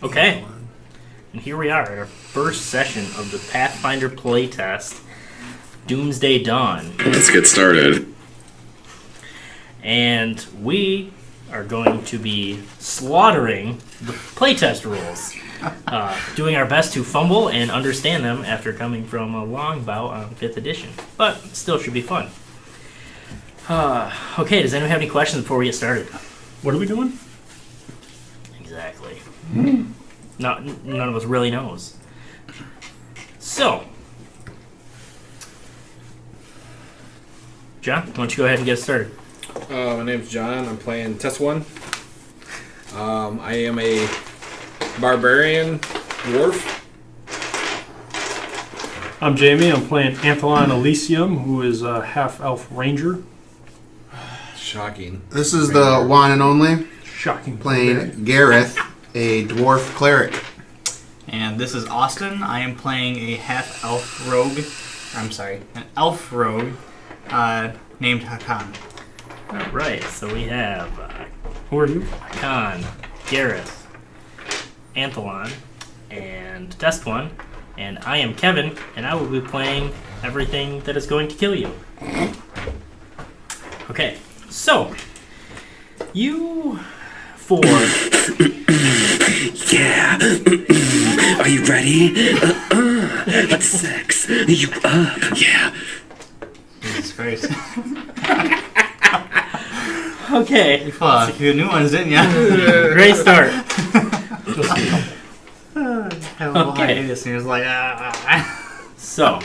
Okay, and here we are at our first session of the Pathfinder Playtest, Doomsday Dawn. Let's get started. And we are going to be slaughtering the playtest rules, doing our best to fumble and understand them after coming from a long bout on 5th edition. But still should be fun. Okay, does anyone have any questions before we get started? What are we doing? Exactly. None of us really knows. So, John, why don't you go ahead and get started? My name's John. I'm playing Test 1. I am a barbarian dwarf. I'm Jamie. I'm playing Anthelon Elysium, who is a half-elf ranger. Shocking. This is the one and only, Shocking. playing Gareth, a dwarf cleric. And this is Austin. I am playing a half-elf rogue. An elf rogue named Hakan. Alright, so we have Who are you? Khan, Gareth, Anthelon, and Test One, and I am Kevin, and I will be playing everything that is going to kill you. Okay, so you four. Yeah. Are you ready? Let's sex. You up? Yeah. Jesus Christ. Okay, You pulled out a few new ones, didn't you? great start. Okay. And he was like, So,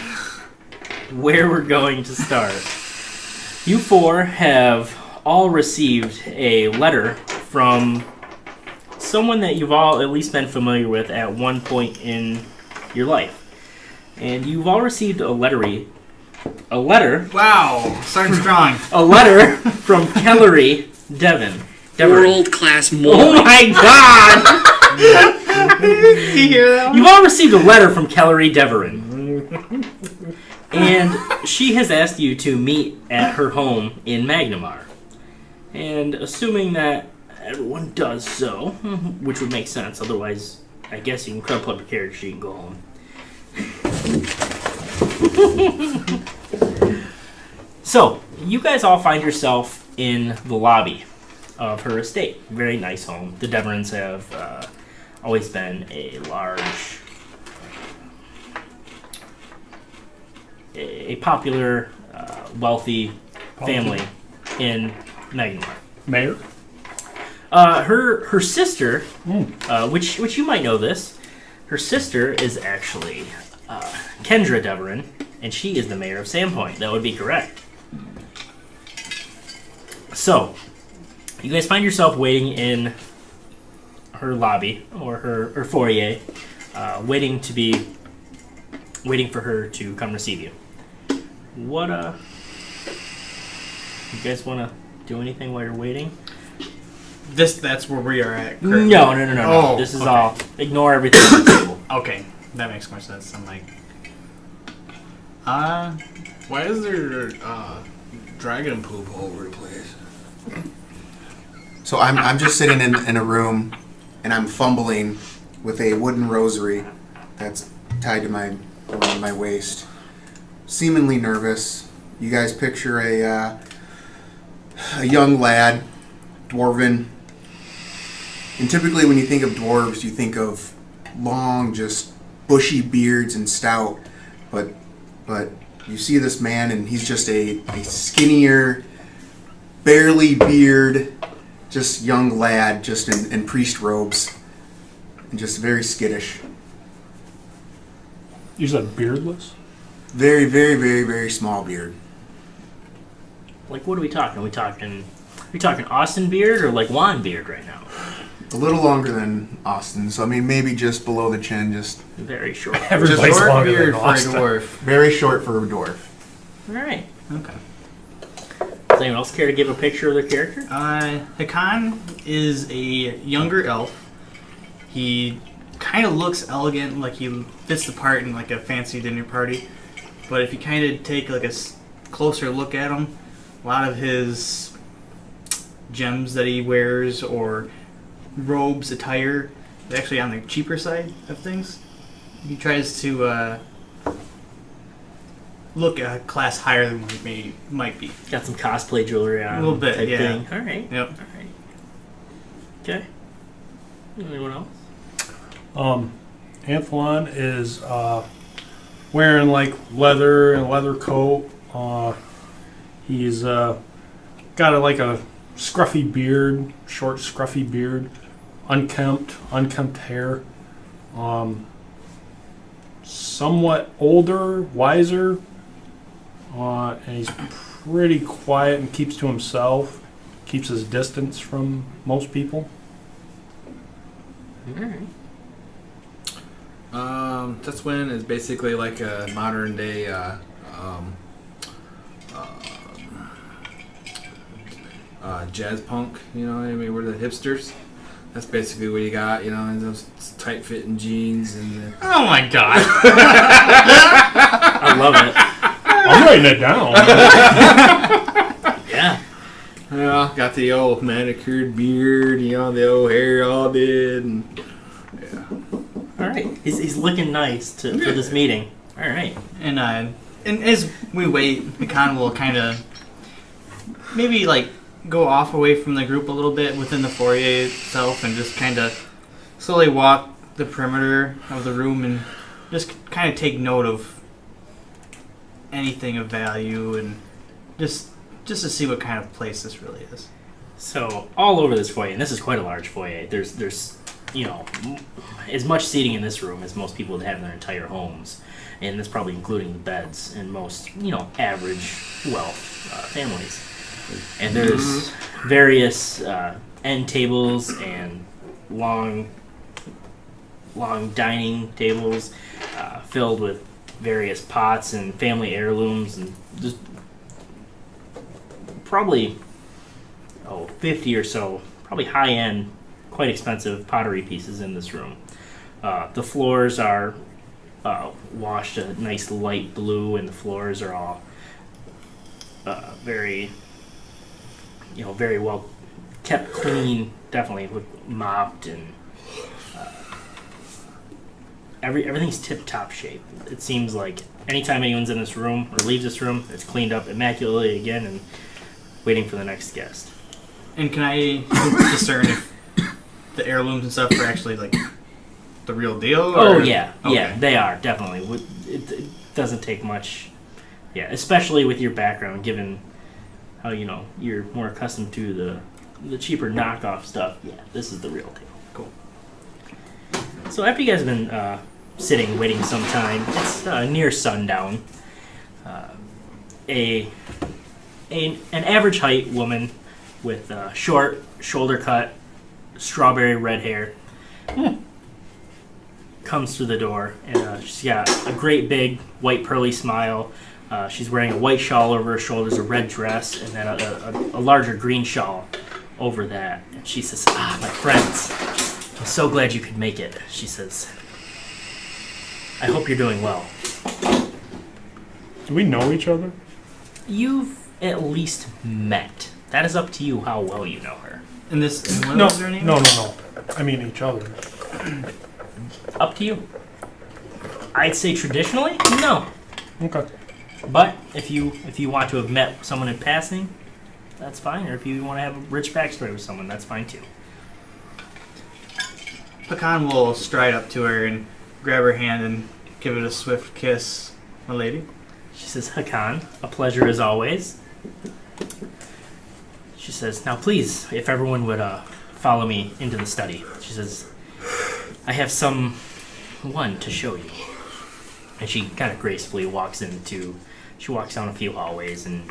where we're going to start. You four have all received a letter from someone that you've all at least been familiar with at one point in your life. And you've all received a letter wow, starting strong. a letter from Kellery Devon. World-class Oh moron. my god! Did you hear that one? You've all received a letter from Kellery Deverin. And she has asked you to meet at her home in Magnamar. And assuming that everyone does so, which would make sense, otherwise I guess you can crumple up your character sheet and go home. So, you guys all find yourself in the lobby of her estate. Very nice home. The Deverins have always been a large, a popular, wealthy family in Magnamar. Mayor? Her sister, which you might know this, her sister is actually Kendra Deverin, and she is the mayor of Sandpoint. That would be correct. So, you guys find yourself waiting in her lobby or her foyer, waiting for her to come receive you. What you guys want to do anything while you're waiting? That's where we are at currently. No. Oh, This is okay. all. Ignore everything on the table. Okay, that makes more sense. I'm like, Why is there dragon poop all over the place? So I'm just sitting in a room, and I'm fumbling with a wooden rosary that's tied to around my waist. Seemingly nervous. You guys picture a young lad, dwarven. And typically when you think of dwarves, you think of long, just bushy beards and stout. But you see this man, and he's just a skinnier, barely beard, just young lad, just in priest robes, and just very skittish. You said beardless? Very, very, very, very small beard. Like, what are we talking? Are we talking Austin beard or like Juan beard right now? A little longer than Austin, so I mean maybe just below the chin, just Very short. Everybody's short longer beard than for a Austin. dwarf. very short for a dwarf. All right. Okay. Does anyone else care to give a picture of their character? Hakan is a younger elf. He kind of looks elegant, like he fits the part in like a fancy dinner party. But if you kind of take like a closer look at him, a lot of his gems that he wears or robes, attire, actually on the cheaper side of things. He tries to look a class higher than we might be. Got some cosplay jewelry on. A little bit, type yeah. Thing. All right. Yep. All right. Okay. Anyone else? Anthlon is wearing like leather and a leather coat. He's got a scruffy beard, short scruffy beard, unkempt hair. Somewhat older, wiser, and he's pretty quiet and keeps to himself. Keeps his distance from most people. All right. Teswin is basically like a modern day jazz punk, you know what I mean? We're the hipsters. That's basically what you got, you know, and those tight fitting jeans and Oh my god! I love it. I'm writing it down. Yeah. yeah, got the old manicured beard, you know, the old hair all did, and yeah. All right. He's looking nice for this meeting. All right. And as we wait, Hakan will kind of maybe like go off away from the group a little bit within the foyer itself, and just kind of slowly walk the perimeter of the room and just kind of take note of anything of value and just to see what kind of place this really is. So all over this foyer, and this is quite a large foyer. There's as much seating in this room as most people would have in their entire homes, and that's probably including the beds in most average wealth families. And there's various end tables and long dining tables filled with various pots and family heirlooms, and just probably 50 or so, probably high-end, quite expensive pottery pieces in this room. The floors are washed a nice light blue, and the floors are all very well kept clean, definitely mopped, and everything's tip-top shape. It seems like anytime anyone's in this room or leaves this room, it's cleaned up immaculately again and waiting for the next guest. And can I discern if the heirlooms and stuff are actually like the real deal? Oh yeah, Okay. yeah, they are definitely. It doesn't take much. Yeah, especially with your background, given how you're more accustomed to the cheaper knockoff stuff. Yeah, this is the real deal. Cool. So after you guys have been sitting, waiting some time, it's near sundown. An average height woman with short, shoulder cut, strawberry red hair comes through the door, and she's got a great big white pearly smile. She's wearing a white shawl over her shoulders, a red dress, and then a larger green shawl over that. And she says, my friends, I'm so glad you could make it. She says, I hope you're doing well. Do we know each other? You've at least met. That is up to you how well you know her. And this No, was her name? no. I mean each other. Up to you. I'd say traditionally, no. Okay. But if you want to have met someone in passing, that's fine. Or if you want to have a rich backstory with someone, that's fine too. Hakan will stride up to her and grab her hand and give it a swift kiss. My lady. She says, Hakan, a pleasure as always. She says, now please, if everyone would follow me into the study. She says, I have someone to show you. And she kind of gracefully walks down a few hallways and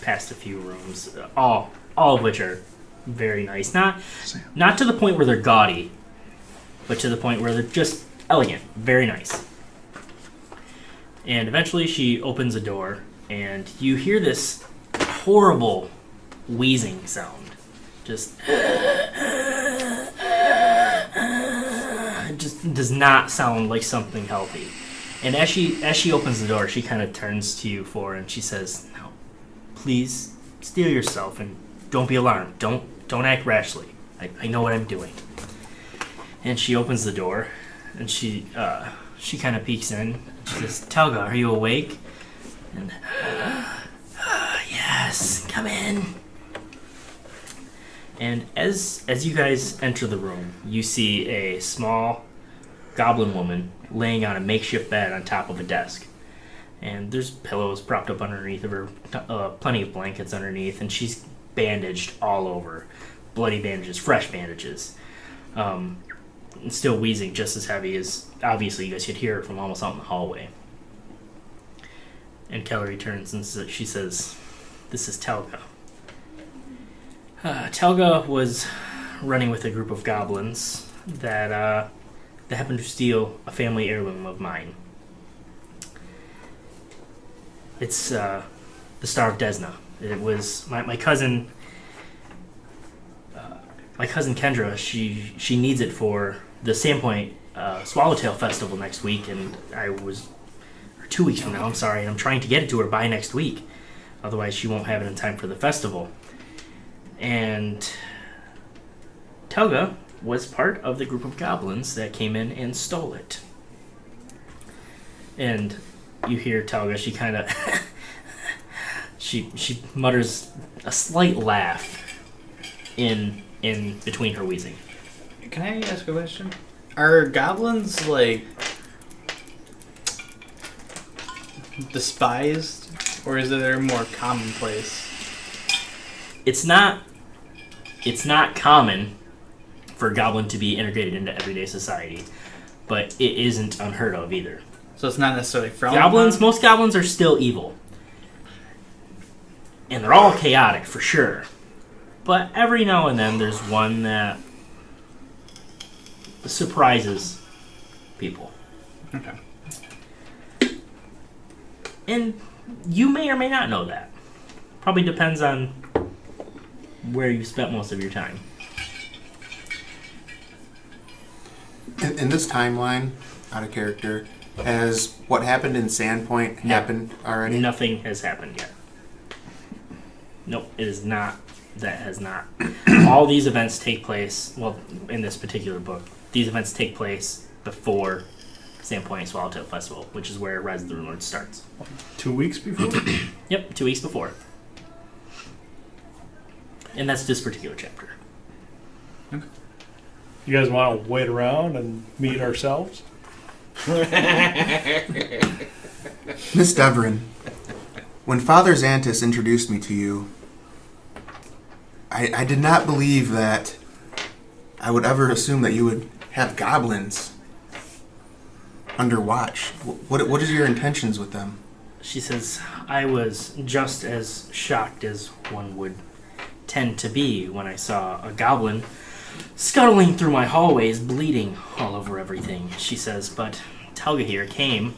past a few rooms, all of which are very nice. Not to the point where they're gaudy, but to the point where they're just elegant, very nice. And eventually she opens a door, and you hear this horrible wheezing sound. Just does not sound like something healthy. And as she opens the door, she kind of turns to you and she says, "Now, please steel yourself and don't be alarmed. Don't act rashly. I know what I'm doing." And she opens the door, and she kind of peeks in. She says, "Telga, are you awake?" And, "Yes, come in." And as you guys enter the room, you see a small goblin woman laying on a makeshift bed on top of a desk. And there's pillows propped up underneath of her, plenty of blankets underneath, and she's bandaged all over. Bloody bandages, fresh bandages. And still wheezing just as heavy as, obviously you guys could hear it from almost out in the hallway. And Kelly turns and she says, "This is Telga." Telga was running with a group of goblins that happened to steal a family heirloom of mine. It's the Star of Desna. It was my cousin. My cousin Kendra. She needs it for the Sandpoint Swallowtail Festival next week, and or 2 weeks from now. I'm sorry, and I'm trying to get it to her by next week. Otherwise, she won't have it in time for the festival. And Telga was part of the group of goblins that came in and stole it. And you hear Telga, she kind of she mutters a slight laugh in between her wheezing. Can I ask a question? Are goblins like despised, or is it a more commonplace? It's not common for a goblin to be integrated into everyday society, but it isn't unheard of either. So it's not necessarily frowned Goblins, upon? most goblins are still evil. And they're all chaotic, for sure. But every now and then there's one that surprises people. Okay. And you may or may not know that. Probably depends on where you spent most of your time. In this timeline, out of character, has what happened in Sandpoint happened already? Nothing has happened yet. Nope, it is not. That has not. All these events take place, well, in this particular book, these events take place before Sandpoint Swallowtail Festival, which is where Rise of the Runelord starts. 2 weeks before? Yep, 2 weeks before. And that's this particular chapter. You guys want to wait around and meet ourselves? Miss Devrin, when Father Xantus introduced me to you, I did not believe that I would ever assume that you would have goblins under watch. What is your intentions with them? She says, "I was just as shocked as one would tend to be when I saw a goblin scuttling through my hallways, bleeding all over everything." She says, "But Telga here came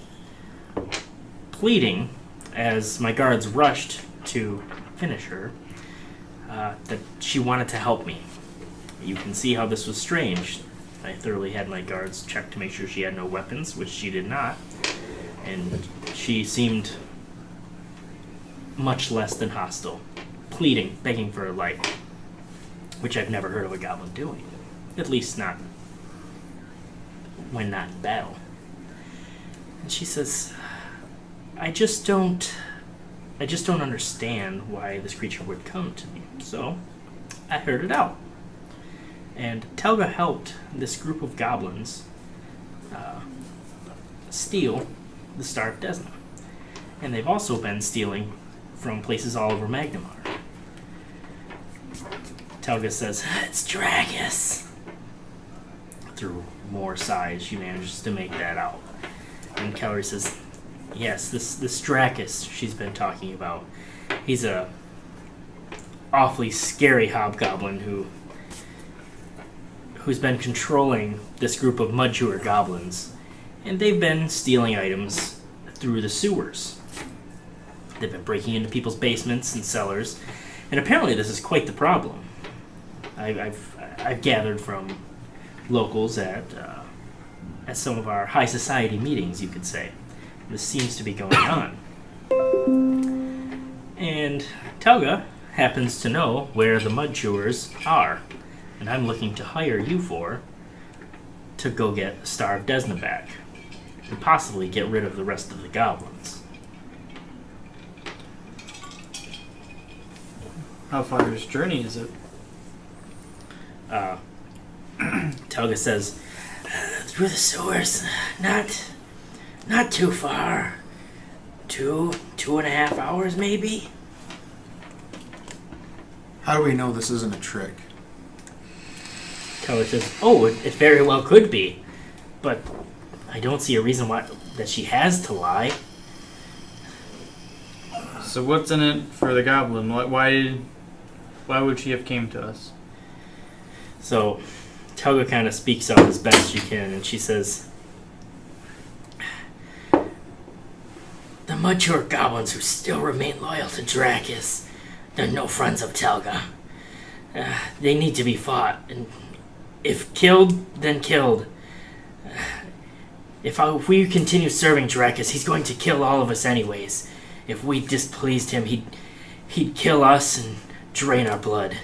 pleading as my guards rushed to finish her, that she wanted to help me. You can see how this was strange. I thoroughly had my guards check to make sure she had no weapons, which she did not, and she seemed much less than hostile, pleading, begging for her life, which I've never heard of a goblin doing, at least not when not in battle." And she says, I just don't understand why this creature would come to me. So I heard it out. And Telga helped this group of goblins steal the Star of Desna. And they've also been stealing from places all over Magnamar. Telga says, "It's Dragus." Through more sighs, she manages to make that out. And Kellery says, "Yes, this Drakus she's been talking about. He's a awfully scary hobgoblin who's been controlling this group of mud-chewer goblins, and they've been stealing items through the sewers. They've been breaking into people's basements and cellars, and apparently this is quite the problem. I've gathered from locals at some of our high society meetings, you could say. This seems to be going on. And Telga happens to know where the mud chewers are, and I'm looking to hire you for to go get the Star of Desna back and possibly get rid of the rest of the goblins. How far his journey is it? Telga says, through the sewers, not too far. 2.5 hours maybe? How do we know this isn't a trick? Telga says, oh, it very well could be. But I don't see a reason why that she has to lie. So what's in it for the goblin? Why would she have came to us? So Telga kind of speaks up as best she can, and she says, the mature goblins who still remain loyal to Dracus, they're no friends of Telga. They need to be fought, and if killed, then killed. If we continue serving Dracus, he's going to kill all of us anyways. If we displeased him, he'd kill us and drain our blood.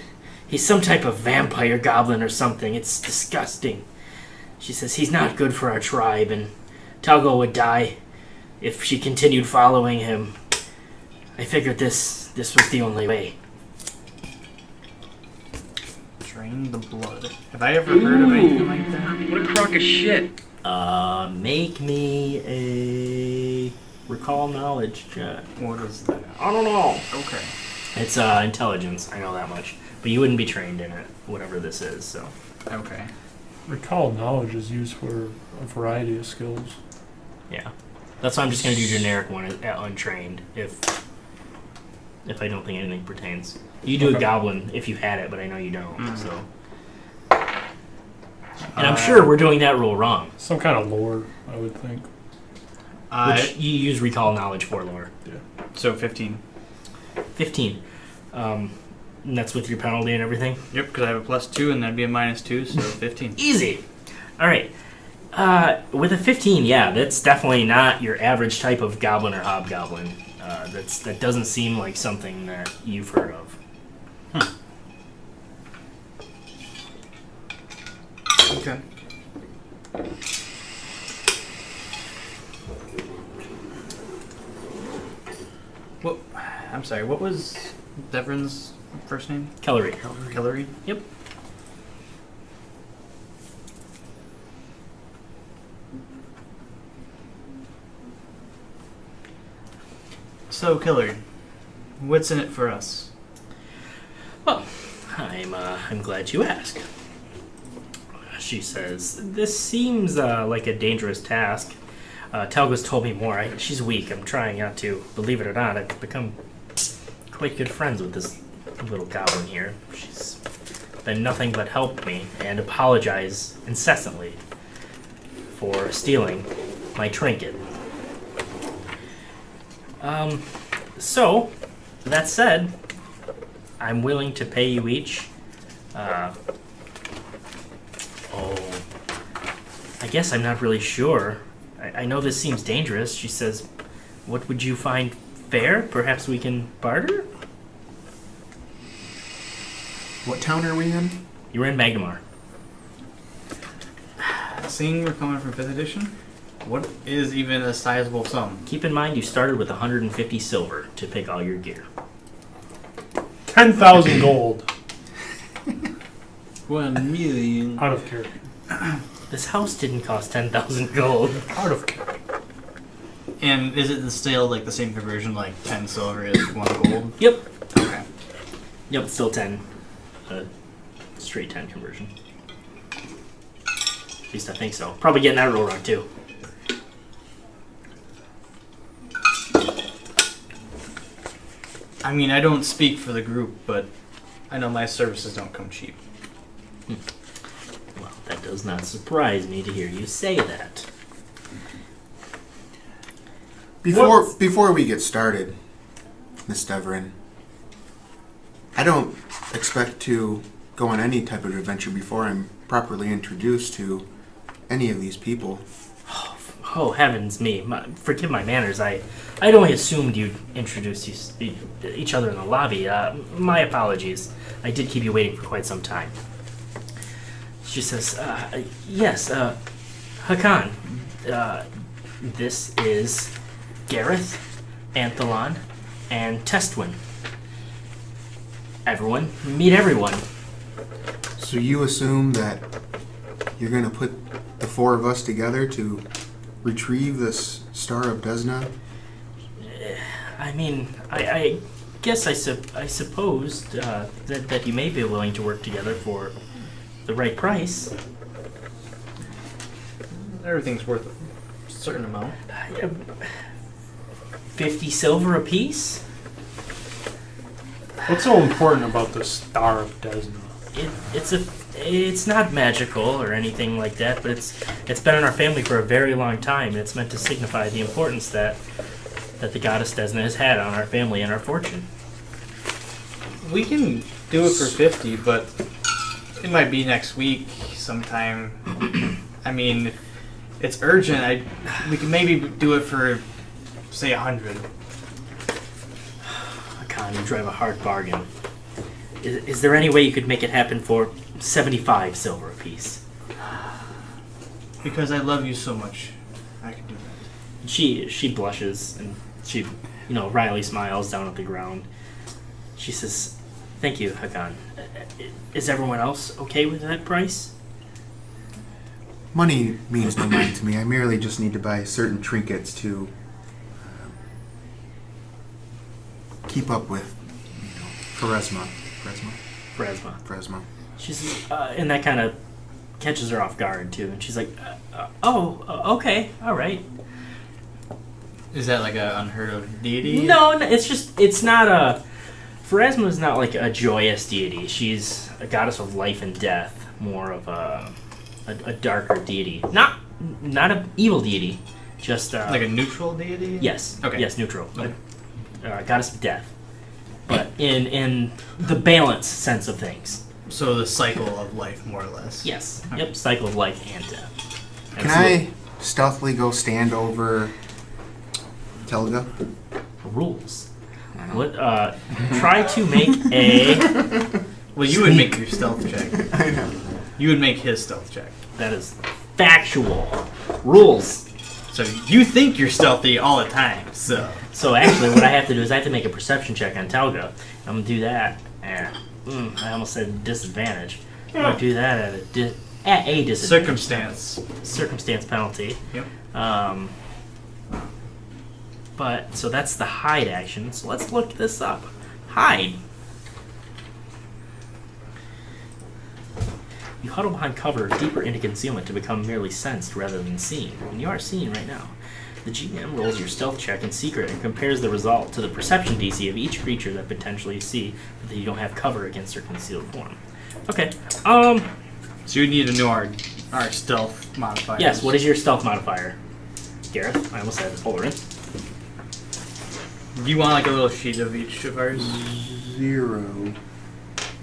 He's some type of vampire goblin or something. It's disgusting. She says he's not good for our tribe, and Telga would die if she continued following him. I figured this was the only way. Drain the blood. Have I ever heard of anything like that? What a crock of shit. Make me a recall knowledge check. What is that? I don't know. Okay. It's intelligence, I know that much. But you wouldn't be trained in it, whatever this is, so. Okay. Recall knowledge is used for a variety of skills. Yeah. That's why I'm just going to do generic one at untrained, if I don't think anything pertains. You do a goblin if you had it, but I know you don't, so. And I'm sure we're doing that rule wrong. Some kind of lore, I would think. Which you use recall knowledge for lore. Yeah. So 15. 15. And that's with your penalty and everything? Yep, because I have a +2 and that'd be a -2, so 15. Easy. All right. With a 15, yeah, that's definitely not your average type of goblin or hobgoblin. That doesn't seem like something that you've heard of. Okay. What? I'm sorry. What was Devrin's first name? Kellery. Hillary. Yep. So, Hillary, what's in it for us? Well, I'm glad you asked. She says, this seems like a dangerous task. Telga's told me more. She's weak. I'm trying not to. Believe it or not, I've become quite good friends with this little goblin here. She's been nothing but help me and apologize incessantly for stealing my trinket. So, that said, I'm willing to pay you each. I guess I'm not really sure. I know this seems dangerous. She says, what would you find fair? Perhaps we can barter? What town are we in? You're in Magnamar. Seeing we're coming from 5th edition, what is even a sizable sum? Keep in mind you started with 150 silver to pick all your gear. 10,000 gold. 1 million. Out of character. This house didn't cost 10,000 gold. Out of character. And is it still like the same conversion, like 10 silver is 1 gold? Yep. Okay. Yep, still 10. Straight 10 conversion. At least I think so. Probably getting that roll wrong too. I mean, I don't speak for the group, but I know my services don't come cheap. Well, that does not surprise me to hear you say that. Before we get started, Miss Deverin, I don't expect to go on any type of adventure before I'm properly introduced to any of these people. Oh, heavens me. Forgive my manners. I'd only assumed you'd introduce each other in the lobby. My apologies. I did keep you waiting for quite some time. She says, yes, Hakan, this is Gareth, Anthelon, and Testwin. Everyone, meet everyone. So you assume that you're going to put the four of us together to retrieve this Star of Desna? I mean, I guess I supposed that you may be willing to work together for the right price. Everything's worth a certain amount. 50 silver apiece? What's so important about the Star of Desna? It's not magical or anything like that, but it's been in our family for a very long time, and it's meant to signify the importance that the goddess Desna has had on our family and our fortune. We can do it for 50, but it might be next week sometime. I mean, if it's urgent. We can maybe do it for, say, 100. Con, you drive a hard bargain. Is there any way you could make it happen for 75 silver apiece? Because I love you so much, I can do that. She blushes and she, wryly smiles down at the ground. She says, "Thank you, Hakan. Is everyone else okay with that price?" Money means no mind to me. I merely just need to buy certain trinkets to keep up with, Pharasma. Pharasma. She's and that kind of catches her off guard too, and she's like, "Okay, all right." Is that like a unheard of deity? No, it's not a. Pharasma is not like a joyous deity. She's a goddess of life and death, more of a darker deity. Not an evil deity, just like a neutral deity. Yes. Okay. Yes, neutral. Okay. Goddess of death, but in the balance sense of things. So the cycle of life, more or less. Yes. Okay. Yep. Cycle of life and death. Can I stealthily go stand over Telga? Rules. What? Try to make a. Well, you would make your stealth check. I know. You would make his stealth check. That is factual. Rules. So you think you're stealthy all the time. So actually, what I have to do is I have to make a perception check on Telga. I'm gonna do that. I almost said disadvantage. I'm gonna do that at a disadvantage. Circumstance penalty. Yep. But so that's the hide action. So let's look this up. Hide. You huddle behind cover, deeper into concealment to become merely sensed rather than seen. And you are seen right now. The GM rolls your stealth check in secret and compares the result to the perception DC of each creature that potentially you see, but that you don't have cover against their concealed form. Okay. So you need to know our stealth modifier. Yes. What is your stealth modifier, Gareth? I almost said Olerin. Do you want like a little sheet of each of ours? 0.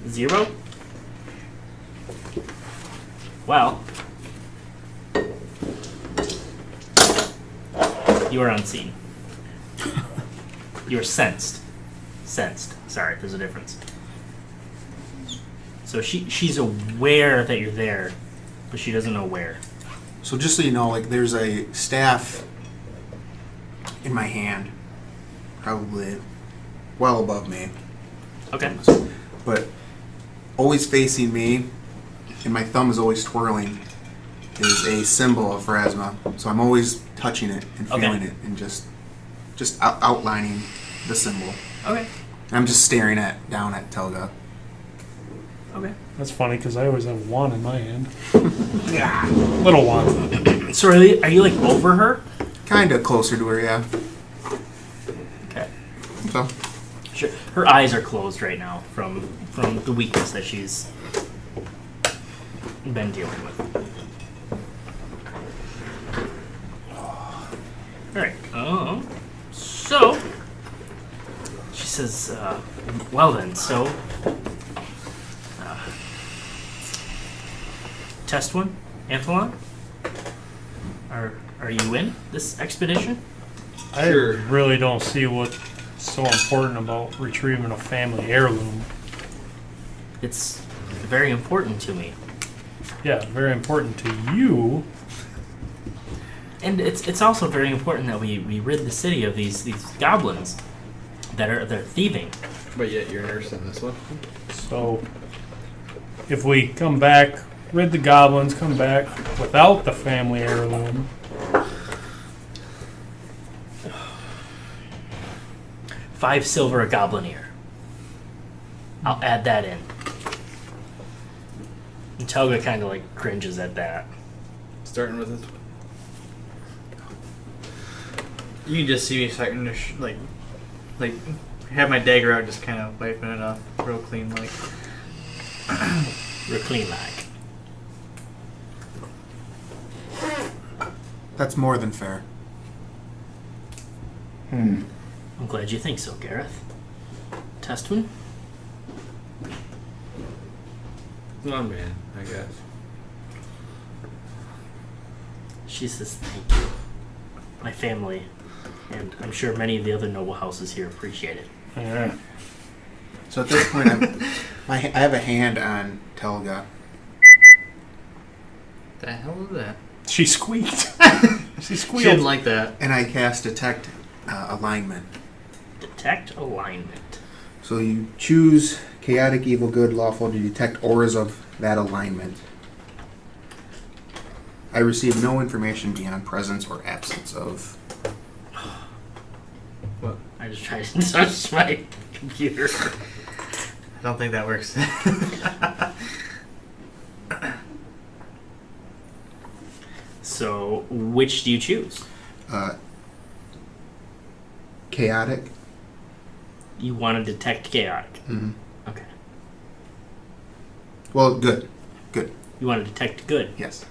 0? Well, you are unseen. You are sensed. Sorry, there's a difference. So she's aware that you're there, but she doesn't know where. So just so you know, like there's a staff in my hand, probably well above me. Okay. But always facing me, and my thumb is always twirling, is a symbol of Pharasma. So I'm always touching it and feeling it and just outlining the symbol. Okay. And I'm just staring down at Telga. Okay. That's funny because I always have one in my hand. Yeah, little one. So are you like over her? Kind of closer to her, yeah. Okay. So. Sure. Her eyes are closed right now from the weakness that she's been dealing with. Alright. So she says, well then, so test one, Anthelon? Are you in this expedition? I really don't see what's so important about retrieving a family heirloom. It's very important to me. Yeah, very important to you. And it's also very important that we rid the city of these goblins they're thieving. But yet you're nursing this one. So, if we come back, rid the goblins, come back without the family heirloom. $5 silver a goblin ear. I'll add that in. And Telga kind of like cringes at that. Starting with this. You can just see me starting to like have my dagger out, just kind of wiping it off real clean, like. Real clean like. That's more than fair. I'm glad you think so, Gareth. Testwin? Oh man, I guess. She says thank you. My family, and I'm sure many of the other noble houses here appreciate it. Yeah. So at this point, I have a hand on Telga. The hell is that? She squeaked. She She squealed. didn't like that. And I cast Detect Alignment. Detect alignment. So you choose chaotic, evil, good, lawful to detect auras of that alignment. I receive no information beyond presence or absence of. What? I just tried to touch my computer. I don't think that works. So, which do you choose? Chaotic. You want to detect chaotic. Mm-hmm. Okay. Well, good. Good. You want to detect good. Yes.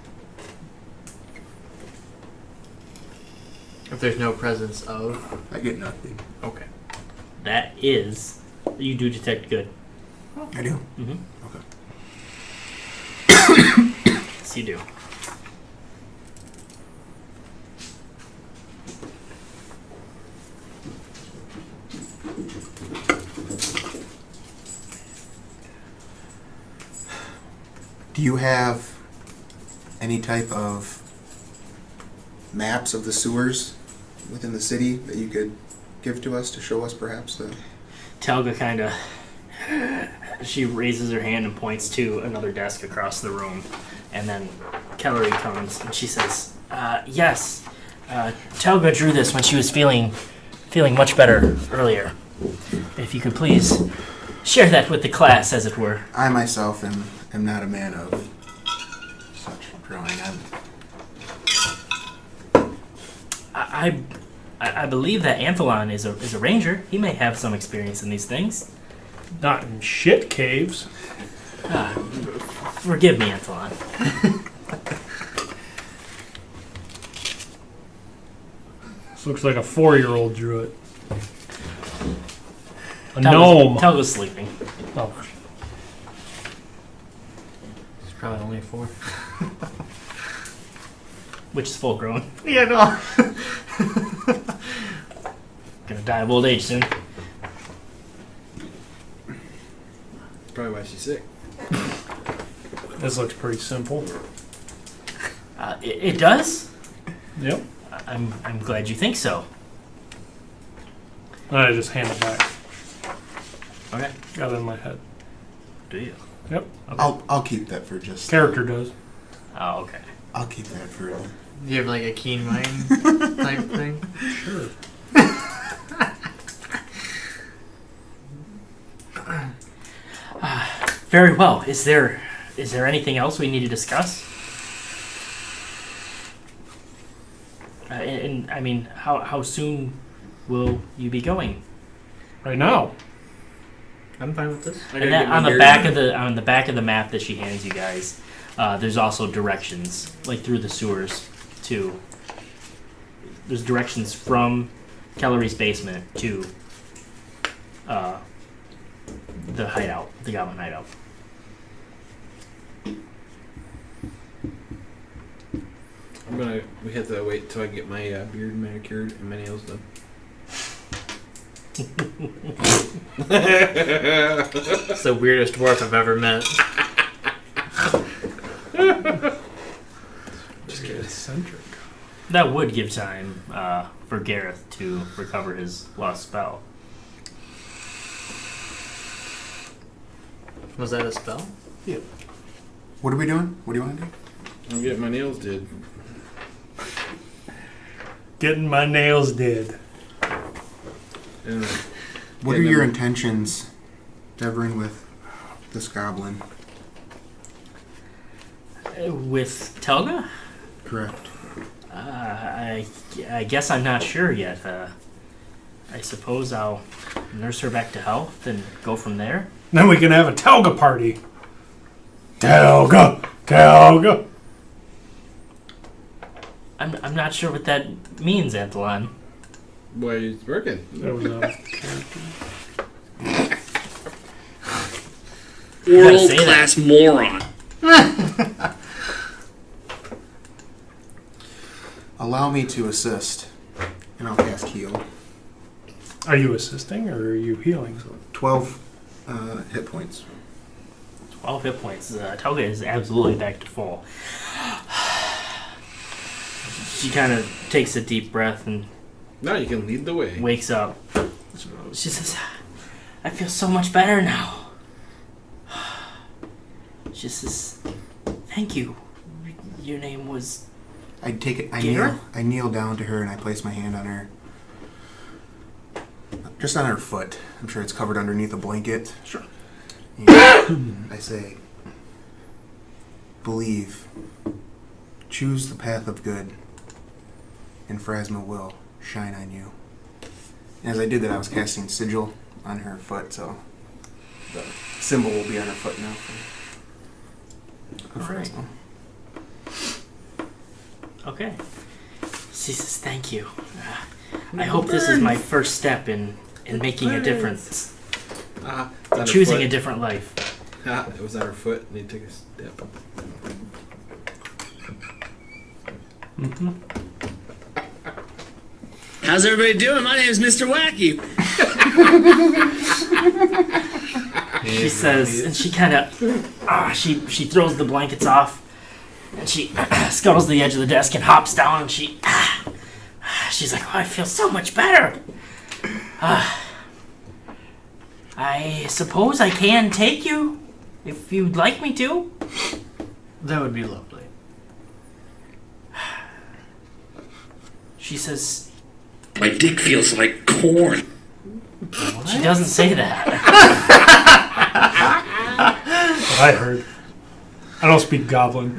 If there's no presence of. I get nothing. Okay. That is, you do detect good. I do. Mm-hmm. Okay. Yes, you do. Do you have any type of maps of the sewers within the city that you could give to us to show us perhaps the... Telga kind of, she raises her hand and points to another desk across the room, and then Kellery comes and she says, yes, Telga drew this when she was feeling much better earlier. If you could please share that with the class, as it were. I myself am not a man of such drawing. I believe that Anthelon is a ranger. He may have some experience in these things. Not in shit caves. Forgive me, Anthelon. This looks like a 4-year-old drew it. A gnome. Telga's sleeping. Oh, It's probably only 4. Which is full grown. Yeah, no. Gonna die of old age soon. Probably why she's sick. this looks pretty simple. It does? Yep. I'm glad you think so. And I just hand it back. Okay. Got it in my head. Do you? Yep. Okay. I'll keep that for just... Character does. Oh, okay. I'll keep that for... Do you have like a keen mind type thing? Sure. Very well. Is there anything else we need to discuss? And I mean, how soon will you be going? Right now. I'm fine with this. And that, on the back of the map that she hands you guys, there's also directions, like through the sewers, too. There's directions from Kellery's basement to the hideout, the goblin hideout. We have to wait till I get my beard manicured and my nails done. It's the weirdest dwarf I've ever met. Eccentric. That would give time for Gareth to recover his lost spell. Was that a spell? Yeah. What are we doing? What do you want to do? I'm getting my nails did. Getting my nails did. And What are your intentions, Devrin, with this goblin? With Telga? Correct. I guess I'm not sure yet. I suppose I'll nurse her back to health and go from there. Then we can have a Telga party. Telga! Telga! I'm not sure what that means, Anthelon. boy, it's working. That was World class moron. Allow me to assist, and I'll cast heal. Are you assisting or are you healing? 12 hit points. 12 hit points. Telga is absolutely back to full. She kind of takes a deep breath and Now you can lead the way. wakes up. She says, I feel so much better now. She says, thank you. Your name was... I take it. Gareth? I kneel down to her and I place my hand on her, just on her foot. I'm sure it's covered underneath a blanket. Sure. And I say, believe, choose the path of good, and Phrasma will shine on you. And as I did that, I was casting sigil on her foot, so the symbol will be on her foot now. All right. Okay. She says, thank you. I hope this is my first step in making a difference. It's on her Choosing foot. a different life. It was on her foot, and he took a step. Mm-hmm. How's everybody doing? My name's Mr. Wacky. She says, and she kind of, she throws the blankets off, and she scuttles to the edge of the desk and hops down, and she's like, oh, I feel so much better. I suppose I can take you, if you'd like me to. That would be lovely. She says, My dick feels like corn. she doesn't say that. What I heard. I don't speak Goblin.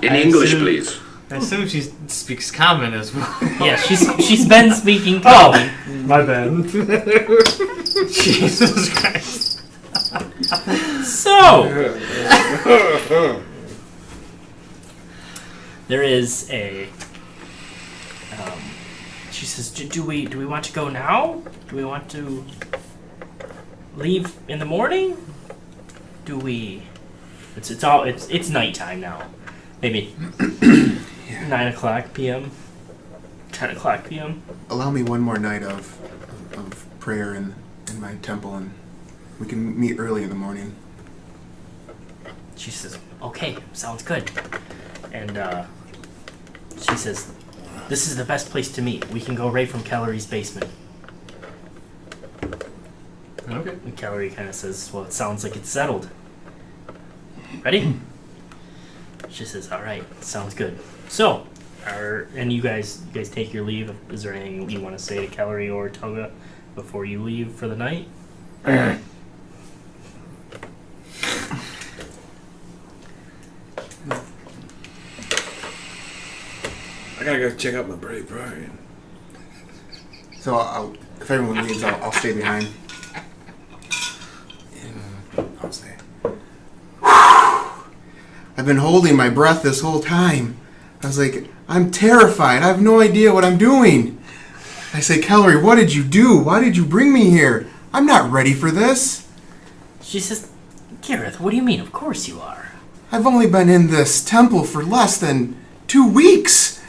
In English, please. I assume she speaks common as well. Yeah, she's been speaking common. My bad. Jesus Christ. So, there is a. She says, "Do we want to go now? Do we want to leave in the morning? Do we? It's nighttime now. Maybe 9 o'clock p.m. 10 o'clock p.m. Allow me one more night of prayer in my temple, and we can meet early in the morning. She says, okay, sounds good. And she says, this is the best place to meet. We can go right from Callery's basement. Okay. And Callery kind of says, well, it sounds like it's settled. Ready? She says, all right, sounds good. So, and you guys take your leave. Is there anything you want to say to Callery or Toga before you leave for the night? I gotta go check out my brave Brian. So if everyone leaves, I'll stay behind. And I'll say, I've been holding my breath this whole time. I was like, I'm terrified. I have no idea what I'm doing. I say, Callery, what did you do? Why did you bring me here? I'm not ready for this. She says, Gareth, what do you mean? Of course you are. I've only been in this temple for less than 2 weeks.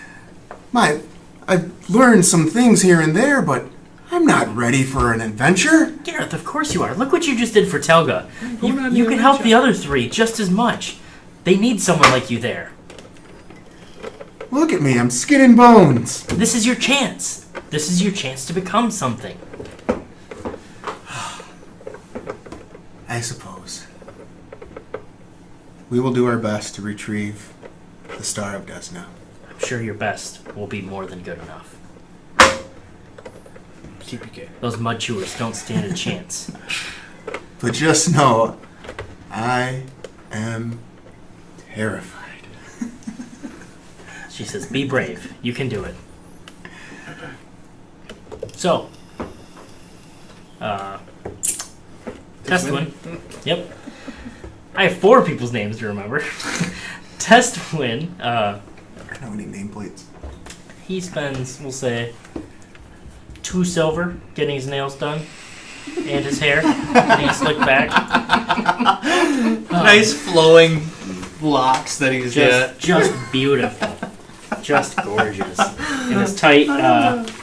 I've learned some things here and there, but I'm not ready for an adventure. Gareth, of course you are. Look what you just did for Telga. You can help the other three just as much. They need someone like you there. Look at me, I'm skin and bones. This is your chance. This is your chance to become something. I suppose. We will do our best to retrieve the Star of Desna. I'm sure your best will be more than good enough. TPK. Those mud chewers don't stand a chance. But just know, I am terrified. She says, be brave. You can do it. So, Testwin. Yep. I have 4 people's names to remember. Testwin, I don't know any nameplates. he spends, we'll say, 2 silver getting his nails done. And his hair. Getting it slicked back. Nice flowing locks that he's got. Just beautiful. Just gorgeous. In his tight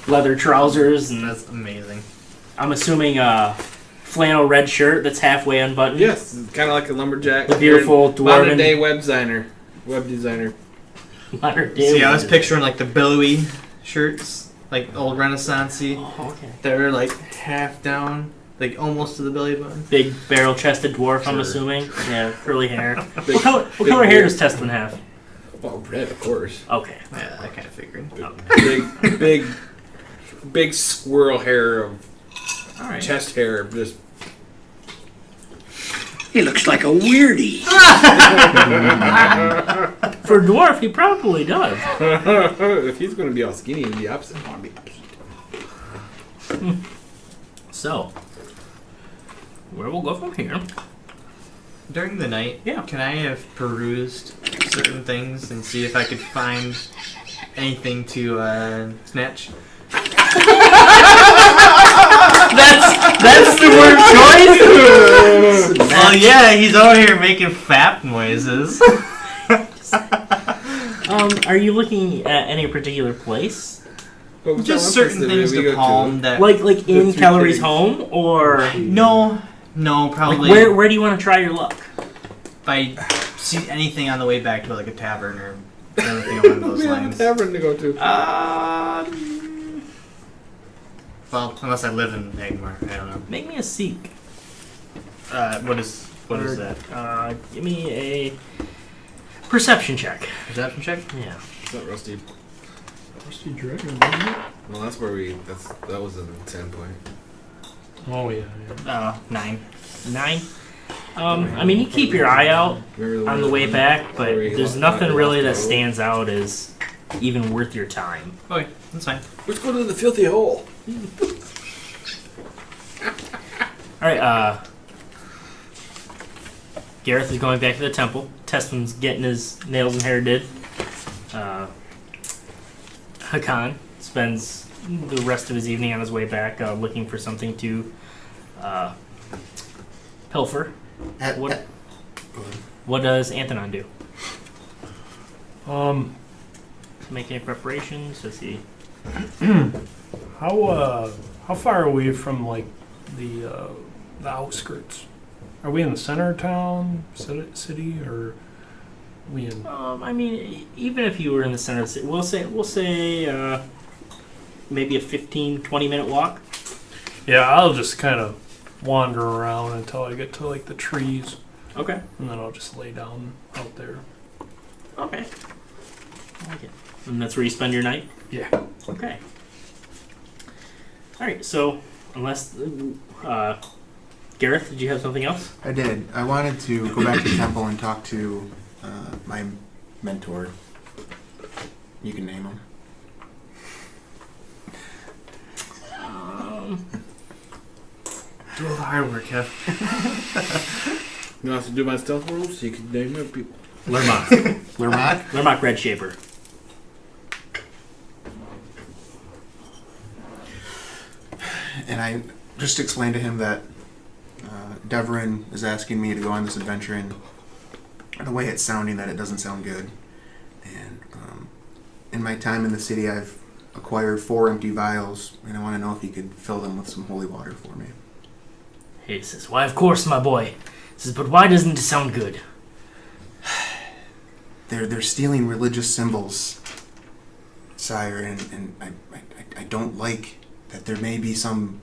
leather trousers. And That's amazing. I'm assuming flannel red shirt that's halfway unbuttoned. Yes, kind of like a lumberjack. The beautiful dwarven- modern day web designer. Modern day See, I was woman. picturing like the billowy shirts, like old Renaissance-y. Oh, okay. They're like half down, like almost to the belly button. Big barrel-chested dwarf, I'm Sure. assuming. Yeah, curly hair. Big- What color big hair beard. does Testwin have? Well, red, of course. Okay. Yeah, I kind of figured. Big squirrel hair of All right. chest hair. Just He looks like a weirdie. For a dwarf, he probably does. if he's going to be all skinny, he'd be opposite. I want to be opposite. So, where we'll go from here? During the night, Yeah. can I have perused certain things and see if I could find anything to snatch? That's the word choice. Well, yeah, he's over here making fap noises. Are you looking at any particular place? But with Just that one certain place that things we to go palm that. Like in three Kellery's pigs. home, or No, like probably. where do you want to try your luck? If I see anything on the way back to like a tavern or anything along those We have a lines. tavern to go to. Well, unless I live in Magmar, I don't know. Make me a seek. What is that? Give me a perception check. Perception check? Yeah. It's not rusty. Rusty Dragon, wasn't it? Well, that's where that was a 10 point. Oh, yeah. 9. 9. I mean, you keep your eye out Remember on the way back, but where he there's lost- nothing really that lost the stands out as even worth your time. Okay, that's fine. Let's go to the filthy hole. All right. Gareth is going back to the temple. Testman's getting his nails and hair did. Hakan spends the rest of his evening on his way back looking for something to pilfer. What does Antonon do? Make any preparations? Does he? How far are we from like the outskirts? Are we in the center of town, city, or are we in? I mean, even if you were in the center of the city, we'll say maybe a 15-20 minute walk. Yeah, I'll just kind of wander around until I get to like the trees, Okay. and then I'll just lay down out there. Okay. I like it. And that's where you spend your night? Yeah. Okay. Alright, so, unless... Gareth, did you have something else? I did. I wanted to go back to the temple and talk to my mentor. You can name him. Do all the hard work, Kev. You want us to do my stealth rules so you can name up people? Lermach. Lermach? Lermach Redshaper. And I just explained to him that Devrin is asking me to go on this adventure, and in a way it's sounding that it doesn't sound good. And in my time in the city, I've acquired 4 empty vials, and I want to know if he could fill them with some holy water for me. He says, why, of course, my boy. He says, but why doesn't it sound good? they're stealing religious symbols, sire, and I don't like that there may be some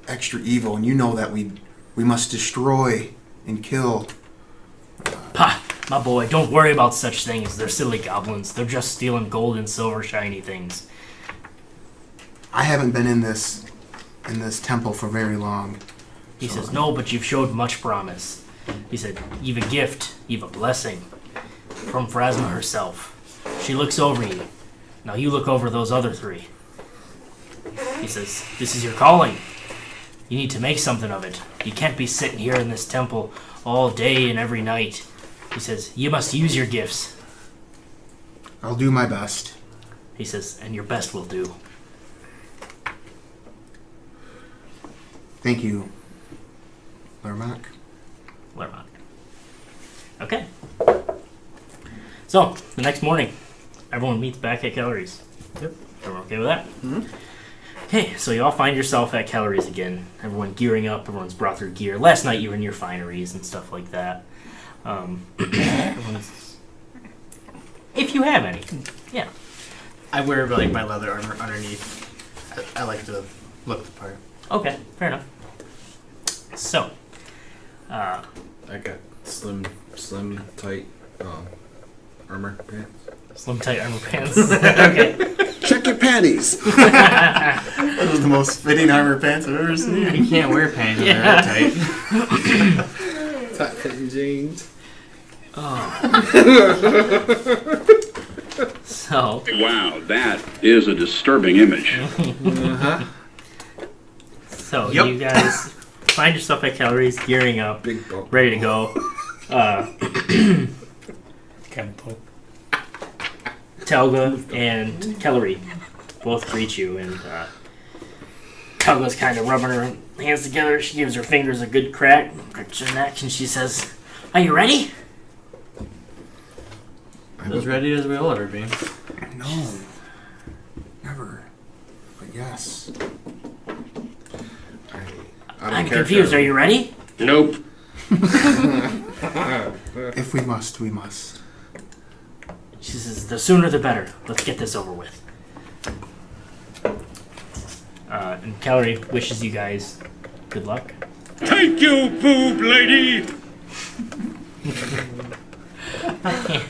extra evil, and you know that we must destroy and kill. Pah, my boy, don't worry about such things. They're silly goblins. They're just stealing gold and silver shiny things. I haven't been in this temple for very long. He says, no, but you've showed much promise. He said, you've a gift, you've a blessing from Phrasma herself. She looks over you. Now you look over those other three. He says, this is your calling. You need to make something of it. You can't be sitting here in this temple all day and every night. He says, you must use your gifts. I'll do my best. He says, and your best will do. Thank you, Lermak. Lermak. Okay. So, the next morning, everyone meets back at Calories. Yep. Everyone okay with that? Mm-hmm. Okay, so you all find yourself at Calories again. Everyone gearing up, everyone's brought their gear. Last night you were in your fineries and stuff like that. Everyone's... If you have any. Yeah. I wear like my leather armor underneath. I like to look the part. Okay, fair enough. So, I got slim, tight armor pants. slim tight armor pants. Okay. Check your panties. Those are the most fitting armor pants I've ever seen. You can't wear pants when they're that tight. Tight fitting jeans. So, Wow, that is a disturbing image. so Yep. you guys find yourself at Calories, gearing up, Big bulk. ready to go. Chemical. Telga and Kellery both greet you, and Telga's kind of rubbing her hands together. She gives her fingers a good crack, cracks her neck, and she says, "Are you ready?" As ready as we'll ever be. No. Never. But yes. I'm confused. Are you ready? Nope. If we must, we must. She says, "The sooner the better. Let's get this over with." And Kellery wishes you guys good luck. Thank you, boob lady.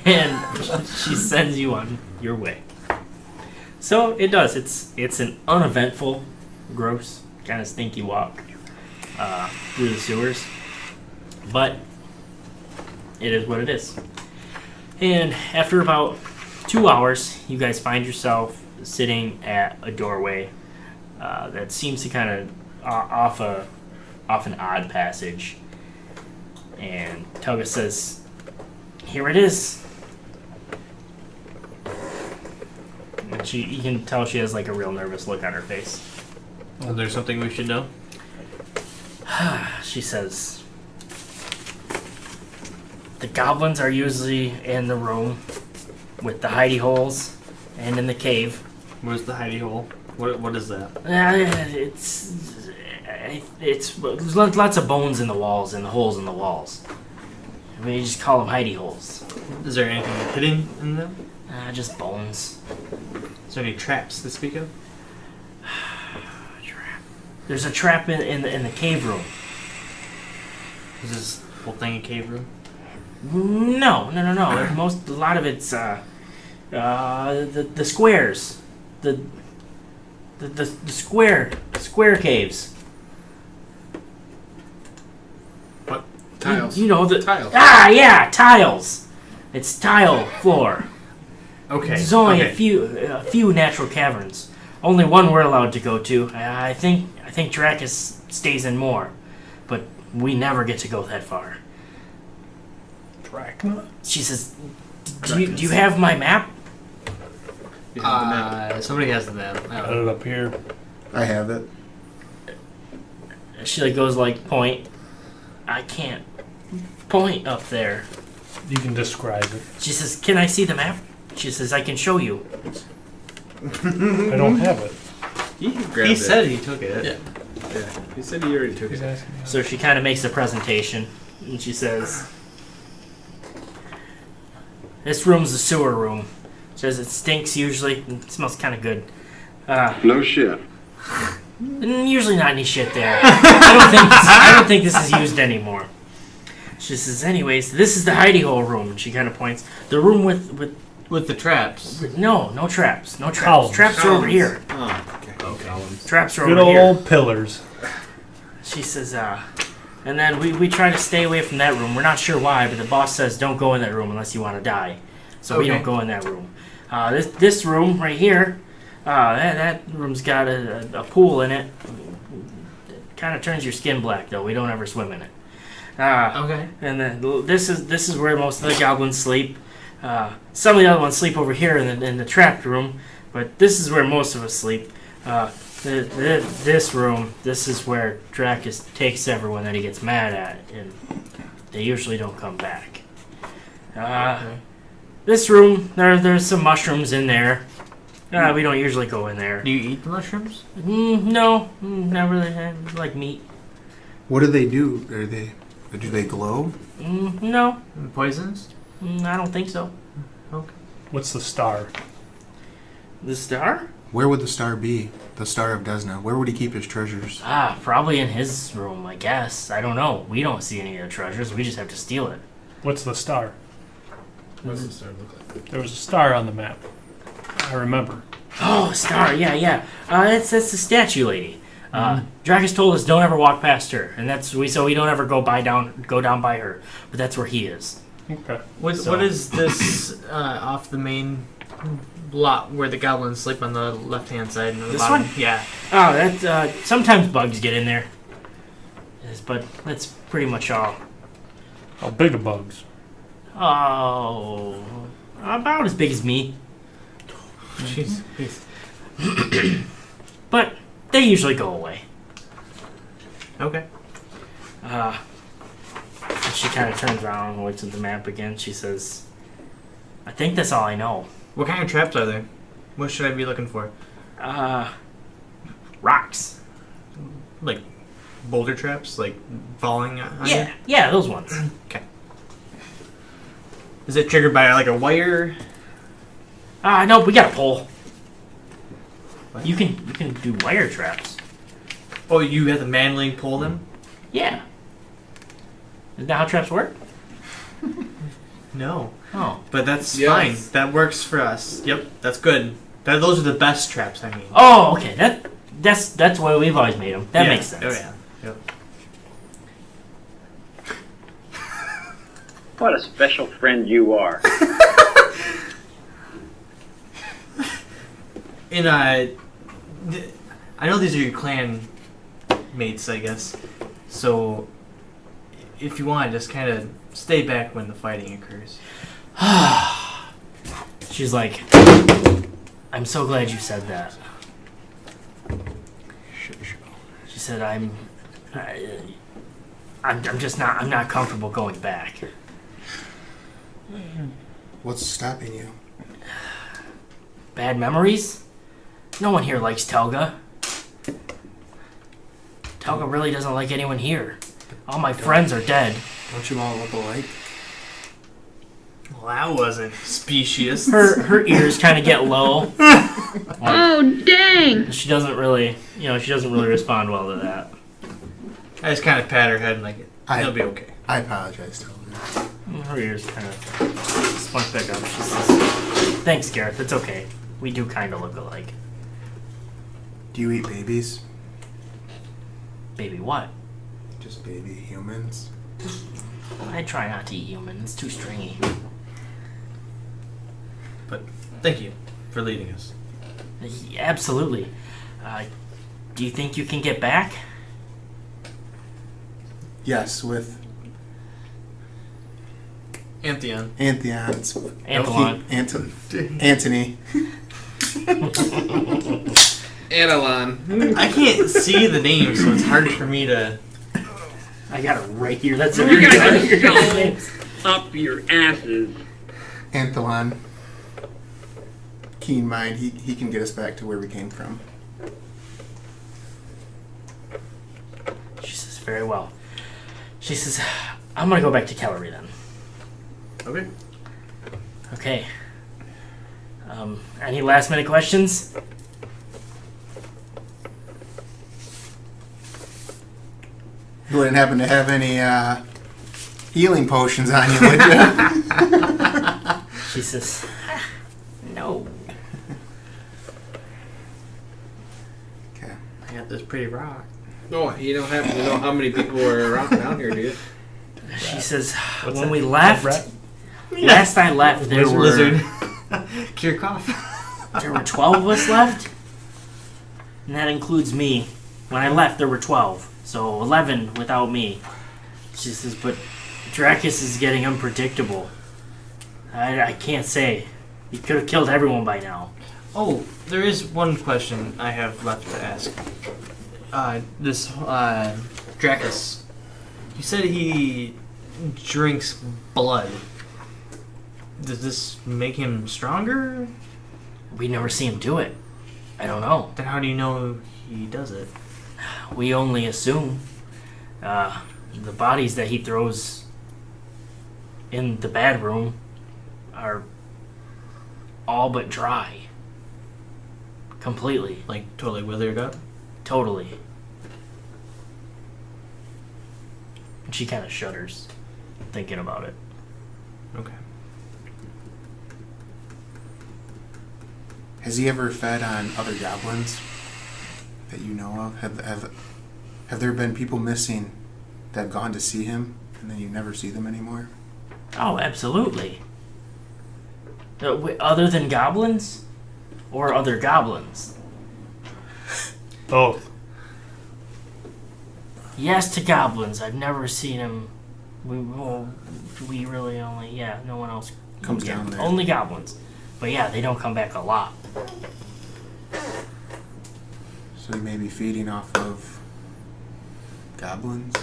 And she sends you on your way. So it does. It's an uneventful, gross, kind of stinky walk through the sewers, but it is what it is. And after about 2 hours, you guys find yourself sitting at a doorway that seems to kind of off an odd passage. And Telga says, "Here it is." And you can tell she has like a real nervous look on her face. Is there something we should know? She says, "The goblins are usually in the room with the hidey holes and in the cave. Where's the hidey hole? What is that? It's there's lots of bones in the walls and the holes in the walls. I mean, you just call them hidey holes. Is there anything hidden in them? Just bones. Is there any traps to speak of? There's a trap in the cave room. Is this whole thing a cave room? No. A lot of it's the squares, the square caves. What? Tiles. You know the Tiles. yeah, tiles. It's tile floor. Okay. There's only okay. a few natural caverns. Only one we're allowed to go to. I think Dracus stays in more, but we never get to go that far. Dracula? She says, "Do you have my map?" Somebody has the map. Got it up here. I have it. She goes point. I can't point up there. You can describe it. She says, "Can I see the map?" She says, "I can show you." I don't have it. He said he took it. Yeah. He said he already took He's it. asking me. So she kind of makes a presentation, and she says, This room's the sewer room. Says it stinks usually. It smells kind of good. No shit. Usually not any shit there. I don't think this is used anymore. She says, anyways, this is the hidey hole room. And she kind of points. The room with the traps. No traps. No traps. Columns. Traps are over here. Oh, okay. Traps are Good over here. old pillars. She says, and then we try to stay away from that room. We're not sure why, but the boss says don't go in that room unless you want to die. So we don't go in that room. This room right here, that room's got a pool in it. It kind of turns your skin black, though. We don't ever swim in it. Okay. And then this is where most of the goblins sleep. Some of the other ones sleep over here in the trapped room, but this is where most of us sleep. This room, this is where Dracus takes everyone that he gets mad at, and they usually don't come back. Okay. This room, there's some mushrooms in there. We don't usually go in there. Do you eat the mushrooms? No, not really. I like meat. What do they do? Do they glow? No, Poisons? I don't think so. Okay. What's the star? The star? Where would the star be? The Star of Desna. Where would he keep his treasures? Probably in his room, I guess. I don't know. We don't see any of the treasures. We just have to steal it. What's the star? What does the star look like? There was a star on the map. I remember. Oh, star, yeah. That's the statue lady. Dracus told us don't ever walk past her, and so we don't ever go down by her. But that's where he is. Okay. What is this off the main lot where the goblins sleep on the left-hand side? And the This bottom? one? Yeah. Oh, that sometimes bugs get in there. Yes, but that's pretty much all. How big are bugs? Oh, about as big as me. Jeez. But they usually go away. Okay. And she kind of turns around and looks at the map again. She says, I think that's all I know. What kind of traps are there? What should I be looking for? Rocks. Like boulder traps? Like falling on you? Yeah, those ones. Okay. Is it triggered by like a wire? No, we got a pole. What? You can do wire traps. Oh, you have to manually pull them? Yeah. Isn't that how traps work? No. Oh. But that's Yes. fine. That works for us. Yep, that's good. Those are the best traps, I mean. Oh, okay. That's why we've always made them. That Yeah. makes sense. Oh, yeah. Yep. What a special friend you are. And I know these are your clan mates, I guess. So if you want, just kind of stay back when the fighting occurs. She's like, I'm so glad you said that. She said, I'm not comfortable going back. What's stopping you? Bad memories? No one here likes Telga. Telga really doesn't like anyone here. All my friends are dead. Don't you all look alike? Well, that wasn't specious. Her ears kind of get low. Oh, dang! She doesn't really respond well to that. I just kind of pat her head and like, it'll be okay. I apologize, Telga. Her ears kind of splunk back up. She says, thanks, Gareth. It's okay. We do kind of look alike. Do you eat babies? Baby what? Just baby humans? I try not to eat human. It's too stringy. But thank you for leading us. Absolutely. Do you think you can get back? Yes, with Antheon. Anthion's. Anthelon. Anthony. Analon. I can't see the name, so it's hard for me to... I got it right here. That's it. You're gonna up your asses. Anthelon. Keen mind. He can get us back to where we came from. She says, very well. She says, I'm going to go back to Kellery then. Okay. Okay. Any last minute questions? You wouldn't happen to have any healing potions on you, would you? She says, no. Okay. I got this pretty rock. No, you don't happen to know how many people are around down here, do you? She says, What's when that? we left, Rat? last I left, there were Lizard. Cure cough. there were 12 of us left, and that includes me. When I left, there were 12, so 11 without me. She says, but Dracus is getting unpredictable. I can't say. He could have killed everyone by now. Oh, there is one question I have left to ask. This Dracus. You said he drinks blood. Does this make him stronger? We never see him do it. I don't know. Then how do you know he does it? We only assume. The bodies that he throws in the bad room are all but dry. Completely. Like totally withered up? Totally. And she kind of shudders, thinking about it. Okay. Has he ever fed on other goblins that you know of? Have there been people missing that have gone to see him and then you never see them anymore? Oh, absolutely. Other than goblins? Or other goblins? Both. Yes to goblins. I've never seen him. We really only... Yeah, no one else Comes down there. Only goblins. But yeah, they don't come back a lot. So he may be feeding off of goblins?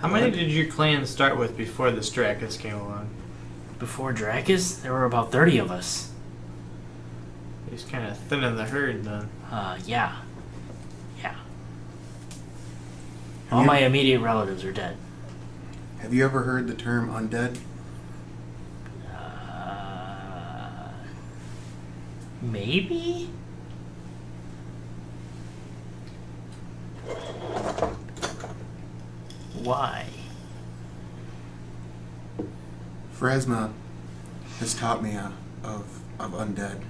How many did your clan start with before this Dracus came along? Before Dracus, there were about 30 of us. He's kind of thinning the herd then. Yeah. Yeah. All my immediate relatives are dead. Have you ever heard the term undead? Maybe? Why? Phrasma has taught me of undead,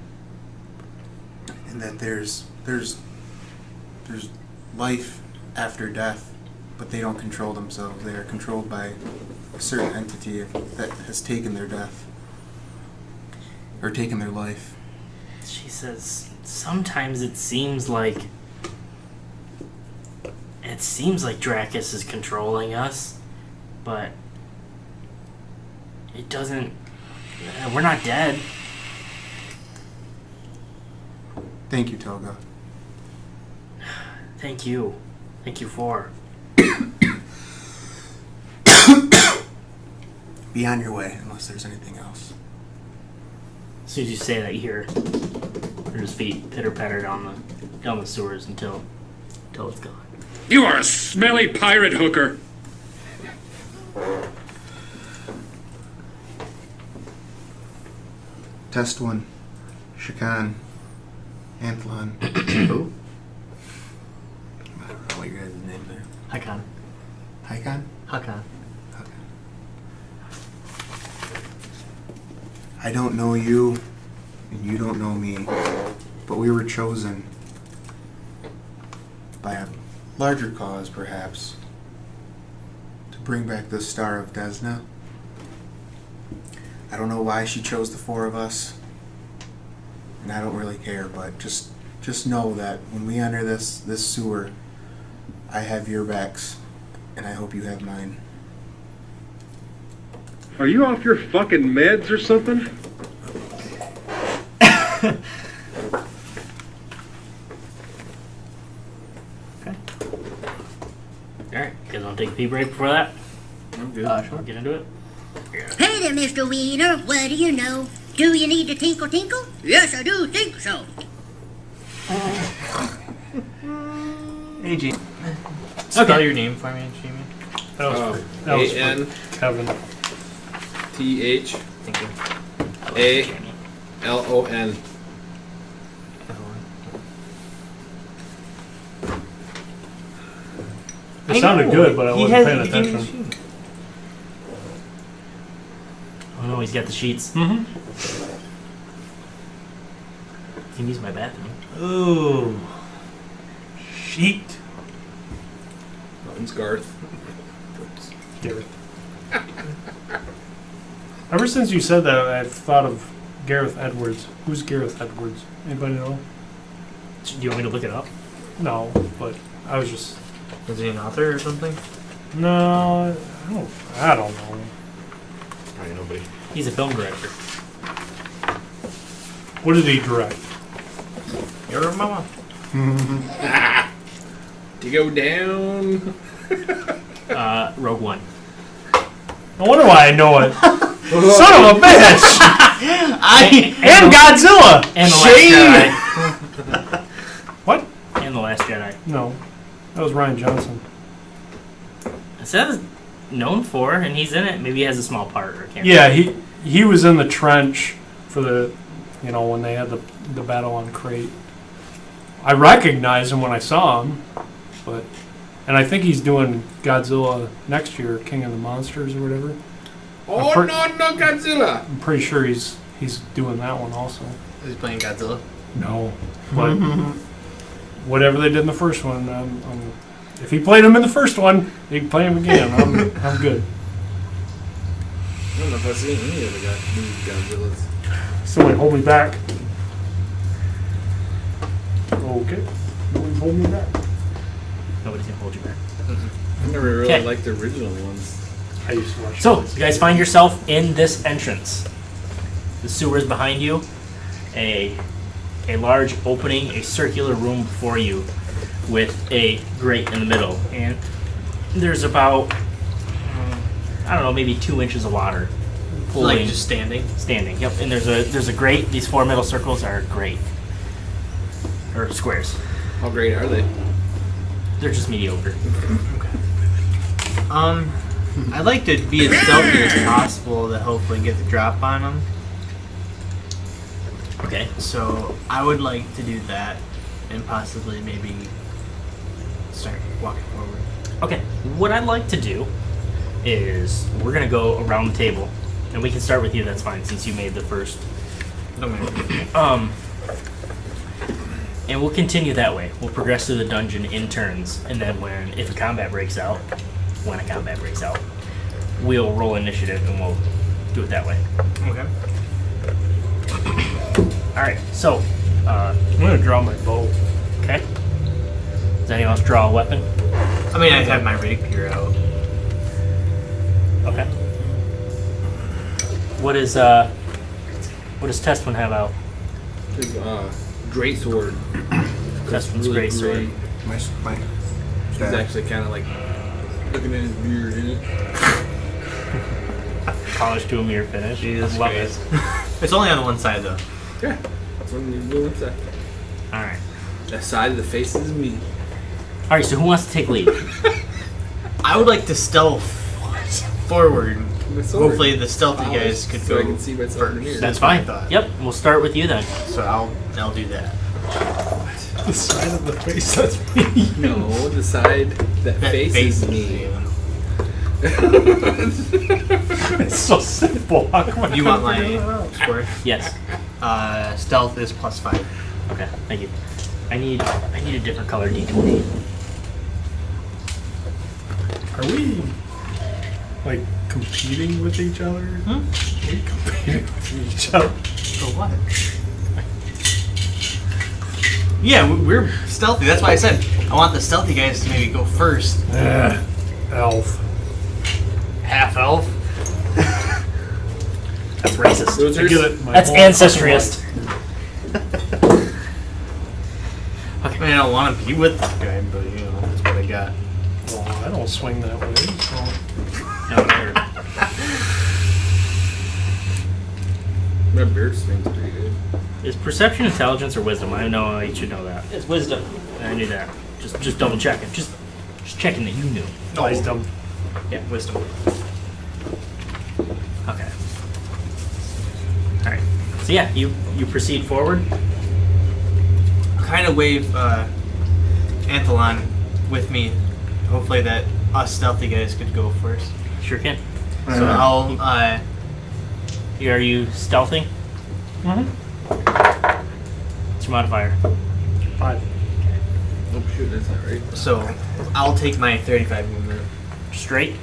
and that there's life after death, but they don't control themselves. They are controlled by a certain entity that has taken their death or taken their life. She says, sometimes it seems like Dracus is controlling us, but it doesn't... We're not dead. Thank you, Toga. Thank you. Thank you for... Be on your way, unless there's anything else. As soon as you say that, you hear his feet pitter-patter down the sewers until it's gone. You are a smelly pirate hooker. Test 1. Shakan. Anthlon. Who? I don't know what your guys' names are. Hakan. Hakan? Hakan. I don't know you, and you don't know me, but we were chosen by a larger cause, perhaps, to bring back the Star of Desna. I don't know why she chose the 4 of us, and I don't really care, but just know that when we enter this sewer, I have your backs, and I hope you have mine. Are you off your fucking meds or something? Alright, you guys want to take a pee break before that? I'm good. Sure. Get into it? Hey there, Mr. Wiener. What do you know? Do you need to tinkle tinkle? Yes, I do think so. Hey, G. Spell your name for me, Jamie. That was for A-N Kevin. T-H Thank you. A-L-O-N. It sounded good, but I wasn't paying attention. Oh no, he's got the sheets. Mm-hmm. You can use my bathroom. Ooh. Sheet. Mine's Garth. Gareth. Ever since you said that, I've thought of Gareth Edwards. Who's Gareth Edwards? Anybody know? Do you want me to look it up? No, but I was just... Is he an author or something? No, I don't know. Probably nobody. He's a film director. What did he direct? Your mama. To go down. Rogue One. No wonder why I know it. Son of a bitch! And Godzilla! And The Shame! Last Jedi. What? And The Last Jedi. No. That was Ryan Johnson. It says known for, and he's in it. Maybe he has a small part. Or can't Yeah, he was in the trench for the, when they had the battle on Crate. I recognized him when I saw him, and I think he's doing Godzilla next year, King of the Monsters or whatever. Oh, no, Godzilla! I'm pretty sure he's doing that one also. Is he playing Godzilla? No, but whatever they did in the first one, if he played him in the first one, he can play him again. I'm good. I don't know if I've seen any of the Godzillas. Somebody hold me back. Okay. Nobody hold me back. Nobody's gonna hold you back. I never really Okay. liked the original ones. I used to watch So, those. you guys find yourself in this entrance. The sewer is behind you. A large opening, a circular room before you with a grate in the middle. And there's about, I don't know, maybe 2 inches of water. Like just standing? Standing, yep. And there's a grate. These 4 middle circles are grate. Or squares. How great are they? They're just mediocre. I'd like to be as stealthy as possible to hopefully get the drop on them. Okay. So I would like to do that and possibly maybe start walking forward. Okay. What I'd like to do is we're going to go around the table. And we can start with you, that's fine, since you made the first. No matter. And we'll continue that way. We'll progress through the dungeon in turns, and then if a combat breaks out, we'll roll initiative and we'll do it that way. Okay. Alright, so, I'm gonna draw my bow. okay. Does anyone else draw a weapon? I mean, I have my rapier out. Okay. What does Test One have out? His great sword. Test One's great sword. My He's actually kind of like looking at his beard in it. Polished to a mere finish. Jesus I love Christ. it. It's only on the one side though. Yeah, that's what he's doing. Alright. That side of the face is me. Alright, so who wants to take lead? I would like to stealth forward. My sword. Hopefully the stealthy guys could so go I can see myself from here. first. That's what I fine. thought. Yep, we'll start with you then. So I'll do that. The side of the face, that's me. No, the side that faces me. you. It's so simple. How come I You couldn't want figure that my out? score? Yes. Stealth is +5. Okay, thank you. I need a different color D20. Are we like competing with each other? Hmm? Are we competing with each other? For what? Yeah, we're stealthy. That's why I said I want the stealthy guys to maybe go first. Elf. Half elf. That's racist. I get it. My That's whole ancestriest. I mean, I don't want to be with this guy, but you know, that's what I got. Well, I don't swing that way. So. My beard swings pretty good. Is perception intelligence or wisdom? I know you should know that. It's wisdom. I knew that. Just double checking. Just checking that you knew. Wisdom. Yeah, wisdom. Okay. So yeah, you proceed forward. Kind of wave Anthelon with me. Hopefully that us stealthy guys could go first. Sure can. So I'll. Are you stealthing? Mm-hmm. What's your modifier? 5. Oh shoot, that's not right. So I'll take my 35 movement. Straight.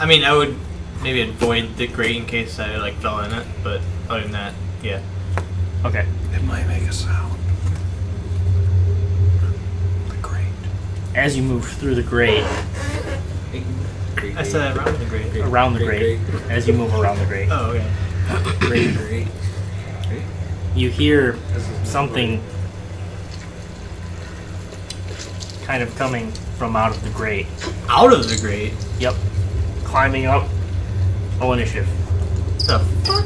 I mean, I would maybe avoid the grate in case I like fell in it, but other than that, yeah. Okay. It might make a sound. The grate. As you move through the grate, I said around the grate. around the grate, as you move around the grate, Oh, okay. Great. you hear something kind of coming from out of the grate. Out of the grate? Yep. Climbing up. Roll initiative. The fuck?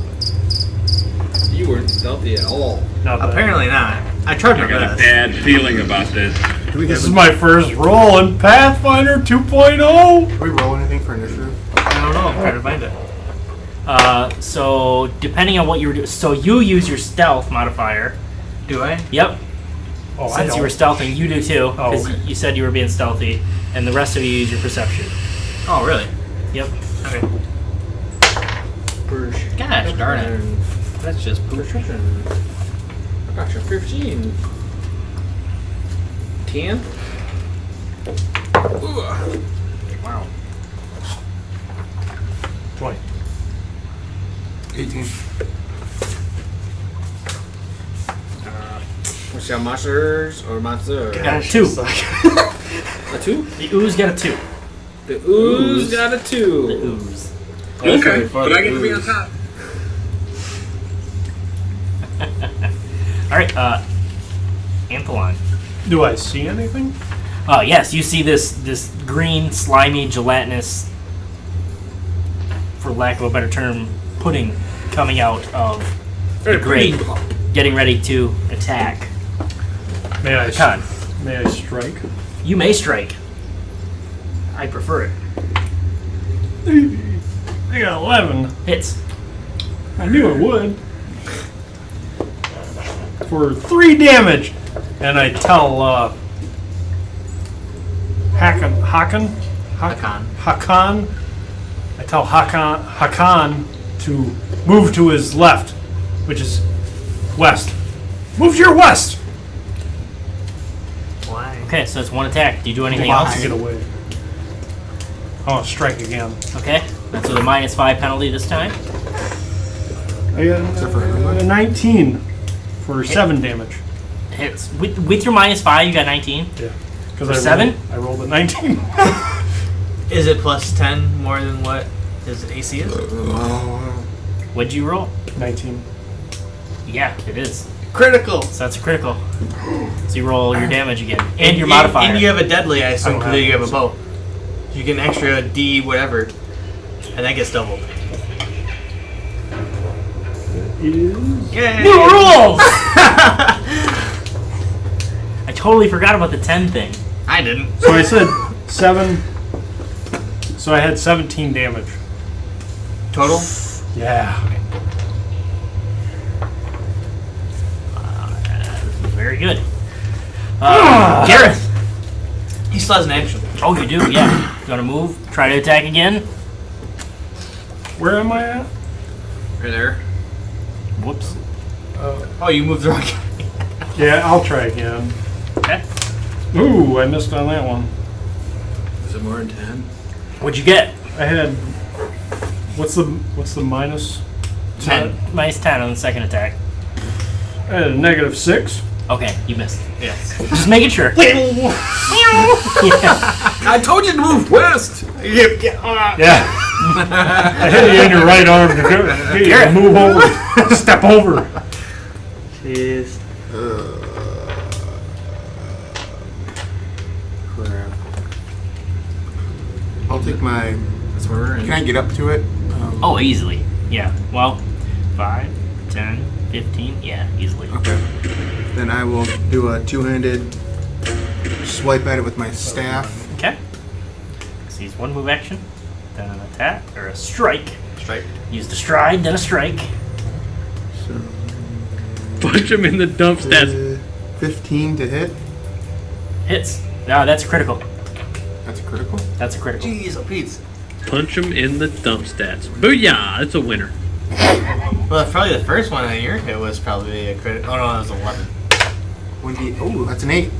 You weren't stealthy at all. Not bad. Apparently not. I tried my I got a best. bad feeling about this. This is my first roll in Pathfinder 2.0. Do we roll anything for initiative? I don't know. I'm trying to find it. So depending on what you were doing, so you use your stealth modifier. Do I? Yep. Oh, I Since don't. you were stealthing, you do too, Oh, because okay. you said you were being stealthy, and the rest of you use your perception. Oh, really? Yep. Okay. Gosh darn it. That's just poop. Perception. I got you 15. 10. Wow. 20. 18. What's your monsters or monster? Got a 2. A 2? The ooze got a 2. The ooze got a The 2. ooze. Okay, but I get to be on top. Alright, Anthelon. Do I see anything? Yes, you see this green, slimy, gelatinous, for lack of a better term, pudding coming out of the grate, getting ready to attack. May I Con. May I strike? You may strike. I prefer it. I got 11. Hits. I knew it would. For 3 damage. And I tell Hakan. I tell Hakan to move to his left, which is west. Move to your west. Why? Okay, so that's one attack. Do you do anything To else? get away. Oh, strike again. Okay, that's with a -5 penalty this time. I got a 19 for 7 damage. Hits. With your -5, you got 19. Yeah. For Because 7? I rolled a 19. Is it plus 10 more than what his AC is? What'd you roll? 19. Yeah, it is. Critical. So that's a critical. So you roll your damage again. And your modifier. And you have a deadly, I assume, I don't because you have have a bow. You get an extra D whatever, and that gets doubled. Is Yay! New rules! I totally forgot about the 10 thing. I didn't. So I said 7. So I had 17 damage. Total? Yeah. Very good. Gareth. He still has an action. Oh, you do, yeah. You want to move? Try to attack again? Where am I at? Right there. Whoops. Oh, you moved the wrong guy. Yeah, I'll try again. Okay. Ooh, I missed on that one. Is it more than 10? What'd you get? I had. What's the minus? 10. -10 on the second attack. I had a -6. Okay, you missed. Yes. Just making sure. Yeah. I told you to move west! Yeah. I hit you in your right arm to get you to move over. Step over. Jeez. Crap. I'll take my. That's where we're in. Can I get up to it? Oh, easily. Yeah. Well, 5, 10, 15. Yeah, easily. Okay. Then I will do a 2-handed swipe at it with my staff. Okay. So use one move action, then an attack, or a strike. Strike. Use the stride, then a strike. So Punch him in the dump stats. 15 to hit. Hits. No, that's a critical. That's a critical? That's a critical. Jeez, oh Pete. Punch him in the dump stats. Booyah! It's a winner. Well, probably the first one on your hit was probably a crit. Oh no, it was 11. Oh, that's an 8.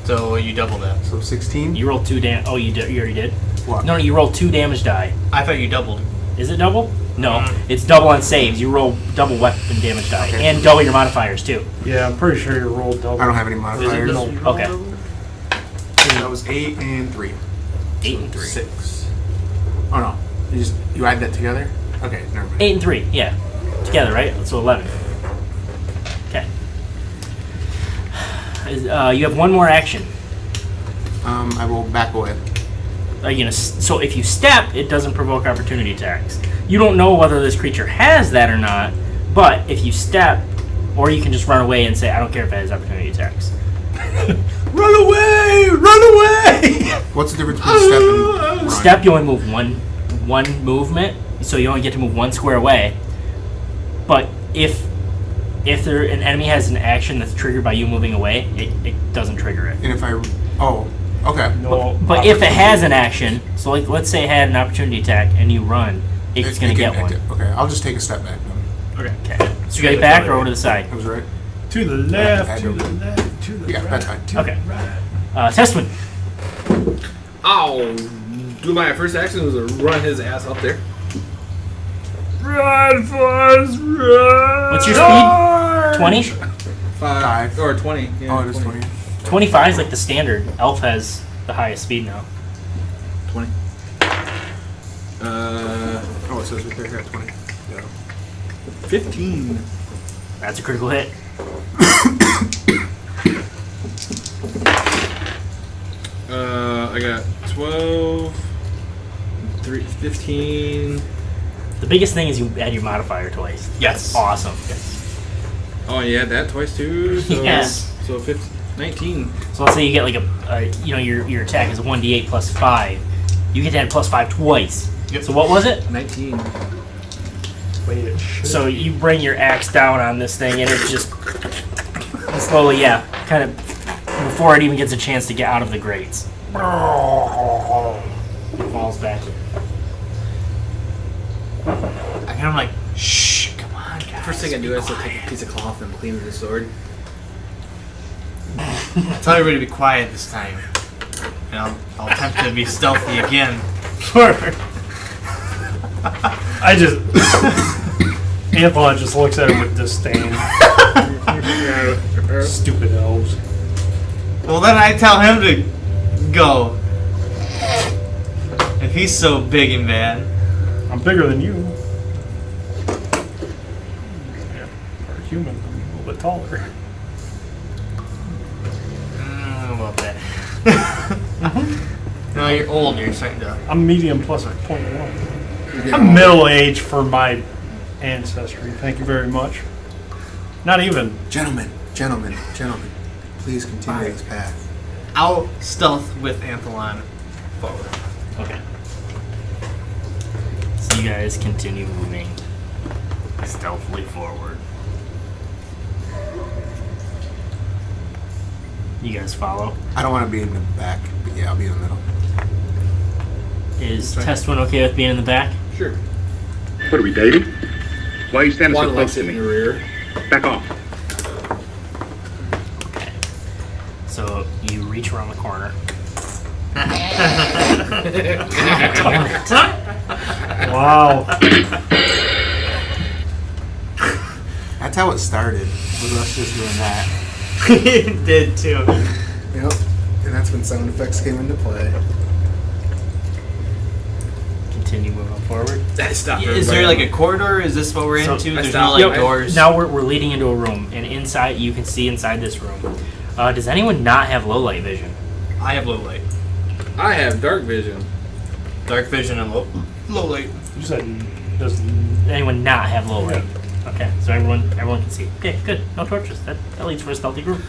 So you double that. So 16. You rolled 2 damage. Oh, you already did? What? No, you rolled 2 damage die. I thought you doubled. Is it double? No, it's double on saves. You roll double weapon damage die. Okay. And double your modifiers, too. Yeah, I'm pretty sure you rolled double. I don't have any modifiers. No. Okay. That was 8 and 3. 8 and 3. 6. Oh no. You add that together? Okay, never mind. 8 and 3, yeah. Together, right? So 11. Okay. You have one more action. I will back away. Are you gonna? So if you step, it doesn't provoke opportunity attacks. You don't know whether this creature has that or not, but if you step, or you can just run away and say, I don't care if it has opportunity attacks. Run away! Run away! What's the difference between step and run? Step, you only move one movement, so you only get to move 1 square away. But if an enemy has an action that's triggered by you moving away, it doesn't trigger it. And if I... Oh, okay. No, But if it has an action, so like let's say it had an opportunity attack and you run, it's going to get one. Okay, I'll just take a step back then. Okay. Straight back or over to the side? I was right. to the left, to the left, to the Yeah, right. that's fine. to Okay. the right. Testament. Oh, do my first action was to run his ass up there. Run, Forrest, run! What's your speed? 20? 5 or 20. Yeah, Oh, it is 20. 25 is like the standard. Elf has the highest speed now. 20. Oh, it says right there, yeah, 20. Yeah. 15. That's a critical hit. I got 12, 15. The biggest thing is you add your modifier twice. Yes. That's awesome. Oh, you had that twice too? So, Yes. So 15, 19. So let's say you get like your attack is a 1d8 plus 5. You get to add plus 5 twice. Yep. So what was it? 19. Wait, it should So be. you bring your axe down on this thing and it just slowly, kind of before it even gets a chance to get out of the grates. It falls back. I kind of like, shh, come on, guys. First thing I do is I take a piece of cloth and clean the sword. Tell everybody to be quiet this time. And I'll attempt to be stealthy again. I just... Anthon just looks at him with disdain. Stupid elves. Well, then I tell him to go. If he's so big and bad. I'm bigger than you. Yeah, for a human, I'm a little bit taller. About that. No, you're old. You're starting to. I'm medium plus 0.1. I'm middle-aged for my ancestry. Thank you very much. Not even. Gentlemen, please continue this path. I'll stealth with Anthelon forward. Okay. So you guys continue moving stealthily forward. You guys follow? I don't want to be in the back, but yeah, I'll be in the middle. Is Testament okay with being in the back? Sure. What are we dating? Why are you standing One so likes close it to in me? the rear. Back off. Okay. So you reach around the corner. Wow. That's how it started, with us just doing that. It did too. Yep. And that's when sound effects came into play. Continue moving forward. Stop. Is there like a corridor? Is this what we're So- into? I There's stopped. no like Yep. doors. Now we're leading into a room, and inside you can see inside this room. Does anyone not have low light vision? I have low light. I have dark vision. Dark vision and low light. You said does Anyone not have low light? Okay, so everyone can see. Okay, good. No torches. That leads for a stealthy group.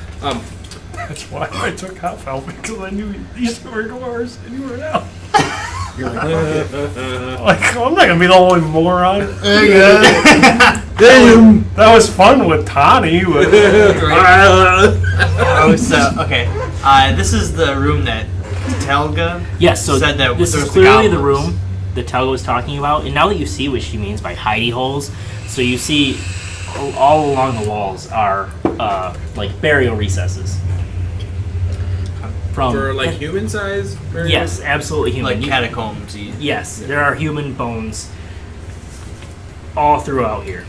that's why I took half elf because I knew these were doors and you were out. You're like, fuck it. Like I'm not gonna be the only moron. This That was fun with Tani. Okay. This is the room that Telga Yes, so said that this there is was clearly the the goblins. room that Telga was talking about, and now that you see what she means by hidey holes, so you see all along the walls are like burial recesses. For like human size? Yes, absolutely human. Like catacombs. Yes, there are human bones all throughout here.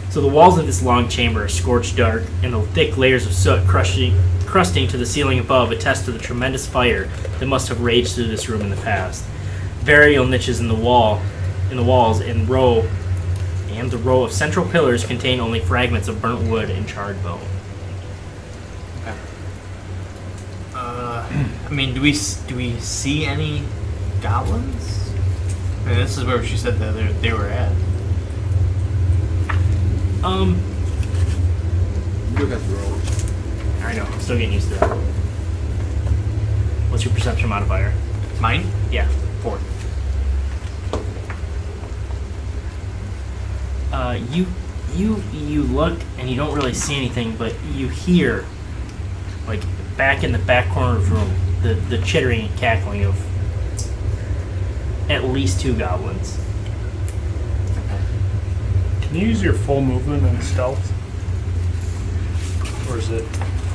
So the walls of this long chamber are scorched dark, and the thick layers of soot crusting to the ceiling above attest to the tremendous fire that must have raged through this room in the past. Burial niches in the walls, and the row of central pillars contain only fragments of burnt wood and charred bone. I mean, do we see any goblins? I mean, this is where she said that they were at. Look at the roll. I know, I'm still getting used to that. What's your perception modifier? Mine? Yeah. 4. You look and you don't really see anything, but you hear, like back in the back corner of the room, the chittering and cackling of at least 2 goblins. Can you use your full movement and stealth? Or is it?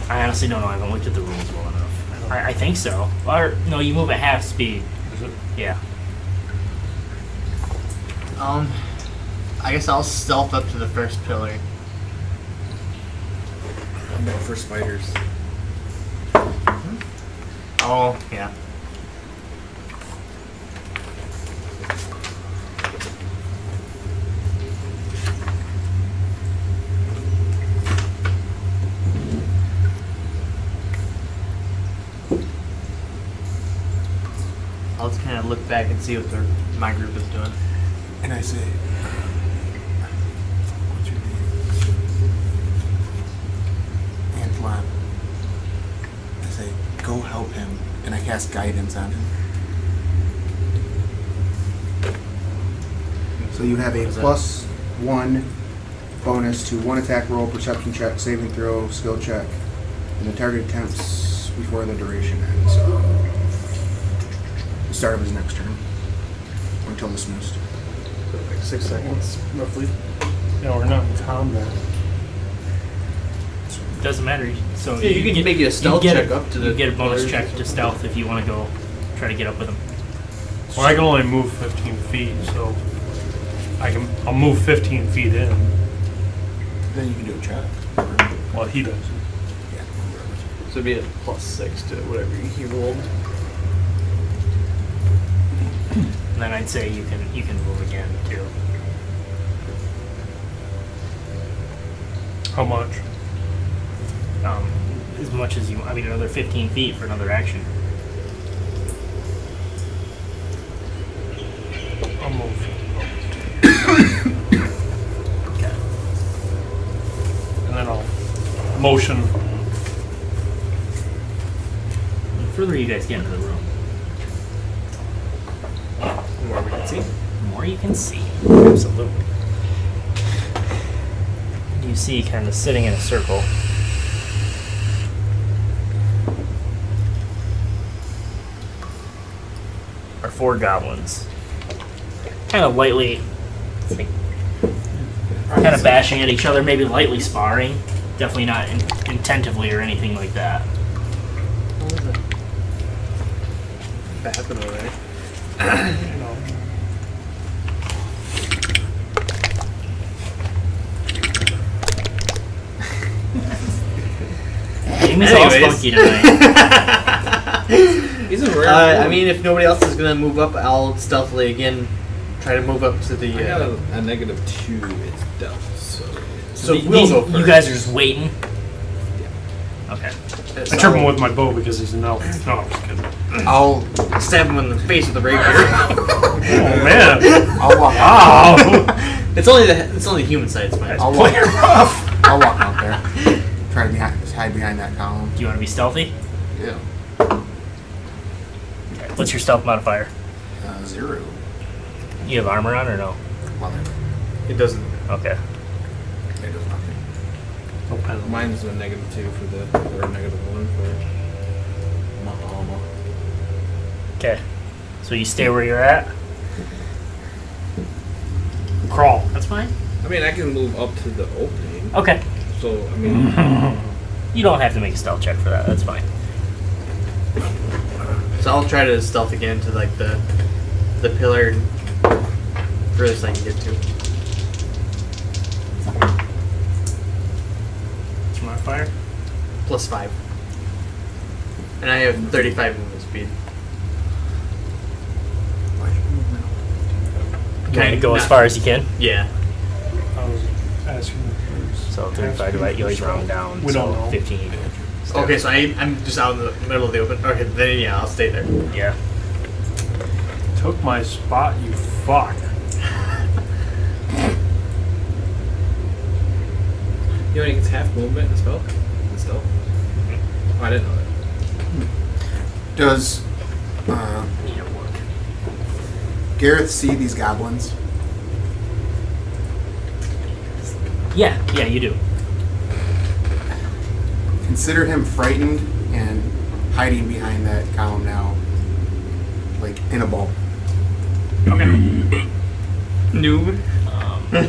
I honestly don't know. I haven't looked at the rules well enough. I think so. Or no, you move at half speed. Is it? Yeah. I guess I'll stealth up to the first pillar. I'm going for spiders. Oh, yeah. I'll just kind of look back and see what my group is doing. And I say, what's your name? Antoine. I say, go help him. And I cast guidance on him. So you have a +1 bonus to 1 attack roll, perception check, saving throw, skill check, and the target attempts before the duration ends. So the start of his next turn. Or until dismissed. Like 6 seconds, roughly. No, we're not in combat. Doesn't matter. So Yeah, you can make a stealth check up to the You get a bonus pillars. check to stealth if you want to go try to get up with him. Well, I can only move 15 feet, so I'll move 15 feet in. Then you can do a check. Well, he does. Yeah. So it'd be a +6 to whatever he rolled. And then I'd say you can move again too. How much? As much as you. I mean, another 15 feet for another action. I'll move. Okay. And then I'll motion. The further you guys get into the room, The more we can see. the more you can see. Absolutely. You see, kind of sitting in a circle. Are 4 goblins. Kind of lightly, kind of bashing at each other, maybe lightly sparring. Definitely not intentively or anything like that. What was it? Happening over there. You know. Jamie's all Anyways. spunky tonight. He's a rare I food. mean, if nobody else is gonna move up, I'll stealthily again try to move up to the. I got a -2 in stealth, so. So You- we'll go first. You guys are just waiting? Okay. I trip him with my bow because he's an elf. No, I'm just kidding. I'll Stab him in the face with a rapier. Oh man! I'll walk. Wow! It's only the human side. It's fine. I'll walk. I'll walk out there. Try to hide behind that column. Do you want to be stealthy? Yeah. Okay. What's your stealth modifier? 0. You have armor on or no? Mother. It doesn't. Okay. It does nothing. No penalty. Mine's a -2 for the, or -1 for my armor. Okay. So you stay where you're at? Crawl. That's fine. I mean, I can move up to the opening. Okay. So, I mean, You don't have to make a stealth check for that. That's fine. So I'll try to stealth again to like the pillar furthest I can get to. What's your modifier? +5. And I have 35 movement speed. You want to go as far as you can? Yeah. I was asking. So 35 divided, you always round down. We don't so know. 15. Okay, so I'm just out in the middle of the open. Okay, then yeah, I'll stay there. Yeah. Took my spot, you fuck. you know, he gets half movement in spell. In stealth. Oh, I didn't know that. Does Need to work. Gareth see these goblins? Yeah, you do. Consider him frightened and hiding behind that column now, like in a ball. Okay. Noob.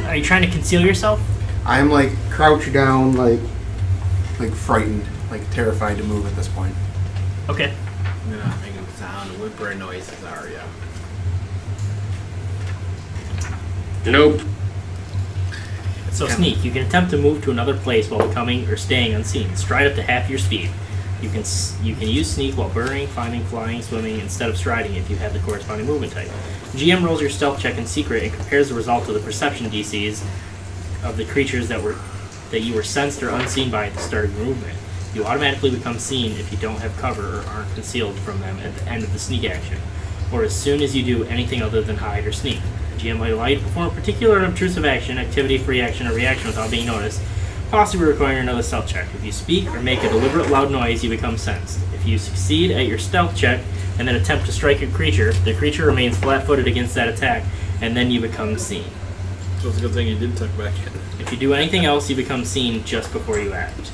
Are you trying to conceal yourself? I'm like crouched down, like frightened, like terrified to move at this point. Okay. You're not making sound, whimpering noises, are ya? Nope. So sneak. You can attempt to move to another place while becoming or staying unseen. Stride up to half your speed. You can use sneak while burrowing, climbing, flying, swimming instead of striding if you have the corresponding movement type. GM rolls your stealth check in secret and compares the result of the perception DCs of the creatures that you were sensed or unseen by at the start of your movement. You automatically become seen if you don't have cover or aren't concealed from them at the end of the sneak action, or as soon as you do anything other than hide or sneak. The GM might allow you to perform a particular unobtrusive action, activity, free action, or reaction without being noticed, possibly requiring another stealth check. If you speak or make a deliberate loud noise, you become sensed. If you succeed at your stealth check and then attempt to strike a creature, the creature remains flat-footed against that attack, and then you become seen. So it's a good thing you did tuck back in. If you do anything else, you become seen just before you act.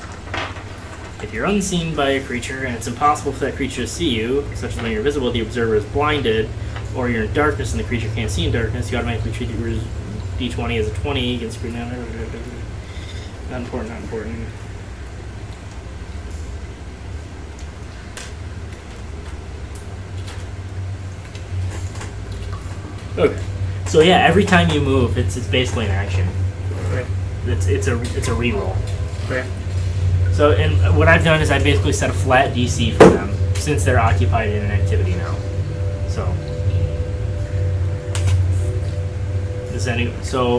If you're unseen by a creature and it's impossible for that creature to see you, such as when you're visible, the observer is blinded, or you're in darkness and the creature can't see in darkness, you automatically treat your d20 as a 20 against screen. Not important, not important. Okay. So yeah, every time you move, it's basically an action. Okay. It's a reroll. Okay. So, and what I've done is I basically set a flat DC for them since they're occupied in an activity now. So,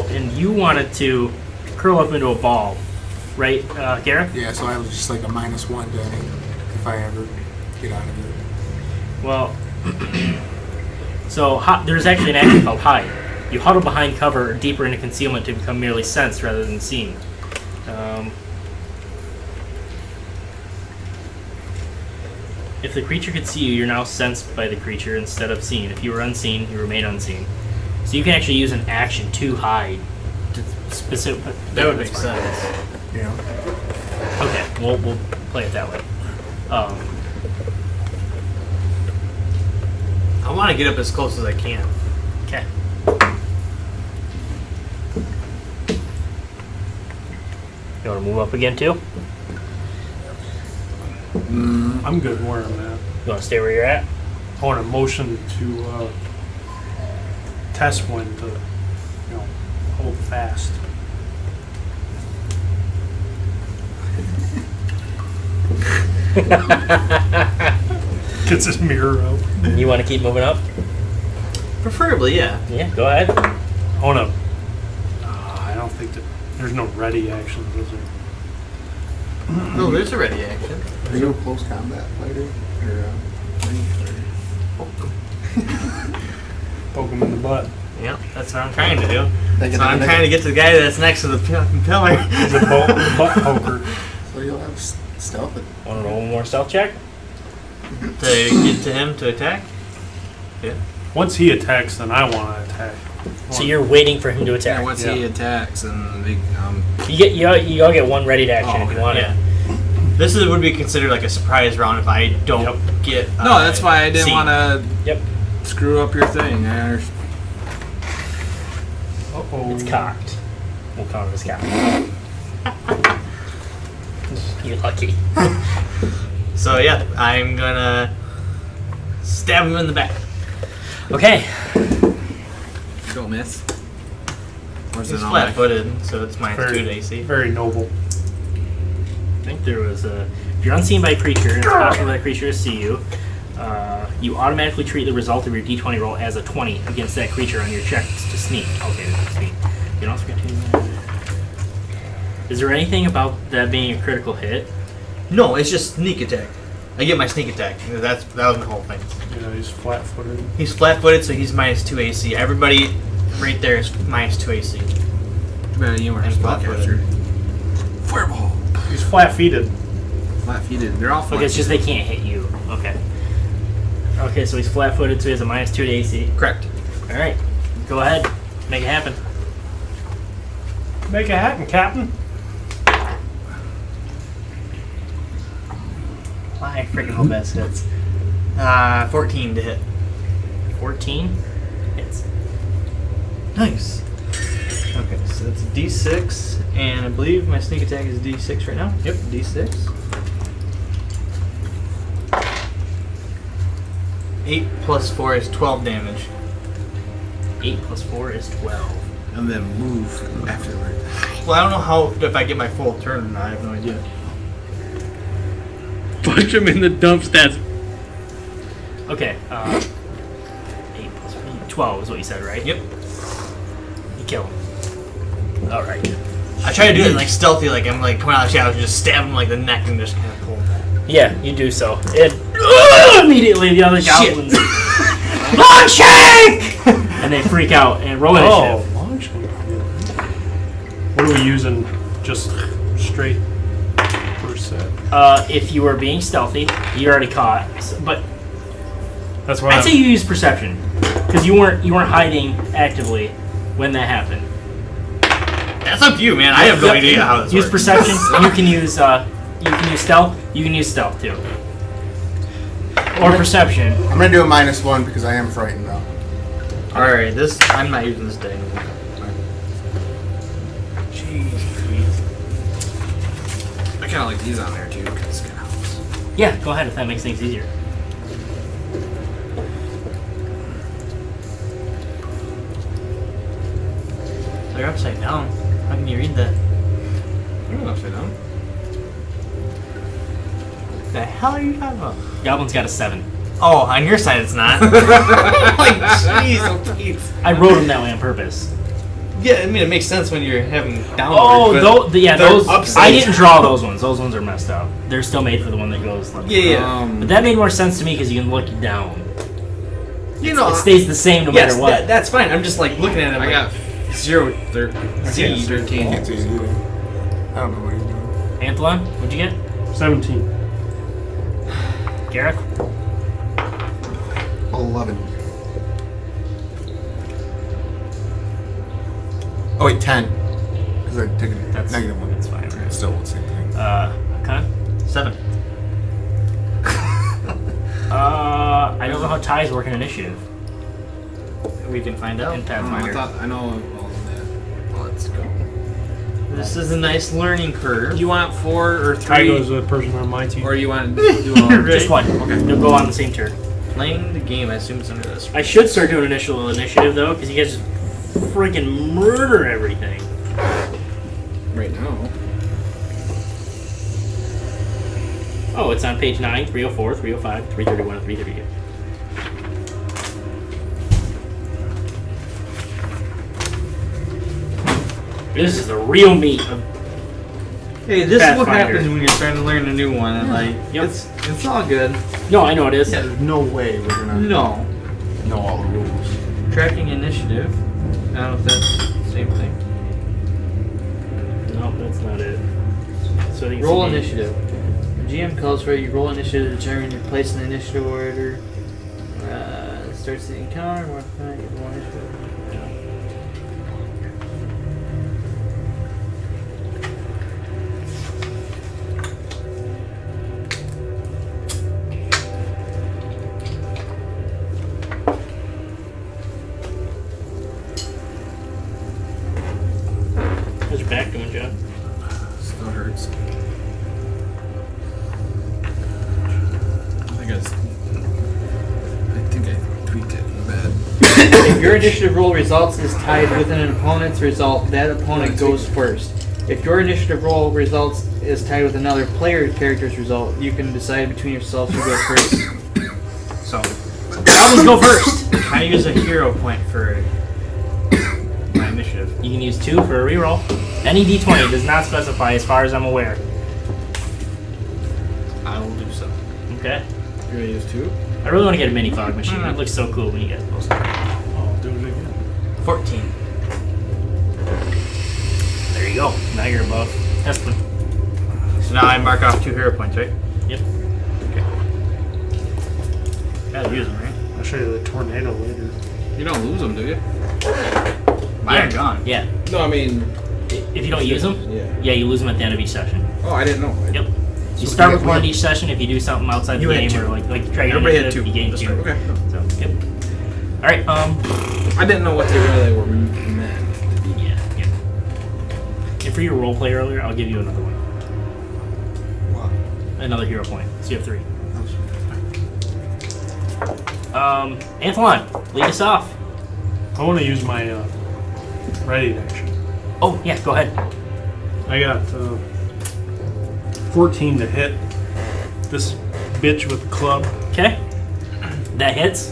and you wanted to curl up into a ball, right, Gareth? Yeah, so I was just like a -1 to any if I ever get out of it. Well, so there's actually an action called hide. You huddle behind cover or deeper into concealment to become merely sensed rather than seen. If the creature could see you, you're now sensed by the creature instead of seen. If you were unseen, you remain unseen. So you can actually use an action to hide. To specific. That would make sense. Yeah. Okay, we'll play it that way. I want to get up as close as I can. Okay. You want to move up again too? I'm good where I'm at. You want to stay where you're at? I want to motion to test when to, hold fast. Gets his mirror out. You want to keep moving up? Preferably, yeah. Yeah, go ahead. I want to. I don't think that there's no ready action, is there? No, there's a ready action. Are you a close combat fighter or range fighter? Poke him in the butt. Yeah, that's what I'm trying to do. They So can- I'm they trying to get to the guy that's next to the fucking pillar. He's a butt poker. So you'll have stealth. Want to roll one more stealth check? To get to him to attack? Yeah. Once he attacks, then I want to attack. So you're waiting for him to attack. Yeah, once he attacks, and you all get one ready to action if you want it. This would be considered like a surprise round if I don't get. No, that's why I didn't want to. Yep. Screw up your thing. It's cocked. We'll count it as cocked. You're lucky. So yeah, I'm gonna stab him in the back. Okay. Don't miss. He's flat-footed, so it's -2 to AC. Very noble. I think there was a. If you're unseen by a creature and it's possible that creature to see you, you automatically treat the result of your d20 roll as a 20 against that creature on your checks to sneak. Okay, sneak. You don't forget to. Is there anything about that being a critical hit? No, it's just sneak attack. I get my sneak attack. That was my whole thing. Yeah, he's flat-footed. He's flat-footed, so he's -2 AC. Everybody right there is -2 AC. Too bad you weren't flat-footed. Fireball. He's flat-feeted. Flat-feeted. They're all flat. Okay, it's just they can't hit you. Okay. Okay, so he's flat-footed, so he has a -2 to AC. Correct. All right, go ahead, make it happen. Make it happen, Captain. I freaking hope that hits. 14 to hit. 14 hits. Nice. Okay, so that's D6, and I believe my sneak attack is D6 right now. Yep, D6. 8 plus 4 is 12 damage. 8 plus 4 is 12. And then move afterward. Well, I don't know how if I get my full turn or not. I have no idea. Punch him in the dump stats. Okay, 8 plus 4, 12 is what you said, right? Yep. You kill him. All right. I try to do it like stealthy, like I'm like coming out of the shadows and just stab him like the neck and just kind of pull him back. Yeah, you do so. And immediately the other goblins launch and they freak out and roll initiative. Launch. What are we using? Just straight first set. If you were being stealthy, you already caught. But that's why I'd say you use perception because you weren't hiding actively when that happened. That's up to you, man. I have no idea how this use works. perception. You can use stealth. You can use stealth too, or perception. I'm gonna do a -1 because I am frightened though. All right, I'm not using this day. Jeez. I kind of like these on there too. Cause it helps. Yeah, go ahead if that makes things easier. They're upside down. How can you read that? They're not upside down. The hell are you talking about? Goblin's got a 7. Oh, on your side it's not. Like, jeez, Pete. I wrote them that way on purpose. Yeah, I mean it makes sense when you're having downward. Oh, those. upside I didn't draw those ones. Those ones are messed up. They're still made for the one that goes. Like, yeah. But that made more sense to me because you can look down. You know, it stays the same no matter what. That's fine. I'm just like looking at it. I got 0, 13. I don't know what he's doing. Anthlon, what'd you get? 17. Gareth? 11. Oh wait, 10. Because I took a -1. That's fine, right? Still the same thing. Con? 7. I don't know how ties work in initiative. We can find out. In Pathfinder. I know all of that. Let's go. This is a nice learning curve. Do you want 4 or 3? Paizo's a person on my team. Or you want to do all? Just one. Okay. You'll go on the same turn. Playing the game, I assume it's under this. I should start doing initial initiative though, because you guys just freaking murder everything. Right now. Oh, it's on page 9, 304, 305, 331, and 338. This is the real meat of Hey, this is what Pathfinder. happens when you're trying to learn a new one, and like, Yep. it's all good. No, I know it is. There's no way we're gonna No. know all the rules. Tracking initiative. I don't know if that's the same thing. No, that's not it. So I think it's Roll a game. initiative. The GM calls for you roll initiative to determine your place in the initiative order. Starts the encounter. More initiative. How's your back doing, John? Still hurts. I think I tweaked it in bed. If your initiative roll results is tied with an opponent's result, that opponent goes first. If your initiative roll results is tied with another player character's result, you can decide between yourselves who goes first. So, Goblins go first. I use a hero point for my initiative. You can use 2 for a reroll. Any d20 does not specify, as far as I'm aware. I will do so. Okay. You're gonna use 2? I really want to get a mini fog machine. It looks so cool when you get close to it. I'll do it again. 14. There you go. Now you're above. Test one. So now I mark off 2 hero points, right? Yep. Okay. Gotta use them, right? I'll show you the tornado later. You don't lose them, do you? Mine are gone. Yeah. No, I mean... If you don't use them, Yeah. you lose them at the end of each session. Oh, I didn't know. Yep. You start with 1 each session. If you do something outside the You had game, 2. or like try your Everybody had initiative, 2. you gain That's 2. right. Okay. So, yep. All right. I didn't know what they really were meant to be. Yeah. And for your role play earlier, I'll give you another one. What? Another hero point. So you have 3. Anthlon, lead us off. I want to use my ready action. Oh yeah, go ahead. I got 14 to hit this bitch with the club, Okay. That hits.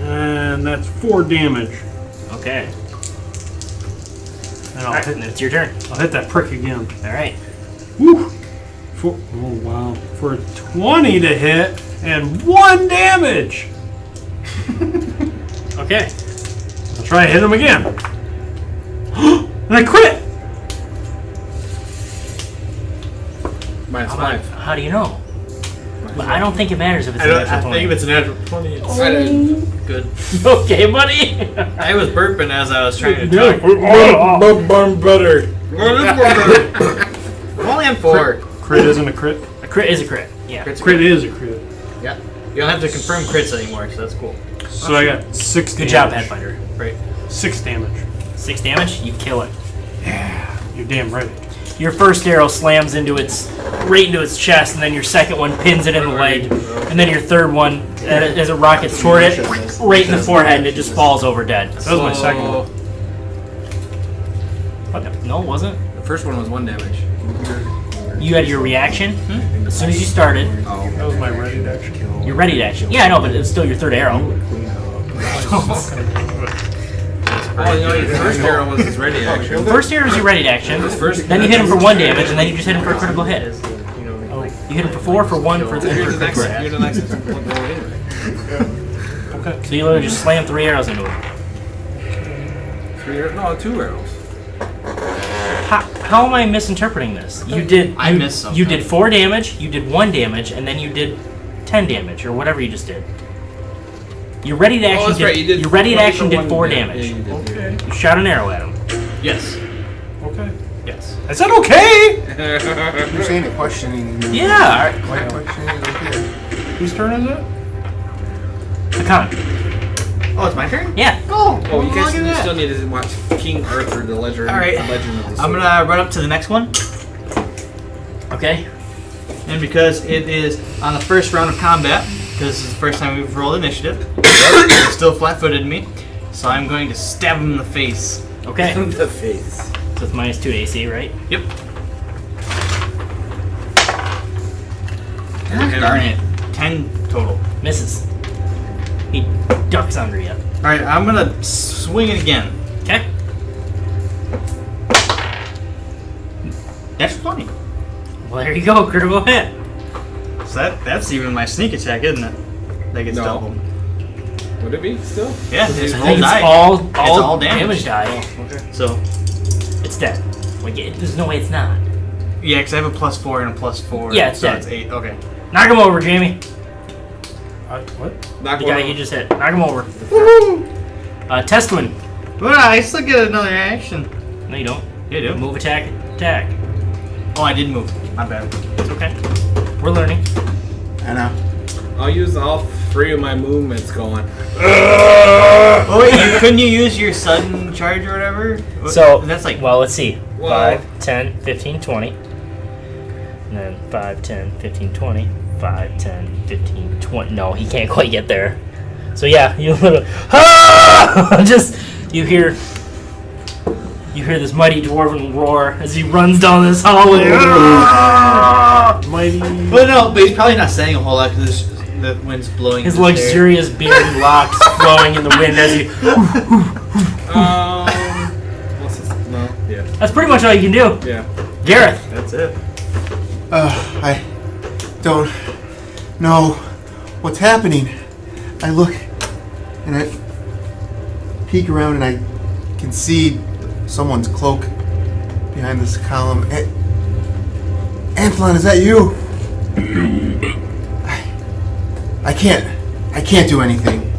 and that's 4 damage. Okay. And All right, and it's your turn. I'll hit that prick again. All right. Woo! Oh wow! For 20 to hit and 1 damage. Okay. I'll try to hit him again. And I crit! -5. How do you know? But I don't think it matters if it's a I natural 20. think if it's a natural 20, it's good. Okay, buddy. I was burping as I was trying to talk. Butter. I'm only on 4. Crit isn't a crit. A crit is a crit. Yeah. Crit's Crit is a crit. Yeah. You don't have to confirm crits anymore, so that's cool. So I got 6 Good damage. job, Pathfinder. Right. 6 damage. 6 damage. You kill it. You're damn right. Your first arrow slams right into its chest, and then your second one pins it in the leg, and then your third one, as it rockets toward it, right in the forehead, and it just falls over dead. That was my second one. What the? No, it wasn't. The first one was 1 damage. You had your reaction as soon as you started. That was my ready action. You're ready to action. Yeah, I know, but it's still your third arrow. Oh, you know, your first arrow was his ready action. First arrow is your ready to action. Then you hit him for 1 damage, and then you just hit him for a critical hit. You hit him for 4, for 1, for 3, You're for the critical next. You're hit. the next one going anyway. Okay. So you literally just slam 3 arrows into him. 2 arrows. How am I misinterpreting this? You did. I missed something. You did 4 damage. You did 1 damage, and then you did 10 damage, or whatever you just did. Your ready to action. that's right, you did your ready to 20 action for did 4 one damage. Yeah, you did. Okay. You shot an arrow at him. Yes. Okay. Yes. I said okay! You're saying it questioning. Yeah. Why questioning is okay. Whose turn is it? Hakan. Oh, it's my turn? Yeah. Oh, Oh, you guys look at that. still need to watch King Arthur, the Legend, All right. Legend of the Sword. I'm gonna run up to the next one, Okay. and because it is on the first round of combat, because this is the first time we've rolled initiative, it's still flat-footed me, so I'm going to stab him in the face. Okay. the face. So it's -2 to AC, right? Yep. Darn it. 10 total. Misses. He ducks under you. Alright, I'm gonna swing it again. Okay. That's 20. Well, there you go. Critical hit. So that's even my sneak attack, isn't it? That gets No. doubled. Would it be still? Yeah, it's I roll think it's die. all all damage. die. Okay. So, It's dead. Like, there's no way it's not. yeah, because I have a +4 and a +4. Yeah, it's so dead. it's 8. Okay. Knock him over, Jamie. What? Knock The one guy out. you just hit. Knock him over. Testwin. But I still get another action. No, you don't. You do. Move, attack, attack. Oh, I did move. My bad. It's okay. We're learning. I know. I'll use all 3 of my movements going. Oh wait, couldn't you use your sudden charge or whatever? So that's like well, let's see. Well, 5, 10, 15, 20. And then 5, 10, 15, 20. 5, 10, 15, 20. No, he can't quite get there. So yeah, you literally you hear this mighty dwarven roar as he runs down this hallway. Mighty. But he's probably not saying a whole lot because the wind's blowing. His in his hair. luxurious beard locks flowing in the wind as he. No, yeah. That's pretty much all you can do. Yeah. Gareth. That's it. I don't know what's happening. I look and I peek around and I can see someone's cloak behind this column. Anthlon, is that you? I can't do anything.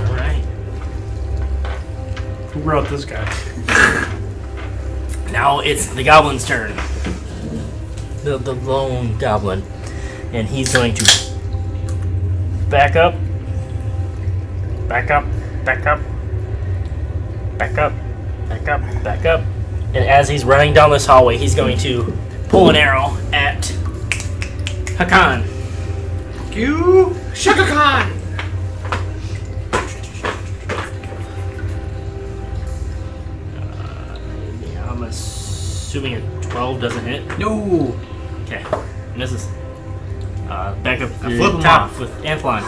All right. Who wrote this guy? Now it's the goblin's turn. The lone goblin, and he's going to back up, back up, back up, back up, back up, back up, and as he's running down this hallway, he's going to pull an arrow at Hakan. You Shaka Khan. Yeah, I'm assuming a 12 doesn't hit. No. Okay, and this is back up I to flip the him top off. with Anthlon.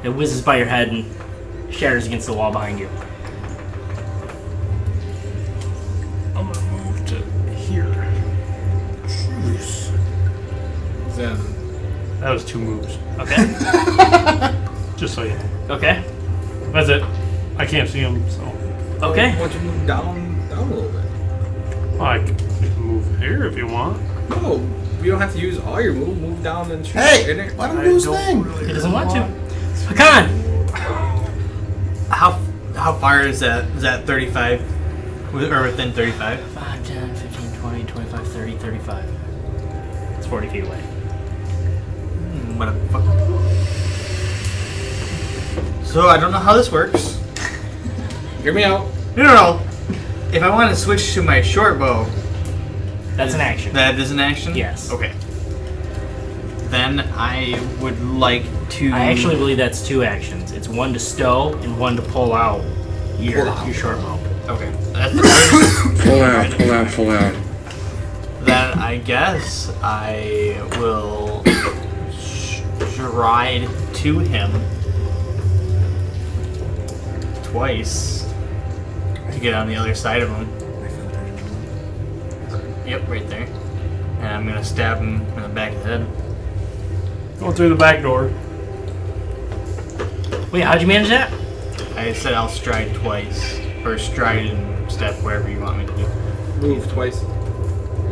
It whizzes by your head and shatters against the wall behind you. I'm gonna move to here. Jeez. That was 2 moves. Okay. Just so you know. Okay. That's it. I can't see him, so. Okay. Why don't you move down a little bit? Well, I can move here if you want. No, you don't have to use all your move. Move down and shoot. Hey, let him do his thing. He doesn't want to. Hakan! How far is that? Is that 35? Or within 35? 5, 10, 15, 20, 25, 30, 35. It's 40 feet away. What a fuck. So I don't know how this works. Hear me out. No. If I want to switch to my short bow, That's an action. that is an action? Yes. Okay. Then I would like to... I actually believe that's 2 actions. It's one to stow and one to pull out your short bow. Okay. That's the first. Pull out. Then I guess I will stride to him twice to get on the other side of him. Yep, right there. And I'm gonna stab him in the back of the head. Going through the back door. Wait, how'd you manage that? I said I'll stride twice. Or stride and step, wherever you want me to do. Move twice,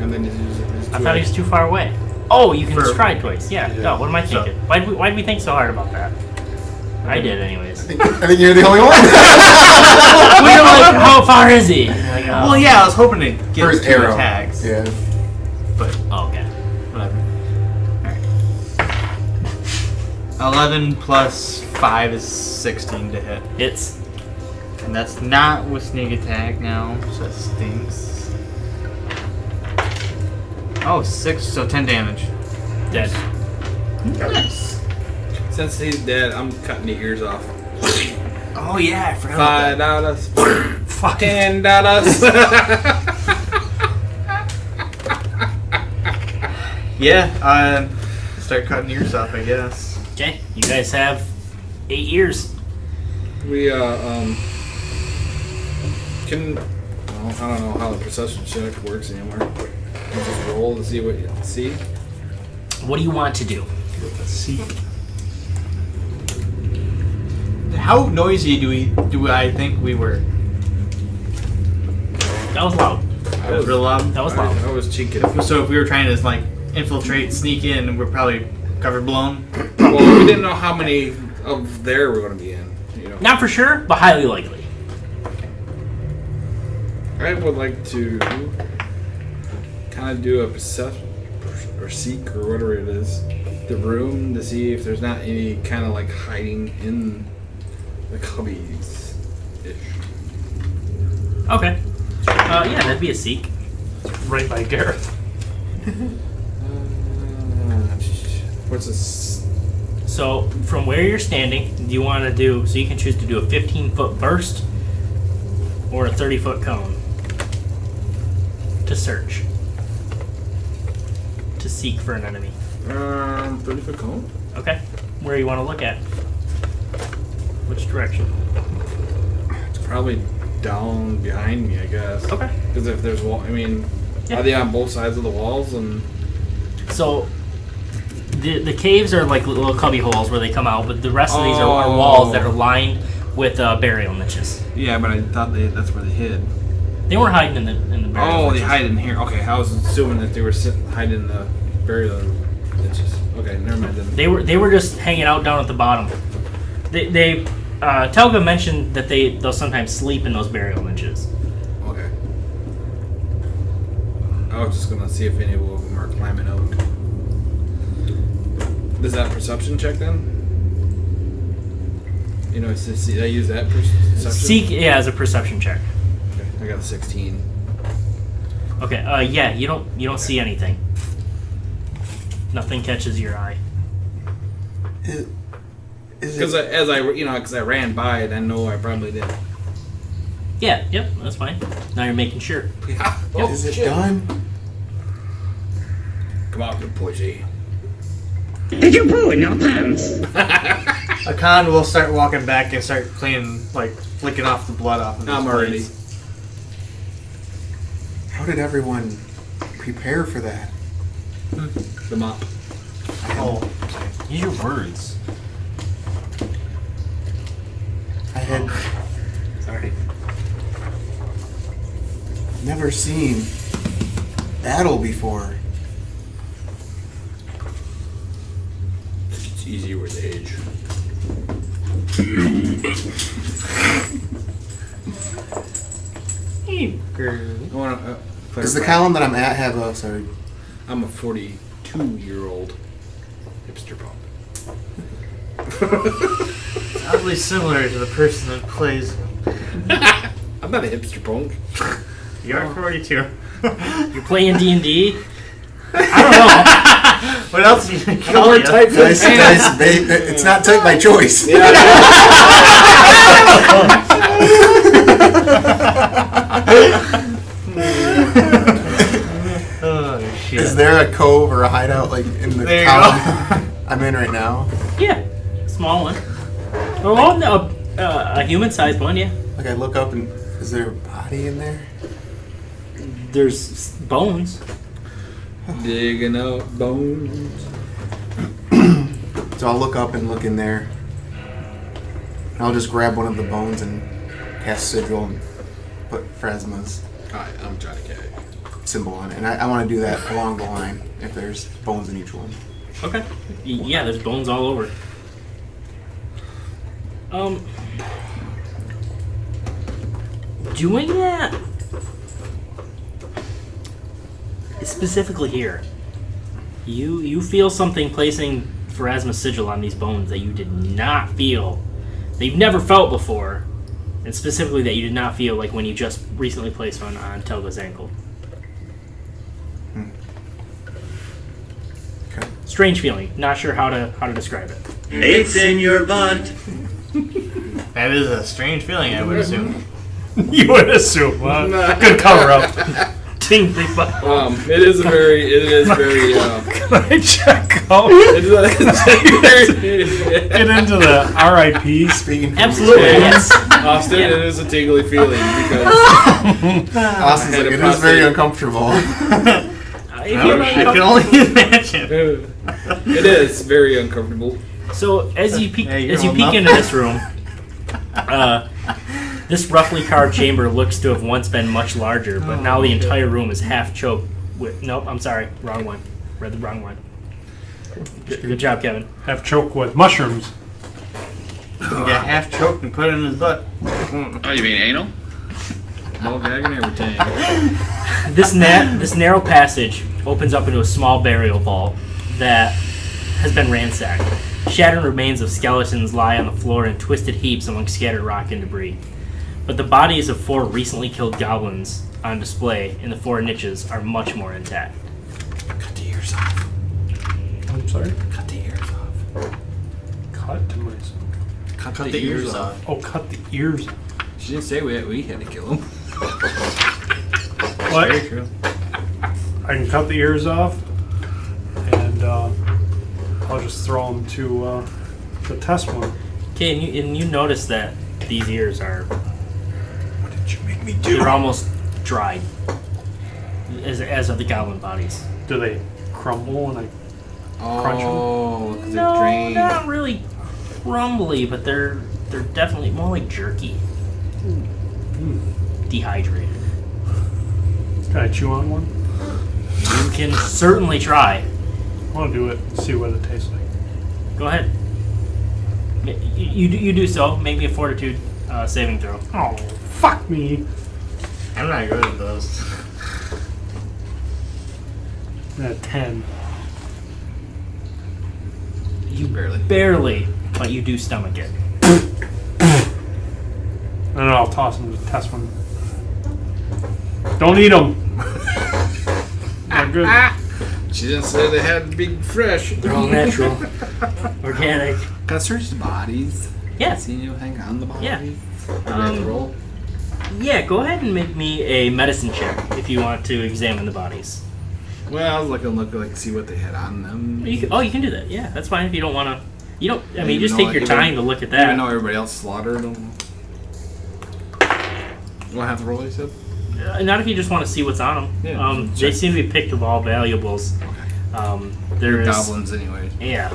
and then just use it. I thought he was too far away. Oh, you can For- stride twice. Yeah. Yeah. No, what am I So- thinking? Why'd we think so hard about that? I did, anyways. I think you're the only one. We were like, how far is he? Like, oh. Well, yeah, I was hoping to get First 2 arrow. attacks. Yeah. But, Oh, okay. whatever. Alright. 11 plus 5 is 16 to hit. It's And that's not with sneak attack now, so that stinks. Oh, 6, so 10 damage. dead. Nice. Since he's dead, I'm cutting the ears off. Oh, yeah, I forgot about $5. Fuck. $10. Yeah, start cutting ears off, I guess. Okay, you guys have 8 years. We can. Well, I don't know how the perception check works anymore. You just roll to see what you see. What do you want to do? See. How noisy do I think we were? That was loud. That was real loud. That was loud. I was cheeky. So if we were trying to like infiltrate, sneak in, we're probably cover blown. Well, we didn't know how many of there were going to be in. You know. Not for sure, but highly likely. I would like to kind of do a perception or seek or whatever it is, the room to see if there's not any kind of like hiding in the cubbies. Okay. Yeah, that'd be a seek. Right by Gareth. What's this? So, from where you're standing, do you want to do... So you can choose to do a 15-foot burst or a 30-foot cone to search. To seek for an enemy. 30-foot cone? Okay. Where you want to look at? Which direction? It's probably down behind me, I guess. Okay. Because if there's wall, I mean, Yeah. are they on both sides of the walls? And So, the caves are like little cubby holes where they come out, but the rest of these are walls that are lined with burial niches. yeah, but I thought that's where they hid. They weren't hiding in the burial Oh, niches. they hide in here. Okay, I was assuming that they were hiding in the burial niches. Okay, never mind then. They were just hanging out down at the bottom. Telga mentioned that they'll sometimes sleep in those burial niches. Okay. I was just gonna see if any of them are climbing out. Is that perception check then? You know, I use that perception. Seek, yeah, as a perception check. Okay, I got a 16. Okay, yeah, you don't see anything. Nothing catches your eye. Because as I ran by it, I know I probably did. Yeah, yep, that's fine. Now you're making sure. Yeah. Is it done? Come on, good pussy. Did you poo in your pants? Akan will start walking back and start cleaning, like flicking off the blood off of his I'm already. plates. How did everyone prepare for that? The mop. Oh, Use your words. I had Sorry. never seen battle before. It's easier with age. hey, girl. I want to Does the column that I'm at have a... Sorry. I'm a 42-year-old hipster punk. Oddly similar to the person that plays. I'm not a hipster punk. You're 42. You're playing D&D? I don't know. What else are you gonna call you? Guys, it's not type by choice. Oh shit. Is there a cove or a hideout like in the There you column I'm in right now? Yeah, small one. Oh, no, a human-sized one, yeah. Like I look up and is there a body in there? There's bones. Digging out bones. So I'll look up and look in there. And I'll just grab one of the bones and cast sigil and put Phrasma's Alright, I'm trying to carry. symbol on it. And I want to do that along the line if there's bones in each one. Okay. Yeah, there's bones all over. Doing that specifically here, you feel something placing Pharasma's sigil on these bones that you did not feel, that you've never felt before, and specifically that you did not feel like when you just recently placed one on Telga's ankle. Okay. Strange feeling. Not sure how to describe it. It's in your butt. That is a strange feeling, I would assume. You would assume. Good cover up. Ting, big butt. It is very, Can I check out? Get into the RIP. Speaking for Absolutely, yes. Austin, it is a tingly feeling because Austin's like, it is very uncomfortable. If you're not I can only imagine. it is very uncomfortable. So as you peek, Hey, you're as you holding peek up. into this room, this roughly carved chamber looks to have once been much larger, but now the entire room is half choked with. Nope, I'm sorry, wrong one. Read the wrong one. Good job, Kevin. Have choke with mushrooms. He got half choked and put it in his butt. Oh, you mean anal? Ball gag and everything. This narrow passage opens up into a small burial vault that has been ransacked. Shattered remains of skeletons lie on the floor in twisted heaps among scattered rock and debris. but the bodies of 4 recently killed goblins on display in the 4 niches are much more intact. Cut the ears off. I'm sorry? Cut the ears off. Cut to myself. Cut the ears off. Oh, cut the ears off. She didn't say we had to kill him. What? Very true. I can cut the ears off, and I'll just throw them to the test one. Okay, and you notice that these ears are... What did you make me do? They're almost dried. As are the goblin bodies. Do they crumble when I crunch them? Oh, because No, they're drained. not really crumbly, but they're definitely more like jerky. Dehydrated. Can I chew on one? You can certainly try. I want to do it and see what it tastes like. Go ahead. You do so. Make me a fortitude saving throw. Oh, fuck me. I'm not good at those. A 10. You barely, but you do stomach it. And then I'll toss them to the test one. Don't eat them. They're good. She didn't say they had to be fresh. They're all natural, organic. Can I search the bodies? Yeah. See anything on the bodies? Yeah. Do we have to roll? Yeah, go ahead and make me a medicine check if you want to examine the bodies. Well, I was looking see what they had on them. You can do that. Yeah, that's fine if you don't want to. You don't. I mean, Even just though, take your even- time to look at that. Even though everybody else slaughtered them. Do I have to roll, you said? Not if you just want to see what's on them. Yeah, They check. seem to be picked of all valuables. Okay. There's Goblins, anyway. Yeah.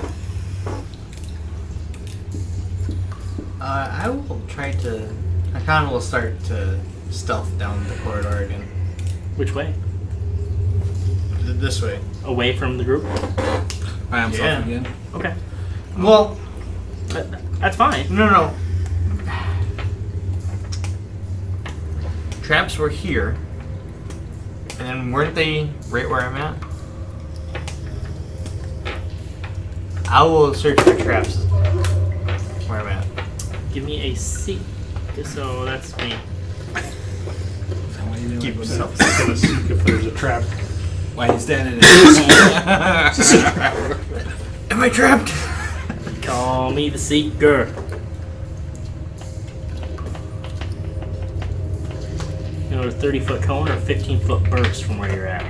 I will try to. I kind of will start to stealth down the corridor again. Which way? This way. Away from the group. I am self again. Okay. Well, That's fine. no. Traps were here, and then weren't they right where I'm at? I will search for traps where I'm at. Give me a seek. So that's me. Keep yourself. Gonna see if there's a trap. Why are you standing there? Am I trapped? Call me the seeker. You know, a 30-foot cone or a 15-foot burst from where you're at.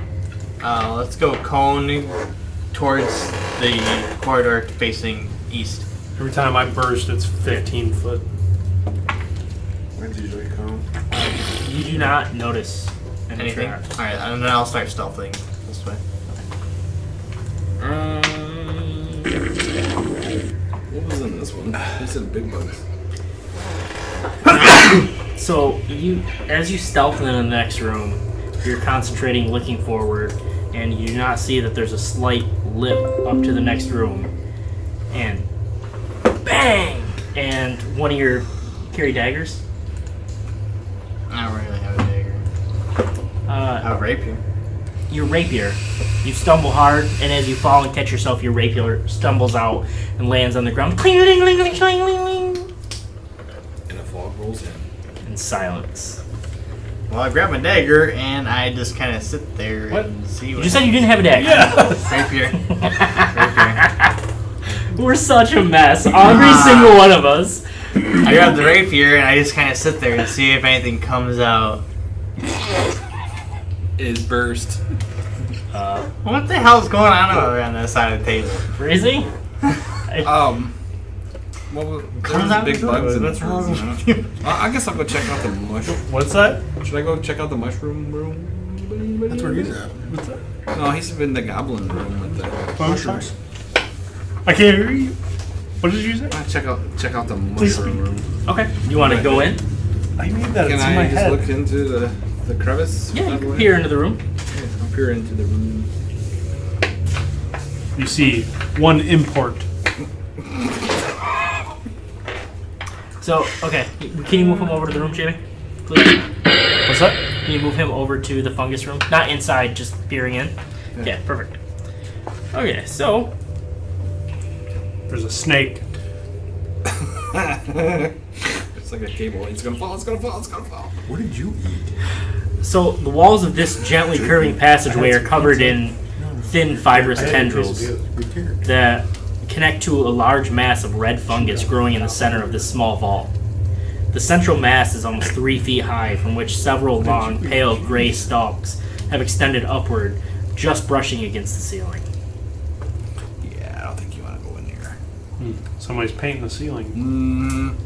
Let's go cone towards the corridor facing east. Every time I burst, it's 15 foot. When's usually come? You do not notice Anything? traps. Alright, and then I'll start stealthing this way. What was in this one? He said big bugs. So as you stealth into the next room, you're concentrating, looking forward, and you do not see that there's a slight lip up to the next room, and bang! And one of your carry daggers. I don't really have a dagger. I have a rapier. Your rapier. You stumble hard, and as you fall and catch yourself, your rapier stumbles out and lands on the ground. Cling, ling, ling, ling, cling, ling, ling. And a fog rolls in. In silence. Well, I grab my dagger and I just kind of sit there and see You what. just said you didn't have a dagger. Rapier. We're such a mess. Every single one of us. I grab the rapier and I just kind of sit there and see if anything comes out. Is burst. What the hell's going on over on that side of the table? Freezing? What was Comes out big bugs in what's this wrong room? with you? I guess I'll go check out the mushroom. What's that? Should I go check out the mushroom room? That's where he's at. What's that? No, he's in the goblin room with the Mushrooms. I can't hear you. What did you say? check out the Please mushroom room. Okay. You want to go in? I need that. Can It's in my I just head. look into the crevice? Yeah, by you the can way? peer into the room. Yeah, I'll peer into the room. You see one import. So, okay. Can you move him over to the room, Jamie? Please. What's that? Can you move him over to the fungus room? Not inside, just peering in. Yeah, perfect. Okay, so There's a snake. It's like a cable. It's gonna fall. It's gonna fall. It's gonna fall. What did you eat? So the walls of this gently curving passageway are covered in thin fibrous tendrils that connect to a large mass of red fungus growing in the center of this small vault. The central mass is almost 3 feet high, from which several long, pale gray stalks have extended upward, just brushing against the ceiling. Yeah, I don't think you want to go in there. Somebody's painting the ceiling.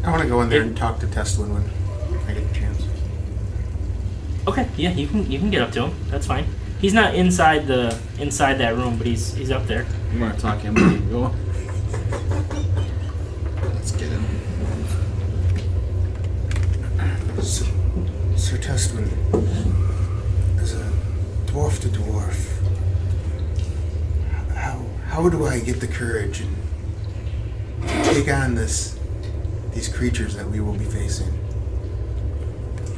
I want to go in there and talk to Testwin when I get the chance. Okay, yeah, you can get up to him. That's fine. He's not inside that room, but he's up there. You want to talk to him? Go. Let's get him. Sir Testwin, as a dwarf to dwarf, how do I get the courage and take on these creatures that we will be facing?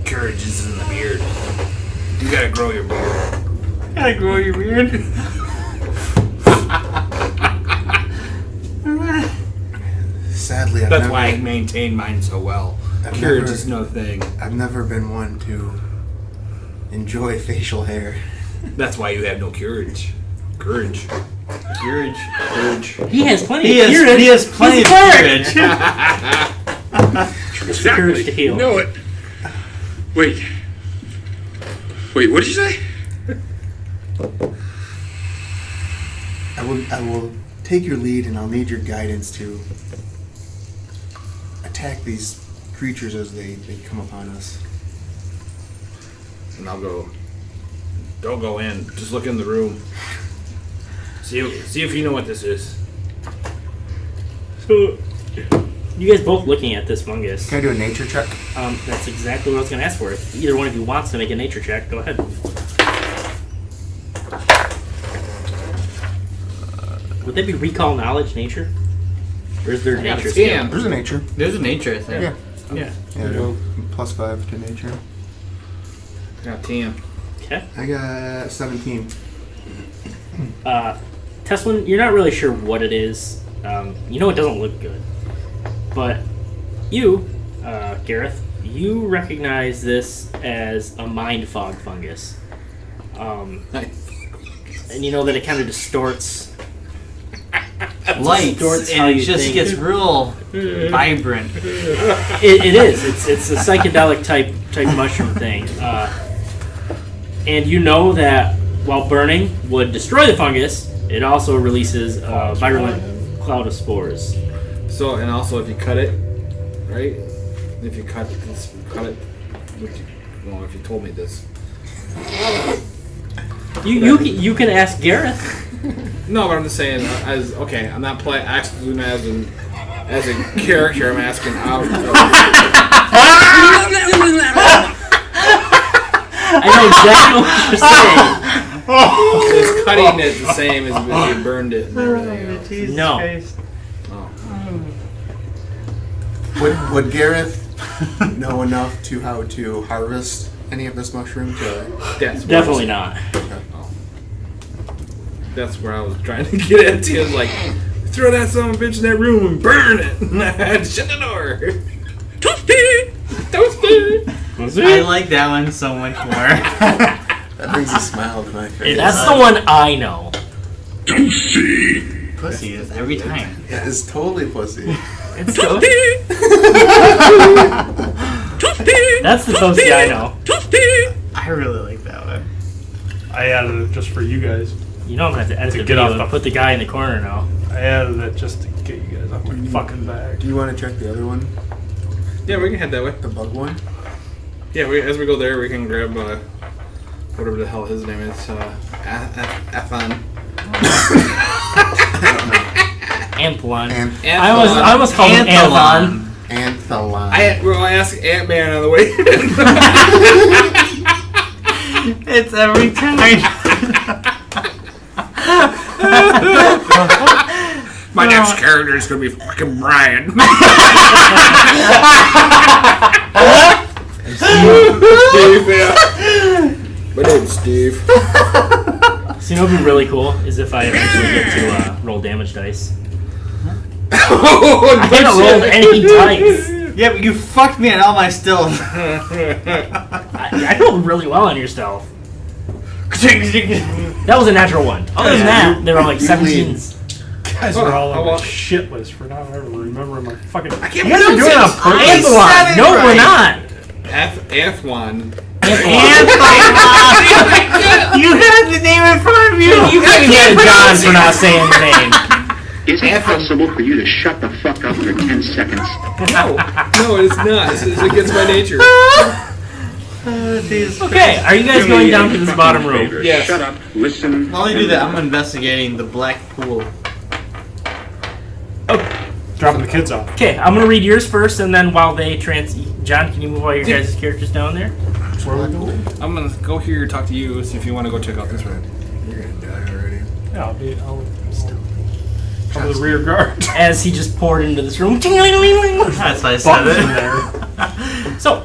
Courage is in the beard. You gotta grow your beard. Sadly, That's why I maintain mine so well. Courage is no thing. I've never been one to enjoy facial hair. That's why you have no courage. Courage. He has plenty of courage. He has plenty of courage. Exactly. Courage to heal. You know it. Wait, what did you say? I will take your lead, and I'll need your guidance to attack these creatures as they come upon us. And I'll go. Don't go in. Just look in the room. See if you know what this is. So, you guys both looking at this fungus. Can I do a nature check? That's exactly what I was going to ask for. If either one of you wants to make a nature check, go ahead. Would that be recall knowledge, nature? Or is there nature skill? There's a nature. There's a nature thing. Yeah. Yeah. Yeah, +5 to nature. I got 10. Okay. I got 17. Teslin, you're not really sure what it is. You know it doesn't look good. But you, Gareth, you recognize this as a mind fog fungus. And you know that it kind of distorts lights, and it just gets real vibrant. It is. It's a psychedelic type mushroom thing. And you know that while burning would destroy the fungus, it also releases a virulent cloud of spores. So, and also if you cut it, right? If you cut it, well, if you told me this. You can ask Gareth. No, but I'm just saying, I'm not asking as a character, I'm asking out. I know exactly what you're saying. Is cutting it the same as if you burned it and everything else? Jesus No. Christ. Would Gareth know enough to how to harvest any of this mushroom to... Definitely not. Okay. That's where I was trying to get at. He was like, throw that son of a bitch in that room and burn it. Shut the door. Toasty! I like that one so much more. That brings a smile to my face. That's the one I know. Pussy is every time. Yeah, it's totally pussy. It's toasty. That's the toasty I know. I really like that one. I added it just for you guys. You know I'm going to have to edit the get video off if the- I put the guy in the corner now. I added it just to get you guys off my fucking back. Do you want to check the other one? Yeah, we can head that way. The bug one? Yeah, as we go there, we can grab whatever the hell his name is. Athan. Anthlon. Anthlon. I almost called him Anthlon. Anthlon. I asked Ant-Man on the way. It's every time. My next character is going to be fucking Brian. Steve, yeah. My name's Steve. So you know what would be really cool is if I eventually get to roll damage dice. I haven't rolled any dice. Yeah, but you fucked me on all my stealth. I rolled really well on your stealth. That was a natural one. Other than that, they were like 17s. Guys are all on my shit list for not ever remembering my fucking. I can't You guys are doing it on purpose. Anthelon. No, we're not. Athlon. You had the name in front of you. You couldn't get John for not saying the name. Is it possible for you to shut the fuck up for 10 seconds? No, it's not. It's against my nature. Okay, are you guys going down to this bottom room? Yes. Shut up, listen. While I do that, I'm investigating the black pool. Dropping the kids off. Okay, I'm gonna read yours first, and then while they John, can you move all your guys' characters down there? Where are we going? I'm gonna go here, talk to you, see if you want to go check out this room. You're gonna die already. Yeah, I'll come to the rear guard. As he just poured into this room. That's why I said Buttons in it. there. So,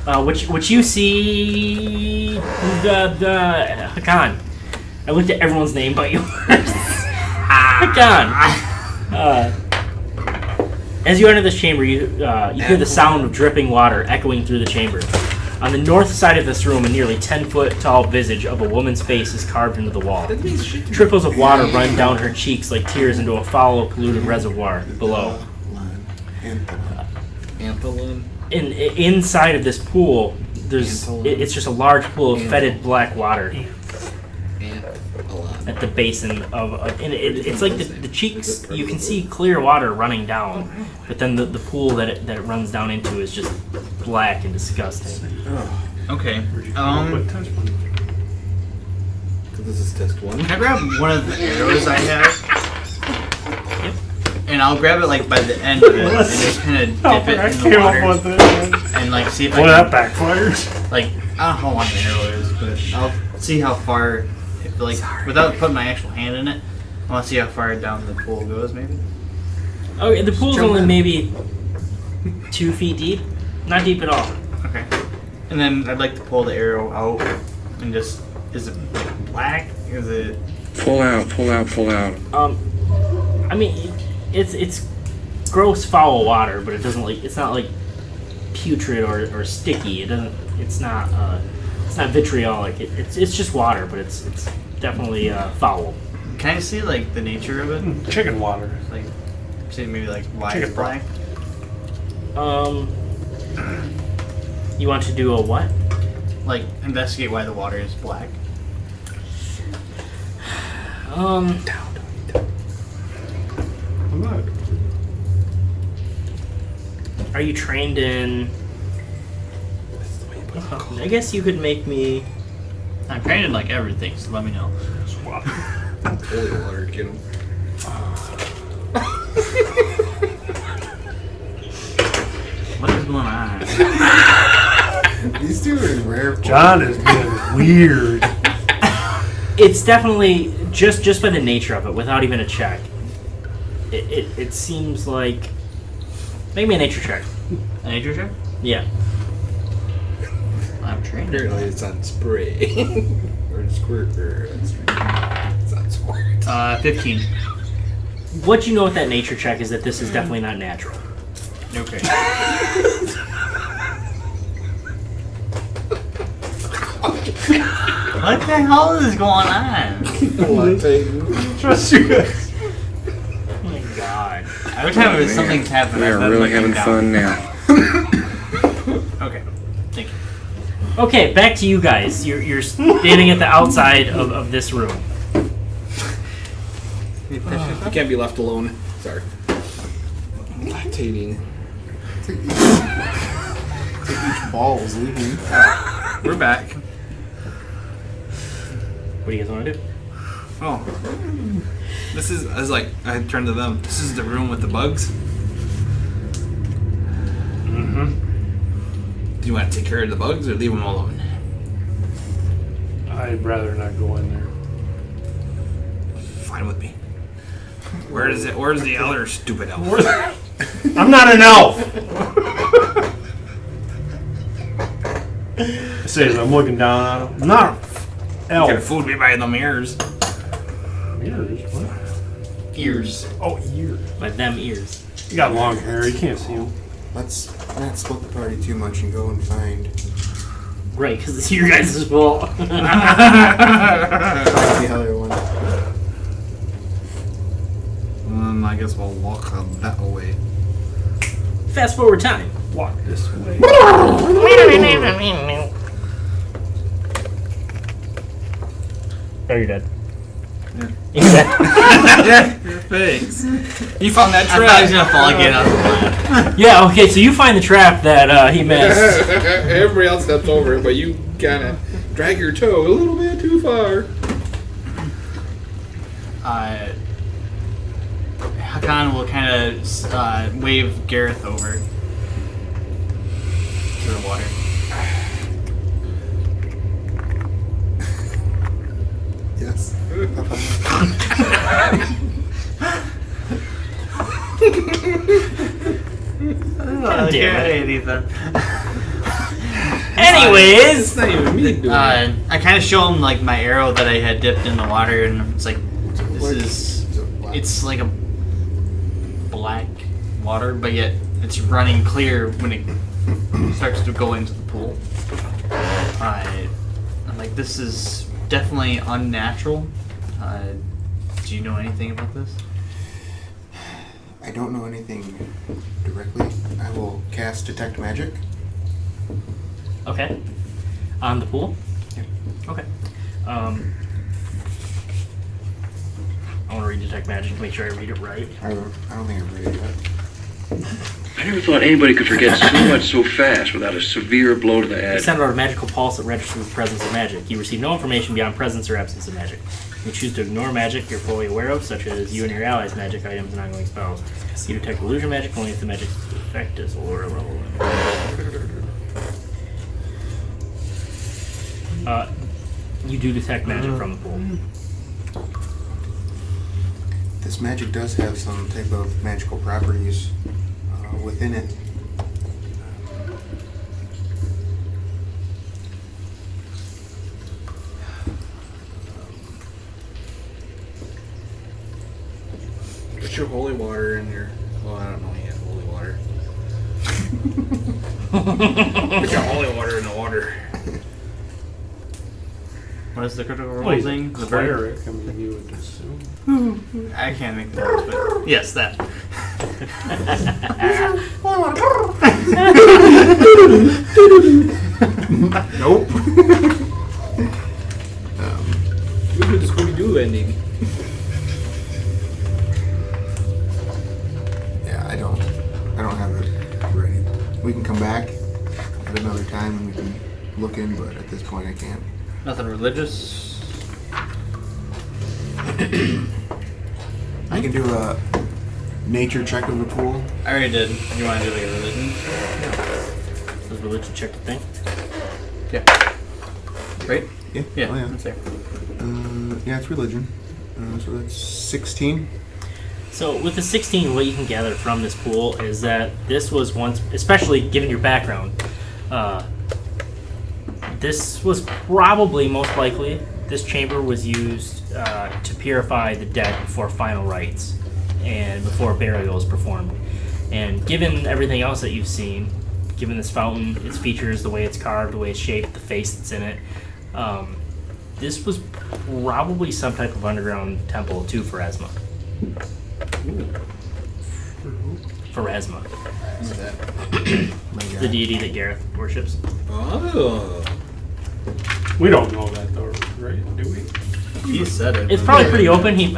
what you see, Hakan. I looked at everyone's name but yours. Hakan. As you enter this chamber, you hear the sound of dripping water echoing through the chamber. On the north side of this room, a nearly 10-foot tall visage of a woman's face is carved into the wall. Trickles of water run down her cheeks like tears into a foul, polluted reservoir below. Anthelon. Inside of this pool, it's just a large pool of fetid black water at the basin and it's like the cheeks. You can see clear water running down, but then the pool that it runs down into is just black and disgusting. Okay. This is test one. Can I grab one of the arrows I have? Yep. And I'll grab it like by the end of it and just kind of dip it in the water and like see if I can. That backfires. Like I don't know how long the arrow is, but I'll see how far. Like without putting my actual hand in it, I want to see how far down the pool goes. Maybe. Okay, the pool's only maybe 2 feet deep, not deep at all. Okay. And then I'd like to pull the arrow out and just. Is it black? Is it? Pull out. I mean, it's gross, foul water, but it doesn't it's not like putrid or sticky. It's not vitriolic. It's just water, but it's definitely foul. Can I see like the nature of it? Chicken water. Like, say maybe like why Chicken it's black. You want to do a what? Like investigate why the water is black. I'm not. Are you trained in? I guess you could make me. I'm trained in like everything, so let me know. Holy water, get him. What is going on? These two are in rare. John is being weird. It's definitely just by the nature of it, without even a check. It seems like. Make me a nature check. A nature check? Yeah. I'm trained. Apparently it's on spray. Or squirt. It's on squirt. 15. What you know with that nature check is that this is definitely not natural. Okay. What the hell is going on? Trust you guys. Oh my god. Every time something's happening, We are really having fun now. Okay. Thank you. Okay, back to you guys. You're standing at the outside of this room. You can't be left alone. Sorry. Lactating. Take each ball is leaving. We're back. What do you guys want to do? Oh. This is, I turned to them. This is the room with the bugs. Mm-hmm. Do you want to take care of the bugs or leave them alone? I'd rather not go in there. Fine with me. Where's the other stupid elf? I'm not an elf. I say as I'm looking down on him. I'm not an elf. You can fool me by the mirrors. Mirrors? What? Ears. Oh, ears. By them ears. You got long hair. You can't see him. Let's not split the party too much and go and find Right, because it's your guys' fault. the other one. I guess we'll walk that way. Fast forward time. Walk this way. Oh, you're dead. Yeah. You're dead. Thanks. You found that I thought he was gonna fall again. Yeah, okay, so you find the trap that he missed. Everybody else steps over it, but you kind of drag your toe a little bit too far. Hakan will kind of wave Gareth over to the water. Yes. Damn it. Ethan. Anyways, It's not even me doing it. I kind of show him like my arrow that I had dipped in the water, and it's like it's like a black water, but yet it's running clear when it starts to go into the pool. I'm like, this is definitely unnatural. Do you know anything about this? I don't know anything directly. I will cast Detect Magic. okay. On the pool? Yeah. Okay. I want to read Detect Magic to make sure I read it right. I don't think I've read it yet. I never thought anybody could forget so much so fast without a severe blow to the You head. send out a magical pulse that registers the presence of magic. You receive no information beyond presence or absence of magic. You choose to ignore magic you're fully aware of, such as you and your allies' magic items and ongoing spells. You detect illusion magic only if the magic's effect is lower level. You do detect magic from the pool. This magic does have some type of magical properties within it. Put your holy water in your. Well, I don't know yet. Holy water. Put your holy water in the water. What is the critical Well, role he's a thing? The bird? cleric. I mean, you would assume. I can't make the words, but yes, that. Nope. We did the Scooby-Doo ending. Yeah, I don't have it ready. We can come back at another time and we can look in, but at this point I can't. Nothing religious. I can do a nature check of the pool. I already did. You want to do like a religion? Does religion check the thing? Yeah. Right? Yeah. Yeah. Oh, yeah. That's there. Yeah, it's religion. So that's 16. So with the 16, what you can gather from this pool is that this was once, especially given your background, this was probably, most likely, this chamber was used to purify the dead before final rites and before burial is performed. And given everything else that you've seen, given this fountain, its features, the way it's carved, the way it's shaped, the face that's in it, this was probably some type of underground temple to Pharasma. Pharasma. What's that? The deity that Gareth worships. Oh. We don't know that though, right? Do we? He said it. It's probably pretty open. He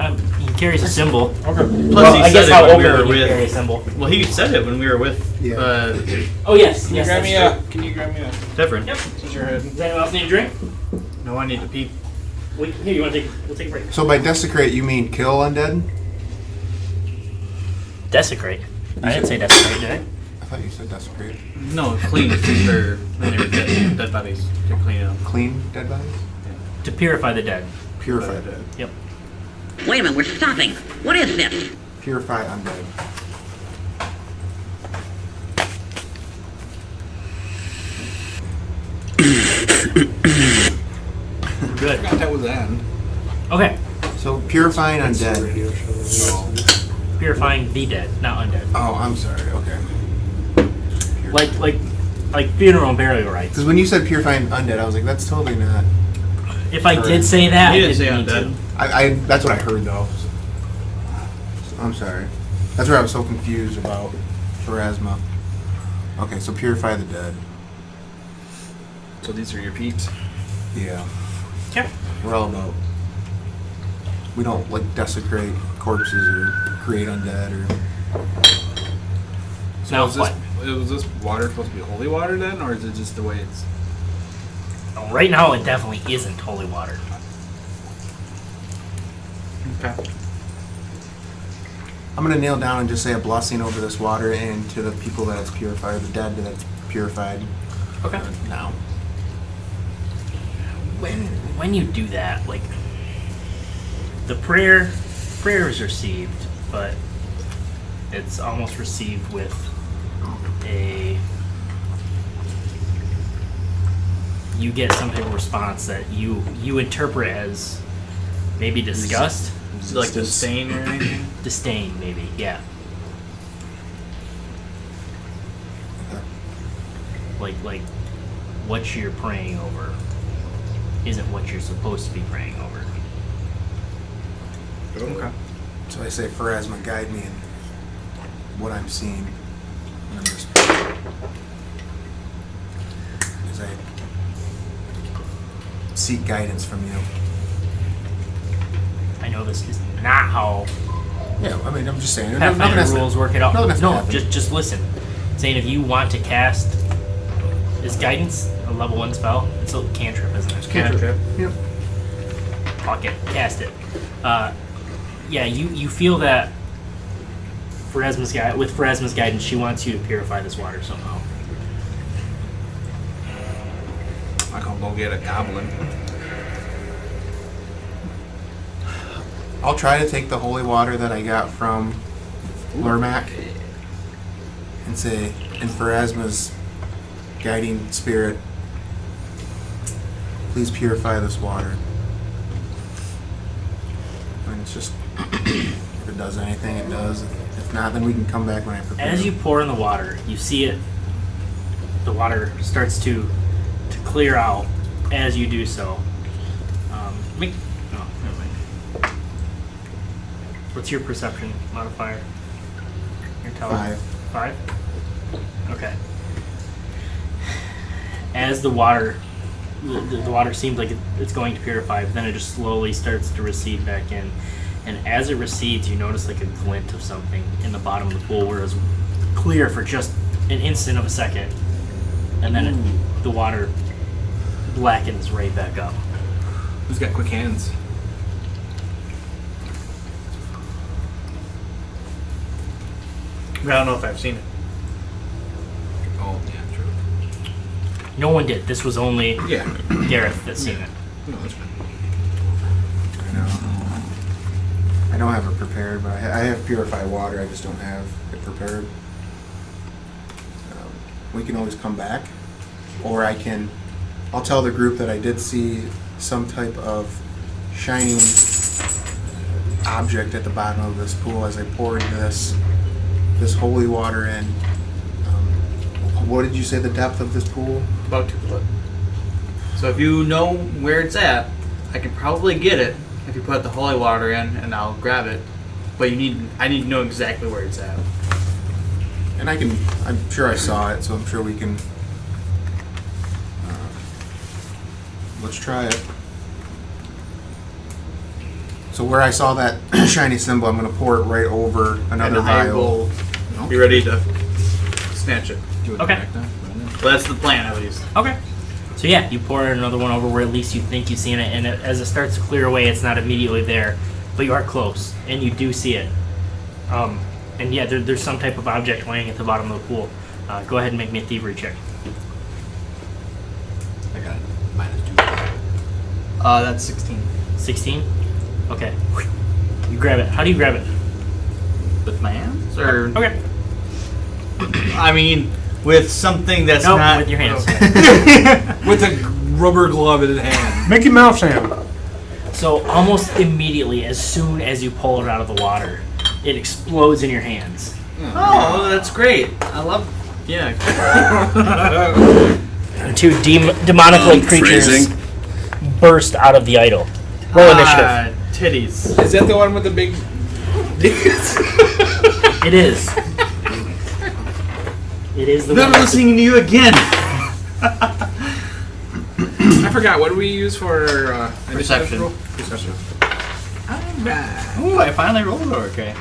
carries a symbol. Okay. Plus, he I guess said how it when we open were he carry a with. symbol. Well, he said it when we were with. Yeah. Oh yes, Can you yes, grab that's me true. a? Can you grab me a? Different. Yep. Since your head. Does anyone else need a drink? No, I need to pee. Wait, here, you want to take? We'll take a break. So by desecrate, you mean kill undead? Desecrate. I didn't say desecrate, did I? I thought you said desecrate. No, clean for when they were dead bodies. To clean it up. Clean dead bodies? To purify the dead. Purify dead. Yep. Wait a minute, we're stopping. What is this? Purify undead. Good. I forgot that was the end. Okay. So purifying It's a undead. radio show. purifying the dead, not undead. Oh, I'm sorry. Okay. Like funeral and burial rites. Because when you said purifying undead, I was like, that's totally not. If I did say that, You I didn't say didn't mean undead. to. I that's what I heard though. So, I'm sorry. That's where I was so confused about Pharasma. Okay, so purify the dead. So these are your peeps. Yeah. Okay. We're all about. We don't like desecrate corpses or create undead or. So Now is this water supposed to be holy water then, or is it just the way it's? Right now, it definitely isn't holy water. Okay. I'm gonna kneel down and just say a blessing over this water and to the people that it's purified, the dead that it's purified. Okay. Now. When you do that, like the prayer is received, but it's almost received with you get some type of response that you interpret as maybe disgust, Like disdain or anything? disdain, maybe, yeah. Like what you're praying over isn't what you're supposed to be praying over. Okay. So I say, Pharasma, guide me in what I'm seeing. And I'm just, as I seek guidance from you. I know this is not how Yeah, I mean, I'm just saying. Pathfinder rules work it out. Nothing has to No, happen. just listen. Saying if you want to cast is guidance a level 1 spell? It's a cantrip, isn't it? Cantrip. Yep. Fuck it, cast it. Yeah, you feel that with Pharasma's guidance, she wants you to purify this water somehow. I can go get a goblin. I'll try to take the holy water that I got from Lurmak and say, in Pharasma's guiding spirit, please purify this water. And it's just, if it does anything, it does. If not, then we can come back when I prepare. As you pour in the water, you see it. The water starts to clear out as you do so. Never mind. What's your perception modifier? Your 5. Okay. As the water seems like it's going to purify, but then it just slowly starts to recede back in. And as it recedes, you notice like a glint of something in the bottom of the pool where it was clear for just an instant of a second. And then the water blackens right back up. Who's got quick hands? I don't know if I've seen it. Oh, yeah, true. No one did. This was only Yeah. Gareth that's seen it. No, that's fine. I know. I don't have it prepared, but I have purified water. I just don't have it prepared. We can always come back, or I'll tell the group that I did see some type of shining object at the bottom of this pool as I poured this holy water in. What did you say the depth of this pool? About 2 foot. So if you know where it's at, I could probably get it if you put the holy water in, and I'll grab it. But I need to know exactly where it's at. And I'm sure I saw it, so I'm sure we can. Let's try it. So where I saw that shiny symbol, I'm going to pour it right over another And I vial. will be ready to snatch it. Okay. Well, that's the plan, at least. Okay. So yeah, you pour another one over where at least you think you've seen it, and as it starts to clear away, it's not immediately there, but you are close, and you do see it. And yeah, there's some type of object laying at the bottom of the pool. Go ahead and make me a thievery check. I got -2. That's 16. 16? Okay. You grab it. How do you grab it? With my hands? Or, Okay. I mean, with something that's Nope, not... with your hands. With a rubber glove in his hand. Mickey Mouse hand. So almost immediately, as soon as you pull it out of the water, it explodes in your hands. Oh, that's great. I love. Yeah. Two demonically creatures Phrasing. burst out of the idol. Roll initiative. Titties. Is that the one with the big? It is. It is the Never one. listening to you again. I forgot. What do we use for Perception. roll? Perception. I'm back. Ooh, I finally rolled okay.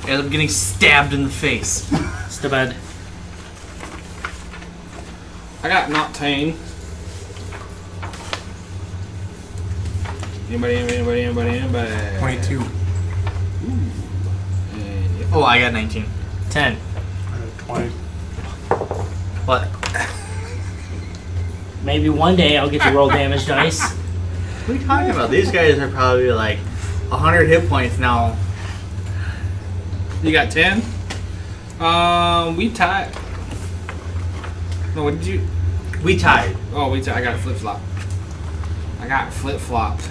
I'm getting stabbed in the face. Stabed. I got not 10. Anybody? 22. Oh, I got 19. 10. 20. What? Maybe one day I'll get to roll damage dice. What are you talking about? These guys are probably like 100 hit points now. You got 10? We tied. No, what did you? We tied. Oh, we tied. I got flip-flop. I got flip-flopped.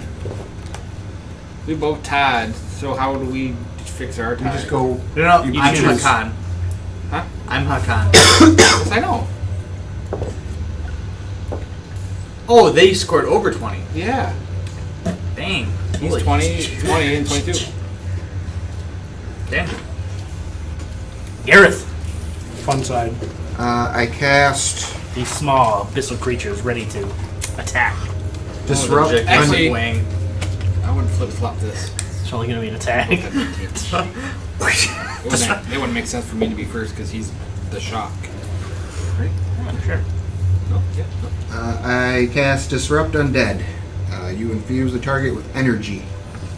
We both tied. So how do we fix our You tie? just go. No, You I'm choose. Hakan. Huh? I'm Hakan. Yes, I know. Oh, they scored over 20. Yeah. Dang. He's Holy 20 and 22. Damn. Gareth. Fun side. I cast These small abyssal creatures ready to attack. Disrupt. Actually- Wang. I wouldn't flip-flop this. It's only going to be an attack. It wouldn't make sense for me to be first because he's the shock. Right? Yeah, sure. No? Yeah. No. I cast Disrupt Undead. You infuse the target with energy,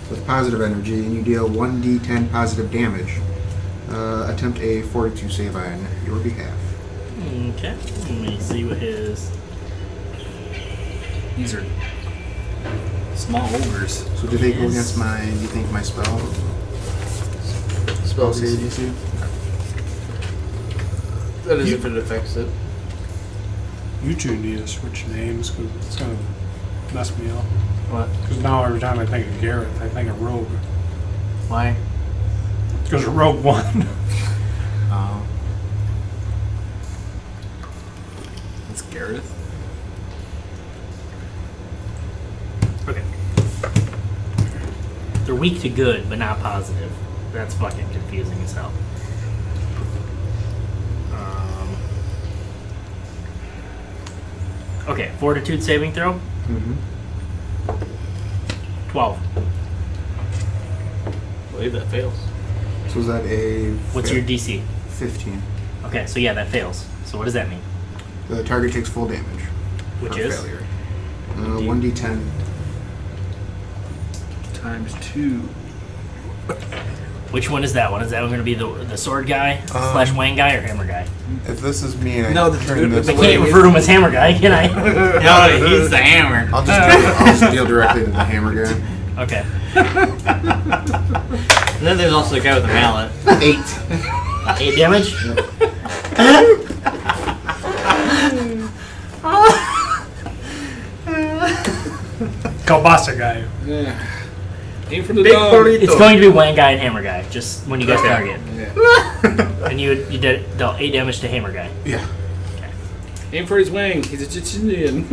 with positive energy, and you deal 1d10 positive damage. Attempt a fortitude save on your behalf. Okay. Let me see what his... These are small ogres. So did they go Yes. against my, do you think, my spell? Spell save DC? That is if it affects it. You two need to switch names because it's going to mess me up. What? Because now every time I think of Gareth, I think of Rogue. Why? Because Rogue won. Oh. That's Gareth. Okay. They're weak to good, but not positive. That's fucking confusing as hell. Okay, fortitude saving throw. Mm-hmm. 12. I believe that fails. So is that a... What's your DC? 15. Okay, so yeah, that fails. So what does that mean? The target takes full damage. Which for is? failure. 1d10. Times 2. Which one is that one? Is that one going to be the sword guy, slash wang guy, or hammer guy? If this is me and I No, the turn dude this with I the way, can't refer to him as hammer guy, can I? No, he's the hammer. I'll just deal directly to the hammer guy. Okay. And then there's also the guy with the mallet. 8. 8 damage? Kielbasa guy. Yeah. Aim for the Big dome. burrito. It's going to be wang guy and hammer guy, just when you guys target. Yeah. And you dealt 8 damage to hammer guy. Yeah. Aim for his wing. He's a Chichinian.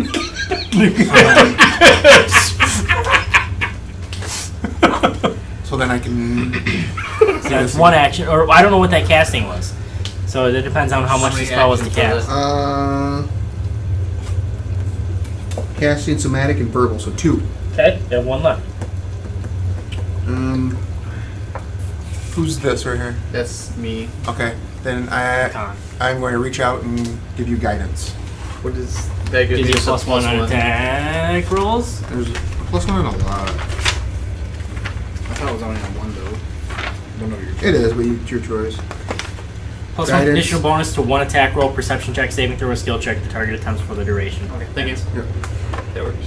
So then I can... So that's one action, or I don't know what that casting was. So it depends on how much the spell was to cast. Casting, somatic, and verbal, so 2. Okay, you have one left. who's this right here? That's me. Okay, then Con. I'm going to reach out and give you guidance. What is that? Gives you a plus one on attack rolls. There's a +1 on a lot. I thought it was only on one though. I don't know your It is, but it's your choice. Plus Guidance. one additional bonus to one attack roll, perception check, saving throw, or skill check. The target attempts for the duration. Okay, thank you. Yep. That works.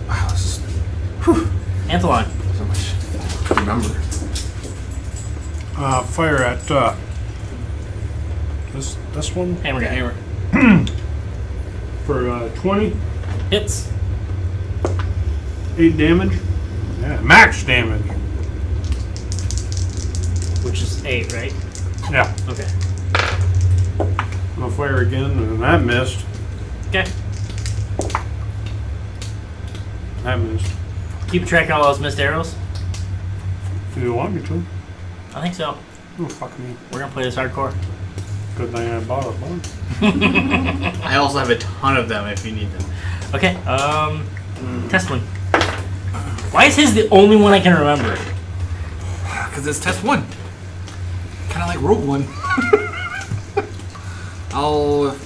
Wow, this is Anthelon. so much to remember. Fire at this one Hammer guy. for 20. Hits. 8 damage? Yeah, max damage. Which is 8, right? Yeah. Okay. I'll fire again, and that missed. Okay. That missed. Keep track of all those missed arrows? Do you want me to? I think so. Oh, fuck me. We're gonna play this hardcore. Good thing I bought a bunch. I also have a ton of them if you need them. Okay, test one. Why is his the only one I can remember? Because it's test 1. Kind of like Rogue One.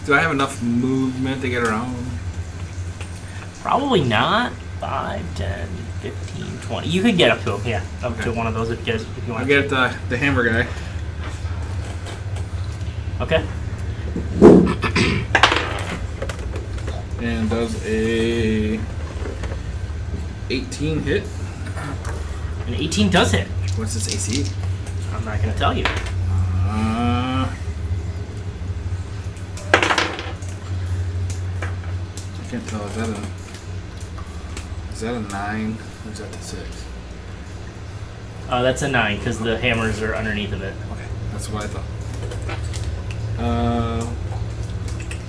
Do I have enough movement to get around? Probably not. 5, 10, 15, 20. You could get up to him, yeah. Up to one of those if you want I'll to. get the hammer guy. Okay. And does a 18 hit. An 18 does hit. What's its AC? I'm not going to tell you. I can't tell. Is that a 9 or is that a 6? That's a 9 because the hammers are underneath of it. Okay, that's what I thought.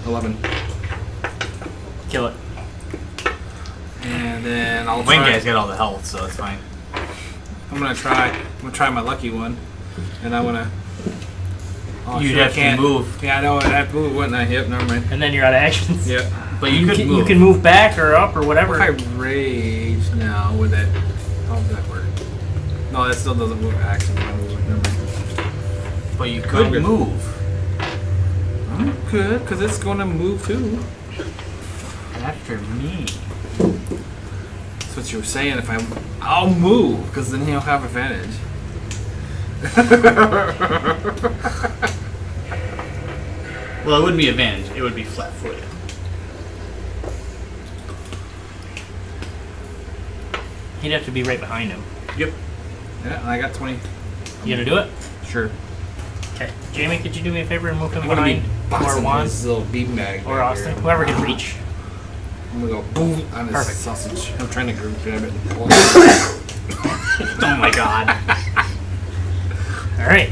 11. Kill it. And then I'll Wayne try. guy's got all the health, so it's fine. I'm gonna try my lucky one, and I'm gonna. Oh, You'd shit, I have to can't move. Yeah, I know. I have to move, wouldn't I? Yep, never mind. And then you're out of actions. Yep. But you could move. You can move back or up or whatever. If I rage now, would that? How does that work? No, that still doesn't move action. Never mind. But you could good. move. Good, because it's going to move too. After me. That's what you were saying. I'll move, because then he'll have advantage. Well, it wouldn't be advantage. It would be flat-footed. He'd have to be right behind him. Yep. Yeah, and I got 20. You gonna do it? Sure. Okay. Jamie, could you do me a favor and move him I'm gonna be behind? boxing Or Juan? his little beanbag. Or back Austin? here. Whoever can reach. I'm gonna go boom on his Perfect. sausage. I'm trying to grab it and pull it. Oh my god. Alright.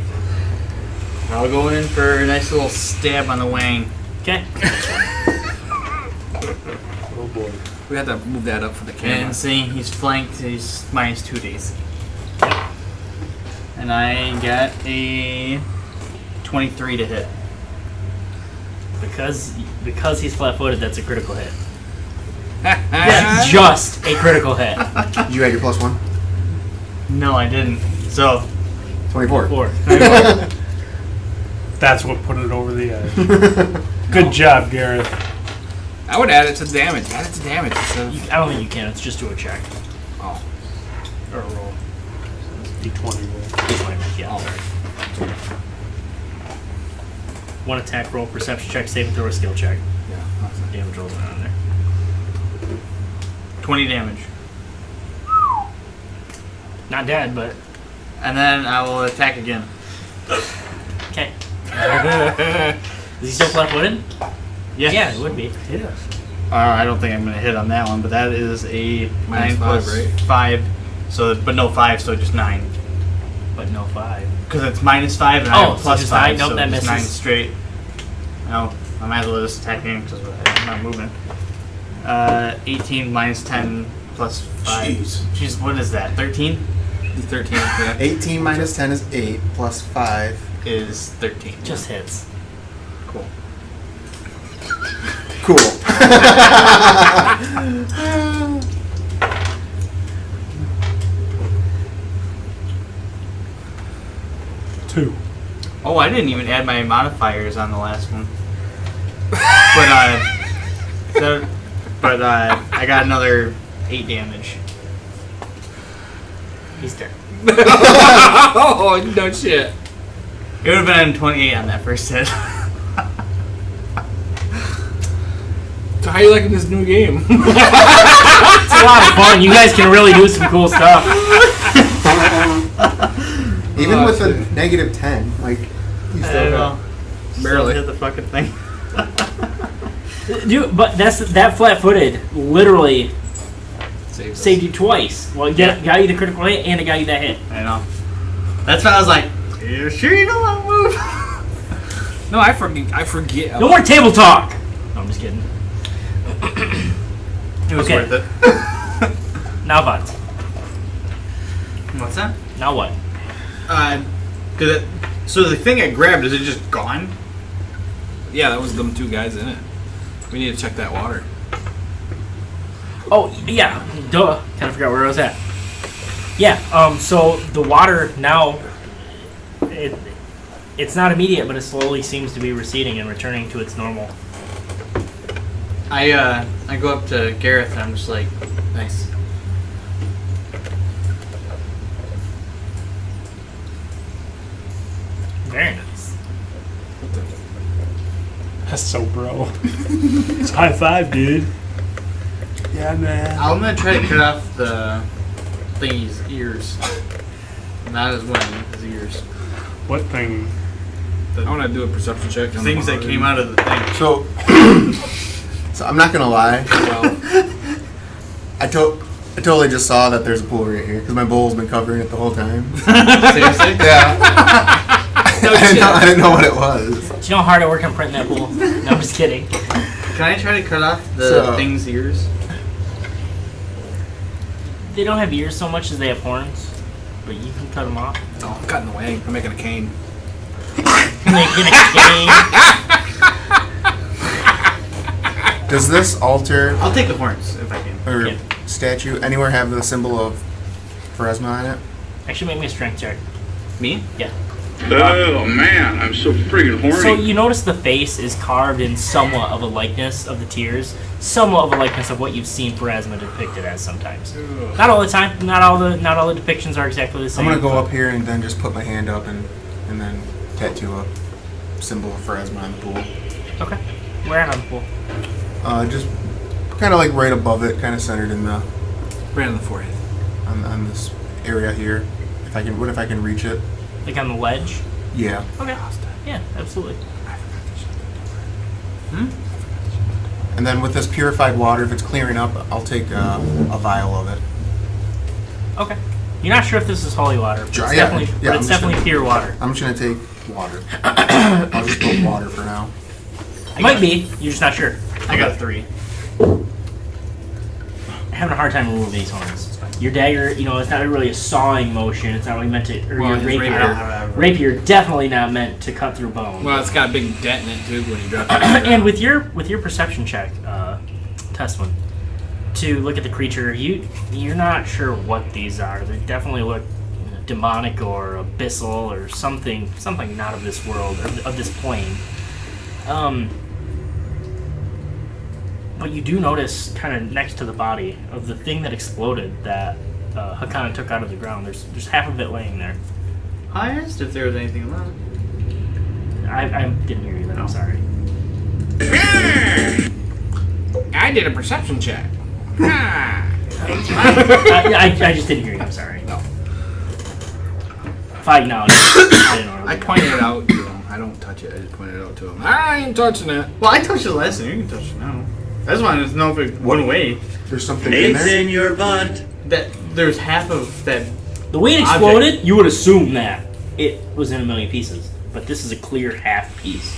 I'll go in for a nice little stab on the wang. Okay. Oh boy. We had to move that up for the camera. And seeing he's flanked, he's minus 2 days. And I got a 23 to hit. Because he's flat-footed, that's a critical hit. That's just a critical hit. Did you add your +1? No, I didn't. So 24. 4. That's what put it over the edge. Good job, Gareth. I would add it to damage. Add it to damage instead of. I don't think you can. It's just to a check. Oh. Or a roll. D20 roll. D20, yeah, sorry. One attack roll, perception check, saving throw, or skill check. Yeah. Damage rolls around there. 20 damage. Not dead, but... And then I will attack again. Okay. Is he still flat-footed? Yes. Yeah, it would be. Yeah. I don't think I'm going to hit on that one, but that is a Minus 9 5, plus right? 5. So, but no 5, so just 9. But no 5. Because it's minus 5 and I have so plus just 5, 9? Nope, so that just misses. 9 straight. No, I might as well just attack him because I'm not moving. 18 minus 10 plus 5. Jeez, what is that? 13? 13. Yeah. 18 minus 10 is 8, plus 5 is 13. Just hits. Cool. Cool. Two. Oh, I didn't even add my modifiers on the last one. But I got another 8 damage. He's dead. Oh, no shit. It would have been 28 on that first hit. So how you liking this new game? It's a lot of fun. You guys can really do some cool stuff. Even with a negative 10, like, you still got... Barely. Hit the fucking thing. Dude, but that flat-footed, literally, saved you twice. Well, got you the critical hit and it got you that hit. I know. That's why I was like, you sure you don't want to move? No, I forget. No more table talk. No, I'm just kidding. It was worth it. Now what? What's that? Now what? So the thing I grabbed, is it just gone? Yeah, that was them 2 guys in it. We need to check that water. Oh, yeah. Duh. Kind of forgot where I was at. Yeah, so the water now, it's not immediate, but it slowly seems to be receding and returning to its normal. I go up to Gareth and I'm just like, nice. Very nice. That's so bro. It's high five, dude. Yeah, man. I'm gonna try to cut off the thingy's ears. Not his wing, his ears. What thing? I want to do a perception check. On Things that came out of the thing. So I'm not gonna lie. Well, I totally just saw that there's a pool right here because my bowl's been covering it the whole time. Seriously? Yeah. I didn't know what it was. Do you know how hard I work on printing that pool? No, I'm just kidding. Can I try to cut off the thing's ears? They don't have ears so much as they have horns, but you can cut them off. no, I'm cutting the wing. I'm making a cane. Making a cane. Does this altar I'll take the horns if I can. or Yeah. statue anywhere have the symbol of Pharasma on it? Actually, make me a strength check. Me? Yeah. Oh man, I'm so friggin' horny. So you notice the face is carved in somewhat of a likeness of the tears, somewhat of a likeness of what you've seen Pharasma depicted as sometimes. Not all the time. Not all the depictions are exactly the same. I'm gonna go up here and then just put my hand up and then tattoo a symbol of Pharasma on the pool. Okay. Where on the pool? Just kind of like right above it, kind of centered in the Right on the forehead. on this area here. If I can, what if I can reach it? Like on the ledge? Yeah. Okay. Yeah, absolutely. And then with this purified water, if it's clearing up, I'll take a vial of it. Okay. You're not sure if this is holy water, but it's Yeah, definitely, yeah, but it's I'm just definitely gonna- pure water. I'm just gonna take water. I'll just put water for now. Might be. You're just not sure. I got a 3. I'm having a hard time removing these horns. Your dagger, it's not really a sawing motion. It's not really meant to. Or Well, your his rapier. Rapier definitely not meant to cut through bone. Well, it's got a big dent in it too when you drop it. And with your perception check, test one, to look at the creature, you're not sure what these are. They definitely look demonic or abyssal or something not of this world or of this plane. But you do notice, kind of next to the body of the thing that exploded that Hakana took out of the ground. There's half of it laying there. I asked if there was anything left. I didn't hear you then. I'm sorry. I did a perception check. I just didn't hear you. I'm sorry. No. If I acknowledge, I didn't know. I pointed it out to him. I don't touch it. I just pointed it out to him. I ain't touching it. Well, I touched it last time. You can touch it now. I just wanted to know if it went away. There's something in there. in your butt. That there's half of that. The way it exploded, you would assume that it was in a million pieces. But this is a clear half piece.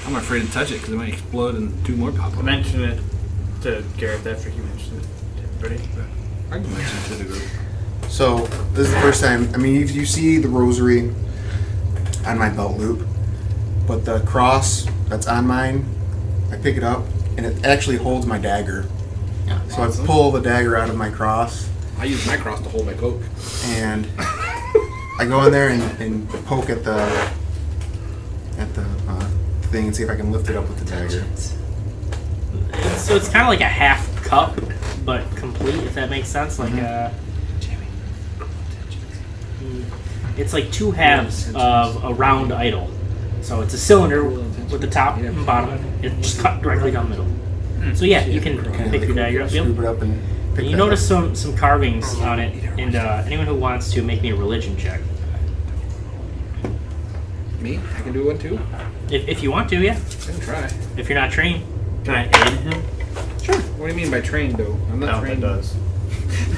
I'm afraid to touch it because it might explode and 2 more pop I up. mentioned it to Gareth after he mentioned it to everybody. I can mention it to the group. So this is the first time. I mean, you see the rosary on my belt loop, but the cross that's on mine, I pick it up and it actually holds my dagger. Yeah. So I pull the dagger out of my cross. I use my cross to hold my coke. And I go in there and poke at the thing and see if I can lift it up with the dagger. So it's kind of like a half cup, but complete, if that makes sense. Like it's like 2 halves of a round idol. So it's a cylinder with the top and bottom. It's just cut directly down the middle. So yeah, you can pick your dagger up. Scoop it up and pick You that notice up. some carvings on it, and anyone who wants to make me a religion check. Me? I can do one too? If you want to, yeah. I can try. If you're not trained. Can I aid him? Sure. What do you mean by trained though? I'm not No, trained. that does.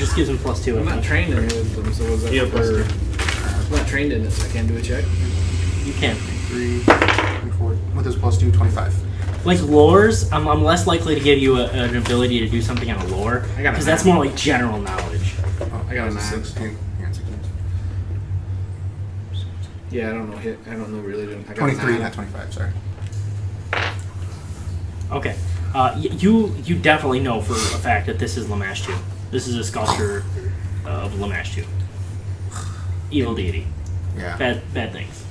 Just gives him +2. I'm not trained in with them, so was that Yeah, for... I'm not trained in it, so I can't do a check. You can. 3, 4. With his +2, 25. Like lores, I'm less likely to give you an ability to do something on a lore. I got a because that's 9. more like general knowledge. Oh, I got a 9. 16. Yeah, 16. Yeah, I don't know. I don't know really. I got 23, 9. not 25, sorry. Okay. You definitely know for a fact that this is Lamashtu. This is a sculpture of Lamashtu. Evil deity. Yeah. Bad things.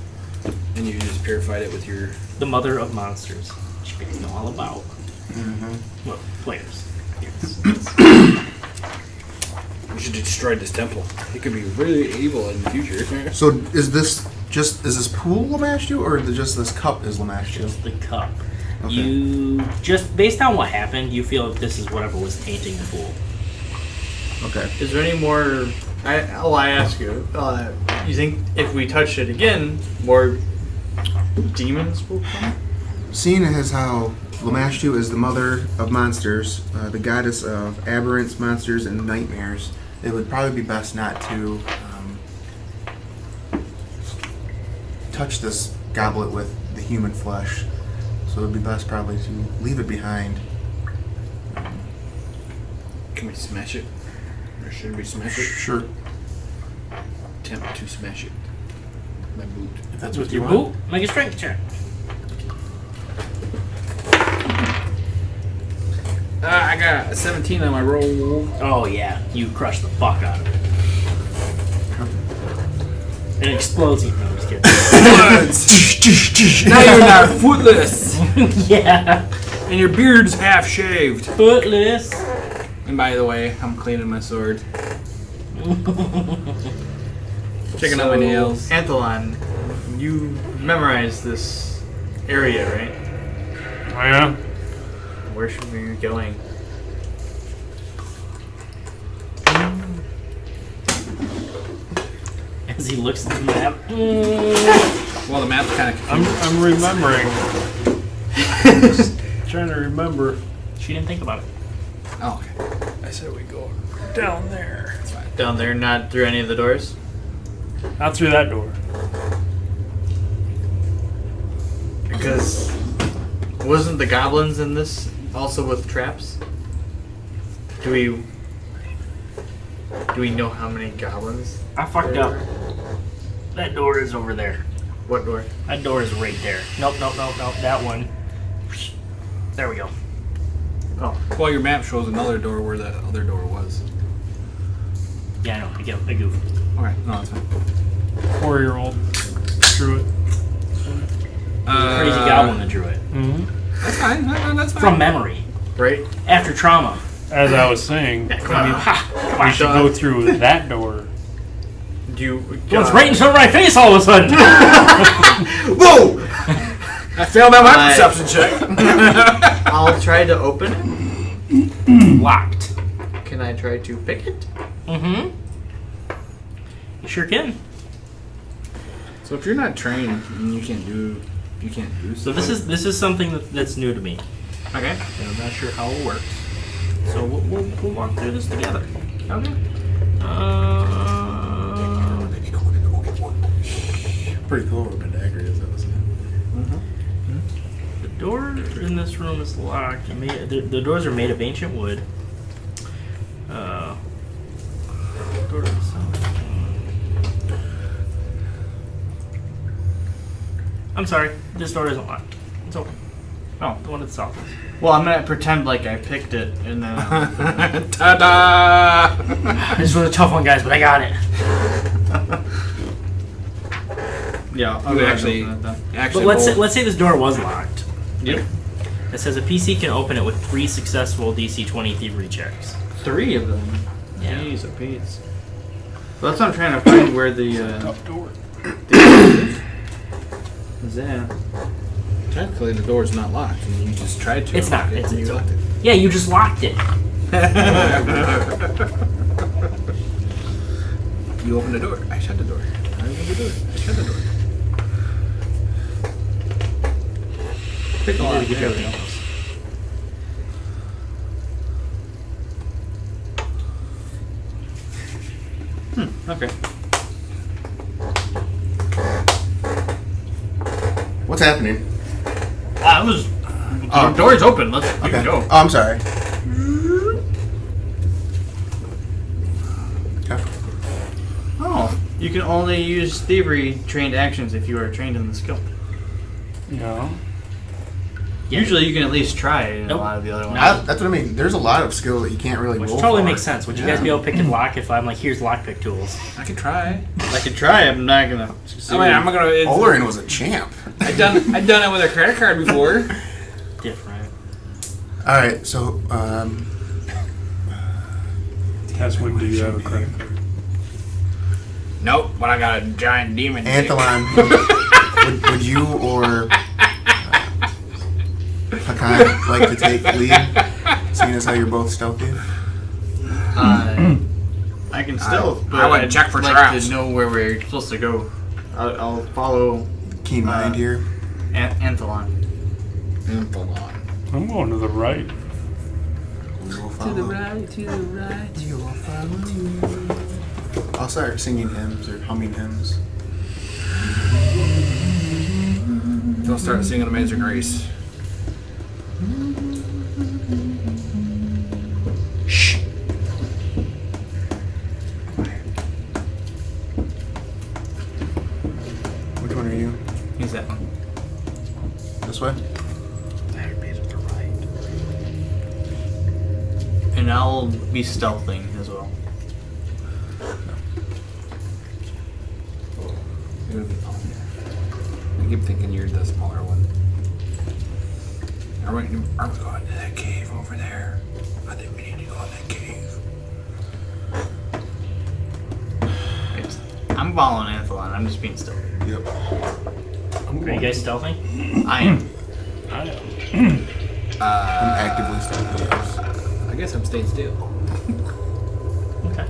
And you just purified it with your... The mother of monsters. Which you guys know all about. Mm-hmm. Well, players. We should have destroyed this temple. It could be really evil in the future. So is this pool Lamashtu, or just this cup is Lamashtu? Just the cup. Okay. You just based on what happened, you feel that this is whatever was tainting the pool. Okay. Is there any more? I ask you. You think if we touch it again, more demons will come? Seeing as how Lamashtu is the mother of monsters, the goddess of aberrants, monsters, and nightmares, it would probably be best not to touch this goblet with the human flesh. So it would be best probably to leave it behind. Can we smash it? Or should we smash it? Sure. Attempt to smash it. My boot. If that's With what you your want. boot, make a strength check. I got a 17 on my roll. Oh yeah, you crush the fuck out of it. And it explodes. No, I'm just kidding. Now you're not footless. Yeah. And your beard's half shaved. Footless. And by the way, I'm cleaning my sword. Checking out my nails. Anthelon, you memorized this area, right? Oh, yeah? Where should we be going? As he looks at the map. Well, the map's kind of I'm remembering. Just trying to remember. She didn't think about it. Oh, okay. I said we go down there. That's fine. Down there, not through any of the doors? Not through that door. Because wasn't the goblins in this also with traps? Do we know how many goblins? I fucked up. That door is over there. What door? That door is right there. Nope. That one. There we go. Oh, Well, your map shows another door where that other door was. Yeah, I know. I goofed. Okay, no, that's fine. 4-year-old drew it. Crazy goblin that drew it. Mm-hmm. That's fine. No, that's fine. From memory. right? After trauma. As I was saying, Come on. we should go through that door. Do you? Well, it's right in front of my face all of a sudden. Whoa! I failed that my perception check. I'll try to open it. Locked. Can I try to pick it? Mm-hmm. You sure can. So if you're not trained, and you can't do So this is something that's new to me. Okay. And I'm not sure how it works. So we'll walk through this together. Okay. Pretty cool with a dagger, is that what The door in this room is locked. The doors are made of ancient wood. Door to the south. I'm sorry. This door isn't locked. It's open. Oh, the one to the south. Well, I'm gonna pretend like I picked it, and then. Ta-da! This was a tough one, guys, but I got it. Yeah. Oh, actually, But let's say this door was locked. Yep. It says a PC can open it with 3 successful DC 20 thievery checks. 3 of them. Yeah. Jeez, a piece. Well, that's what I'm trying to find where the. door. Is that? Technically, the door's not locked, and you just tried to. It's not. unlock it, It's and you locked it. Yeah, you just locked it. You opened the door. I shut the door. I opened the door. I shut the door. Pick a lot. Get everything else. Okay. What's happening? It was. The door's open. You can go. Oh, I'm sorry. Okay. Oh, you can only use thievery trained actions if you are trained in the skill. Yeah. Usually, you can at least try it in Nope. a lot of the other ones. That's what I mean. There's a lot of skill that you can't really Which roll totally for. makes sense. Would you guys be able to pick and lock if I'm like, here's lockpick tools? I could try. I could try. I'm not gonna. I mean, I'm gonna. Olerin was a champ. I've done it with a credit card before. Different. All right, so Taswin, do you have a credit card? Nope, but I got a giant demon. Anthelon, would you or Hakan like to take lead, seeing as how you're both stealthy? I can stealth, but I would I'd check for like traps. to know where we're supposed to go. I'll follow Keen mind here. Anthelon. I'm going to the right. We will follow. right, to the right. We will follow. I'll start singing hymns or humming hymns. They'll start singing Amazing Grace. Shh. Which one are you? He's that one. This way? And I'll be stealthing as well. I keep thinking you're the smaller one. Are we going to that cave over there? I think we need to go in that cave. I'm following Anthelon. I'm just being stealthy. Yep. Are you guys stealthing? I am. I I'm actively stealthy, yes. I guess I'm staying still. Okay.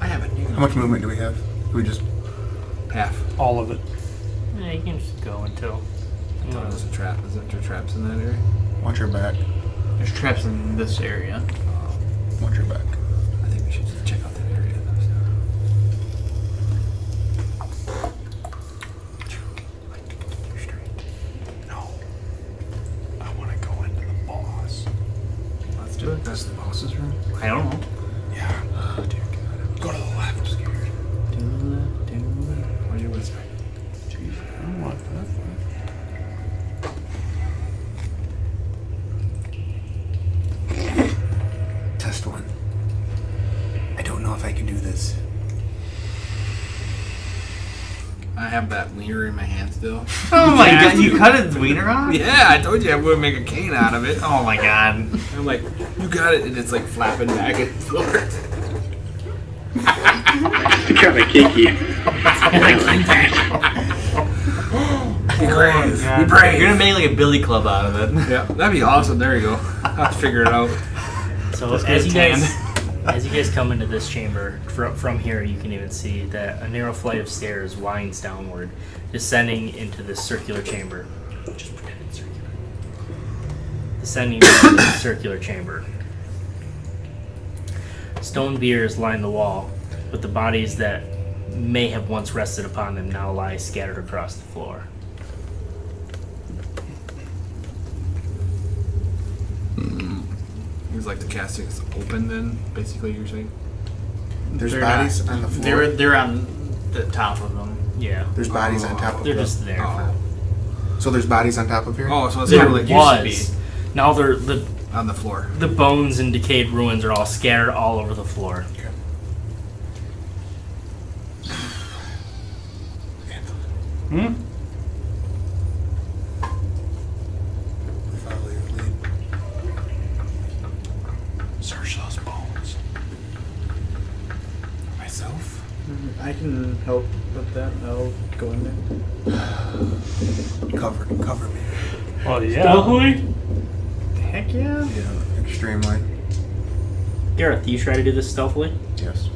I haven't. How much movement do we have? Do we just... Half. all of it. Yeah, you can just go until. I thought it was a trap. Isn't there traps in that area? Watch your back. There's traps in this area. Watch your back. I think we should just check out that area. No. I want to go into the boss. Let's do it. That's the boss's room. I don't know. Yeah. Oh, dear God. Go to the left. I'm scared. What are you whispering? Jeez, I don't want that. Test one. I don't know if I can do this. I have that wiener in my hand still. Oh my god, you cut its wiener off? Yeah, I told you I would make a cane out of it. Oh my god. I'm like, you got it, and it's like flapping back and forth. Kind of kinky. Be brave. Be You're brave. gonna make like a billy club out of it. Yeah, that'd be awesome. There you go. I'll have to figure it out. So Let's as get you it guys as you guys come into this chamber, from here you can even see that a narrow flight of stairs winds downward, descending into this circular chamber. Just pretend it's circular. Descending into this circular chamber. Stone biers line the wall, but the bodies that may have once rested upon them now lie scattered across the floor. It's like the casting is open then, basically you're saying? There's They're bodies not- on the floor. They're on the top of them. Yeah. There's bodies on top of They're the... just there. Oh. So there's bodies on top of here? Oh, so it's There kind of like was. used to Now they're the on the floor. The bones and decayed ruins are all scattered all over the floor. Hmm? Follow your lead. Search those bones. Myself? I can help with that. I'll go in there. Cover me. Oh, yeah. Stealthily? Heck yeah. Yeah, extremely. Gareth, do you try to do this stealthily? Yes.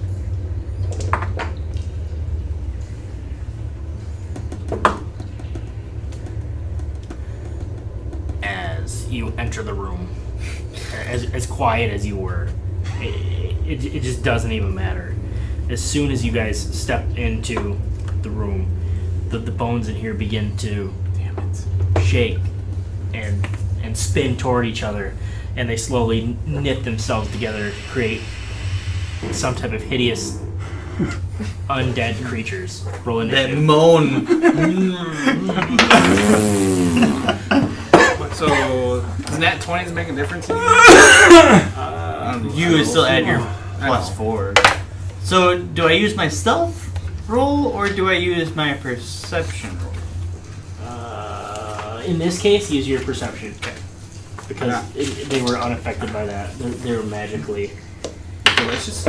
As you enter the room, as quiet as you were, it just doesn't even matter. As soon as you guys step into the room, the bones in here begin to shake and spin toward each other, and they slowly knit themselves together to create some type of hideous undead creatures. Roll initiative. That moan. So, does nat 20s make a difference? You would still add your +4. So, do I use my stealth roll or do I use my perception roll? In this case, use your perception. Because they were unaffected by that. They were magically delicious.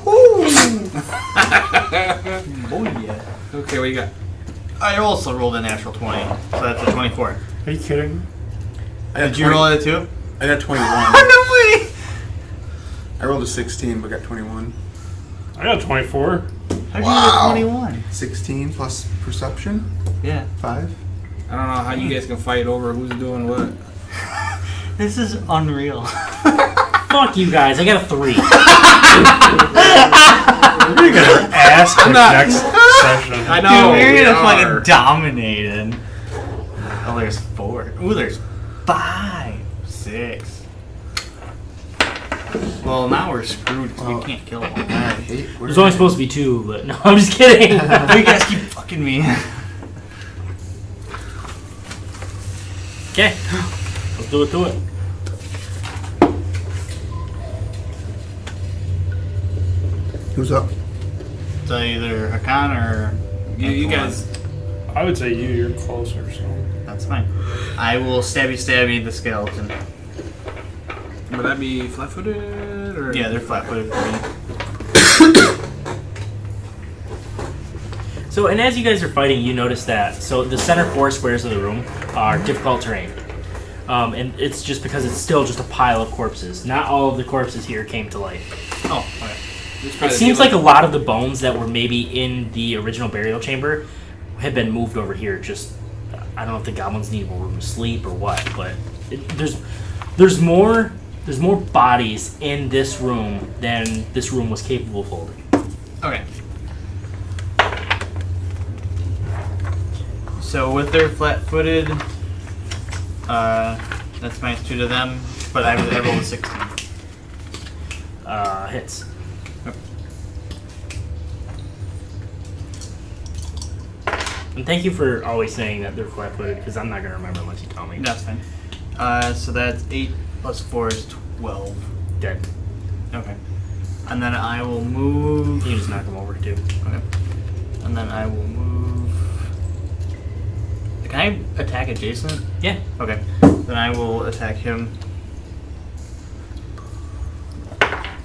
Oh yeah. Okay, what you got? I also rolled a natural 20, so that's a 24. Are you kidding? Did you roll it too? I got 21. No way! I rolled a 16, but got 21. I got 24. How did you get 21? 16 plus perception? Yeah. 5. I don't know how you guys can fight over who's doing what. This is unreal. Fuck you guys, I got a 3. We're gonna get our ass kicked next session. I know. Dude, we're gonna fucking dominate. Oh, there's 4. Ooh, there's 5, 6. Well, now we're screwed because we can't kill them. There's only supposed to be 2, but no, I'm just kidding. You guys keep fucking me. Okay, let's do it to it. Who's up? So either Hakan or You guys. I would say you're closer, so. That's fine. I will stabby the skeleton. Would that be flat-footed or? Yeah, they're flat-footed for me. So, and as you guys are fighting, you notice that, so the center 4 squares of the room are difficult terrain. And it's just because it's still just a pile of corpses. Not all of the corpses here came to life. Oh, okay. It seems like a lot of the bones that were maybe in the original burial chamber have been moved over here. Just, I don't know if the goblins need more room to sleep or what, but there's more bodies in this room than this room was capable of holding. Okay. So with their flat-footed, that's -2 to them, but I rolled a 16. Hits. And thank you for always saying that they're flat-footed, because I'm not going to remember unless you tell me. That's fine. So that's 8 plus 4 is 12. Dead. Okay. And then I will move... You can just knock them over, too. Okay. And then I will move... Can I attack adjacent? Yeah. Okay. Then I will attack him.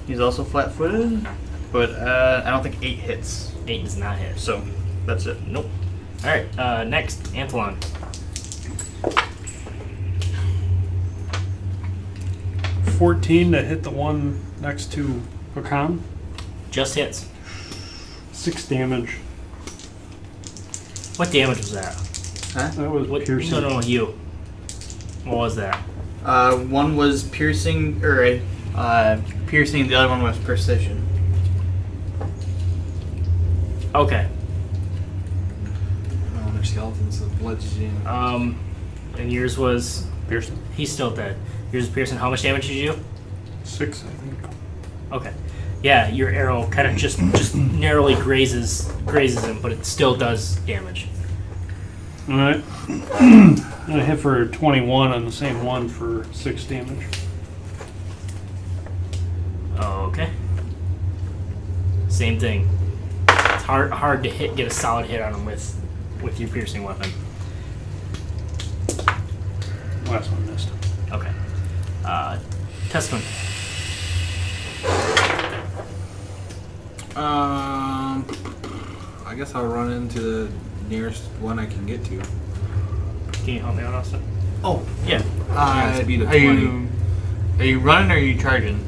He's also flat-footed, but I don't think 8 hits. 8 does not hit. So, that's it. Nope. Alright, next, Anthlon. $14 to hit the one next to Hakan. Just hits. 6 damage. What damage was that? Huh? That was What? piercing. No, you. What was that? One was piercing, piercing. The other one was precision. Okay. Oh, they're skeletons, so blood's jamming. And yours was Piercing. He's still dead. Yours is piercing. How much damage did you do? 6, I think. Okay. Yeah, your arrow kind of just narrowly grazes him, but it still does damage. Alright. I'm gonna hit for 21 on the same one for 6 damage. Okay. Same thing. It's hard to get a solid hit on him with your piercing weapon. Last one missed. Okay. Testament. I guess I'll run into the nearest one I can get to. Can you help me out, Austin? Oh, yeah. Speed of Are you running or are you charging?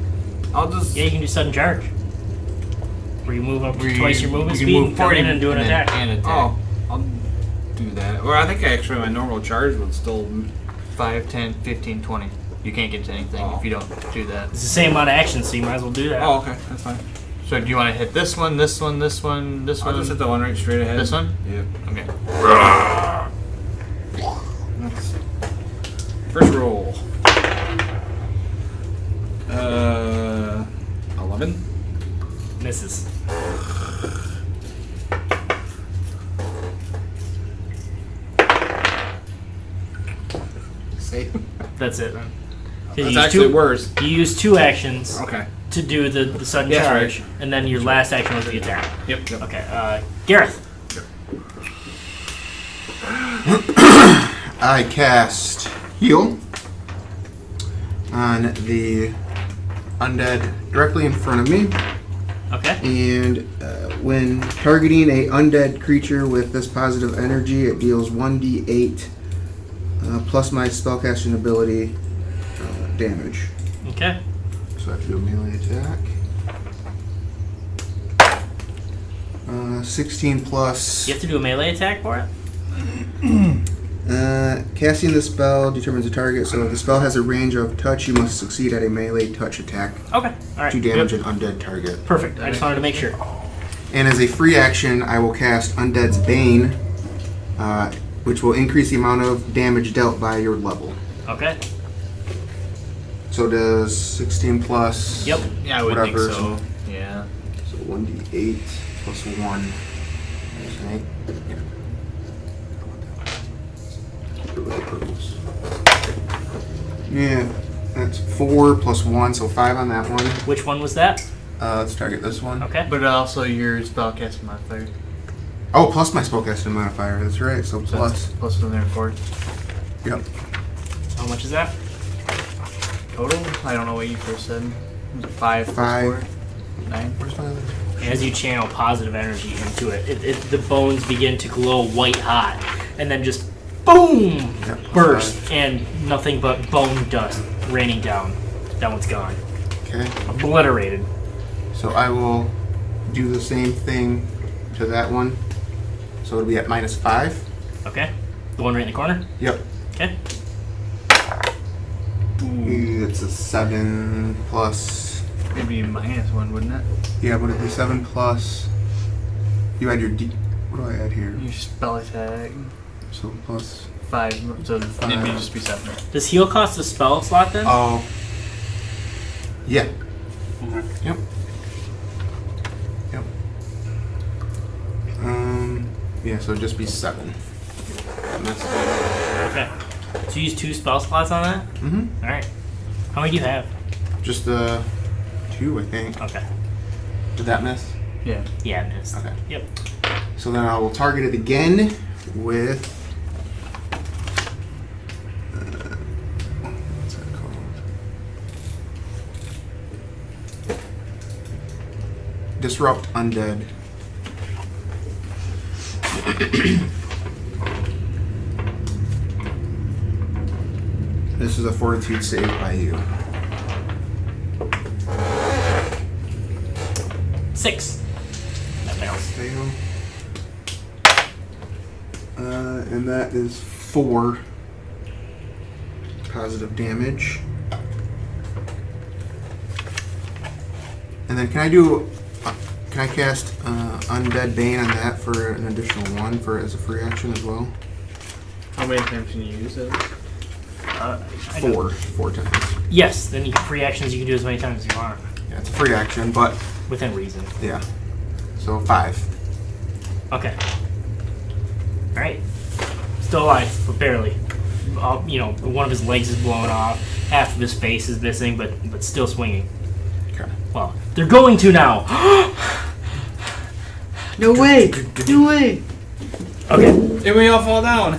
I'll just... Yeah, you can do sudden charge. Where you move up to twice your movement you can speed move and come forward in and do an attack. Oh, I'll do that. Or I think actually my normal charge would still... 5, 10, 15, 20. You can't get to anything if you don't do that. It's the same amount of action, so you might as well do that. Oh, okay, that's fine. So do you want to hit this one, this one, this one, this one? I'll just hit the one right straight ahead. This one? Yep. Okay. That's first roll. 11. Misses. Save. That's it, then. That's actually worse. You use 2 actions Okay. to do the sudden Yeah, charge, right. and then your last action was the attack. Yep. Okay, Gareth. I cast Heal on the undead directly in front of me. Okay. And when targeting a undead creature with this positive energy, it deals 1d8 plus my spellcasting ability damage. Okay. So I have to do a melee attack. 16 plus. You have to do a melee attack for it? Casting the spell determines the target, so if the spell has a range of touch, you must succeed at a melee touch attack Okay. Alright. to damage an undead target. Perfect. I just wanted to make sure. And as a free action, I will cast Undead's Bane, which will increase the amount of damage dealt by your level. Okay. So does 16 plus Yep. Yeah, I would whatever. think so. Yeah. So 1d8 plus 1. There's an 8. Yeah. Yeah, that's 4 plus 1, so 5 on that one. Which one was that? Let's target this one. Okay. But also your spellcasting modifier. Oh, plus my spellcasting modifier. That's right. So So plus. plus from there forward. Yep. How much is that? Total? I don't know what you first said. Was it 5 plus 5. 4? 9? Where's my other? As you channel positive energy into it, the bones begin to glow white hot, and then just boom, Yep, burst, and nothing but bone dust raining down. That one's gone. Okay. Obliterated. So I will do the same thing to that one. So it'll be at -5. Okay. The one right in the corner? Yep. Okay. It's a 7 plus. Maybe -1, wouldn't it? Yeah, but it'd be 7 plus. You add your D. What do I add here? Your spell attack. So plus. 5. So it'd be just be 7. Does heal cost a spell slot then? Oh. Yeah. Yep. Yep. Yeah, so it'd just be 7. Okay. So you use 2 spell slots on that? Mm-hmm. Alright. How many do you have? Just the 2, I think. Okay. Did that miss? Yeah. Yeah, it is. Okay. Yep. So then I will target it again with. What's that called? Disrupt Undead. This is a fortitude save by you. 6. That fails. Fail. And that is 4 positive damage. And then can I cast Undead Bane on that for an additional 1 for as a free action as well? How many times can you use it? 4 times. Yes, then you can free actions you can do as many times as you want. Yeah, it's a free action, but Within reason. yeah. So 5. Okay. Alright. Still alive, but barely. One of his legs is blown off, half of his face is missing, but still swinging. Okay. Well, they're going to now! No way! No way! Okay. And we all fall down.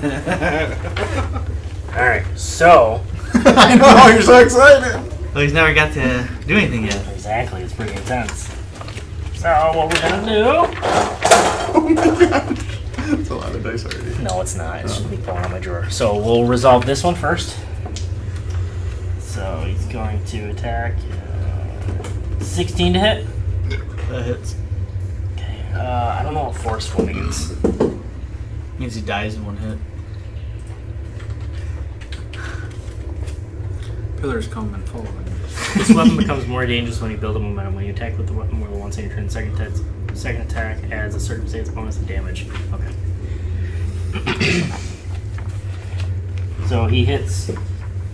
Alright, so... I know, you're so excited! Well, he's never got to do anything yet. Exactly, it's pretty intense. So, what we're gonna do... Oh my god. That's a lot of dice already. No, it's not. It should be falling out of my drawer. So, we'll resolve this one first. So, he's going to attack... 16 to hit? That hits. Okay, I don't know what forceful means. Means he dies in 1 hit. Pillars come and fall. This weapon becomes more dangerous when you build a momentum. When you attack with the weapon more than once in your turn, second attack adds a circumstance bonus of damage. Okay. So he hits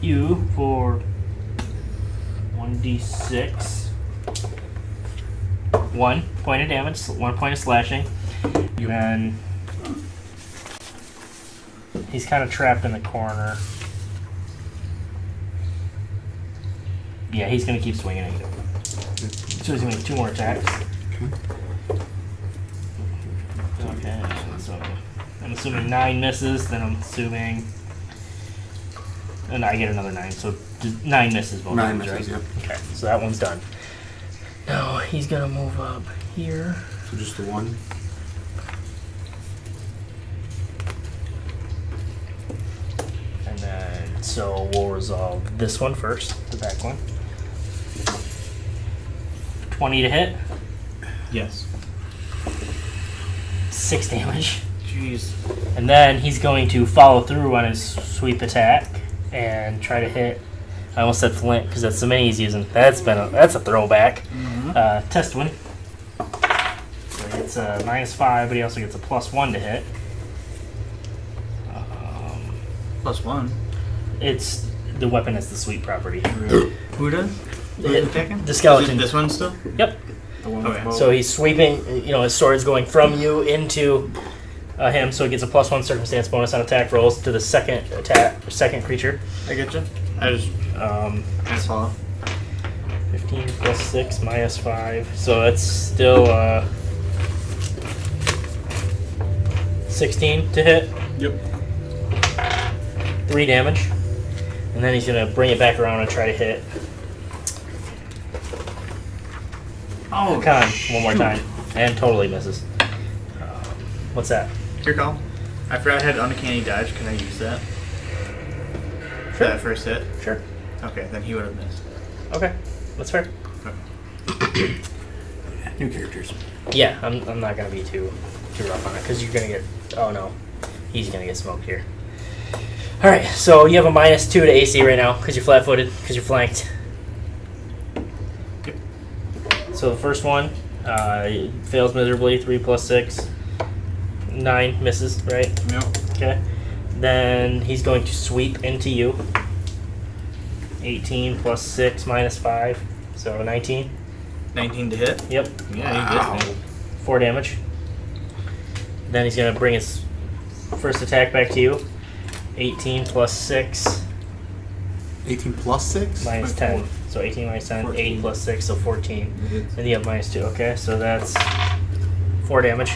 you for 1d6. 1 point of damage, 1 point of slashing. And then he's kind of trapped in the corner. Yeah, he's going to keep swinging at you. So he's going to make 2 more attacks. Okay, so I'm assuming 9 misses, then I'm assuming... And I get another 9, so 9 misses both 9 times, misses, right? yeah. Okay, so that one's done. Now he's going to move up here. So just the one. And then, so we'll resolve this one first, the back one. 20 to hit. Yes. 6 damage. Jeez. And then he's going to follow through on his sweep attack and try to hit. I almost said Flint because that's the mini he's using. That's a throwback. Mm-hmm. Test win. So he gets a -5, but he also gets a +1 to hit. +1. It's the weapon is the sweep property. Who does? Who's attacking? The skeleton. This one still? Yep. Okay. So he's sweeping. His sword's going from you into him, so he gets a +1 circumstance bonus on attack rolls to the second creature. I get you. I just follow. 15 plus 6 minus 5, so it's still 16 to hit. Yep. 3 damage, and then he's gonna bring it back around and try to hit. Oh, Con one more time, and totally misses. What's that? Your call. I forgot I had uncanny dodge. Can I use that? For that first hit? Sure. Okay, then he would have missed. Okay, that's fair. New characters. Yeah, I'm not gonna be too rough on it because you're gonna get. Oh no, he's gonna get smoked here. All right, so you have a -2 to AC right now because you're flat-footed because you're flanked. Yep. So the first one fails miserably. 3 plus 6, 9 misses. Right. Yep. Okay. Then he's going to sweep into you. 18 plus 6 minus 5, so 19. 19 to hit? Yep. Yeah, he gets me. 4 damage. Then he's going to bring his first attack back to you. 18 plus 6. 18 plus 6? Minus 10. So 18 minus 10, 14. 8 plus 6, so 14. And you have -2. Okay, so that's 4 damage.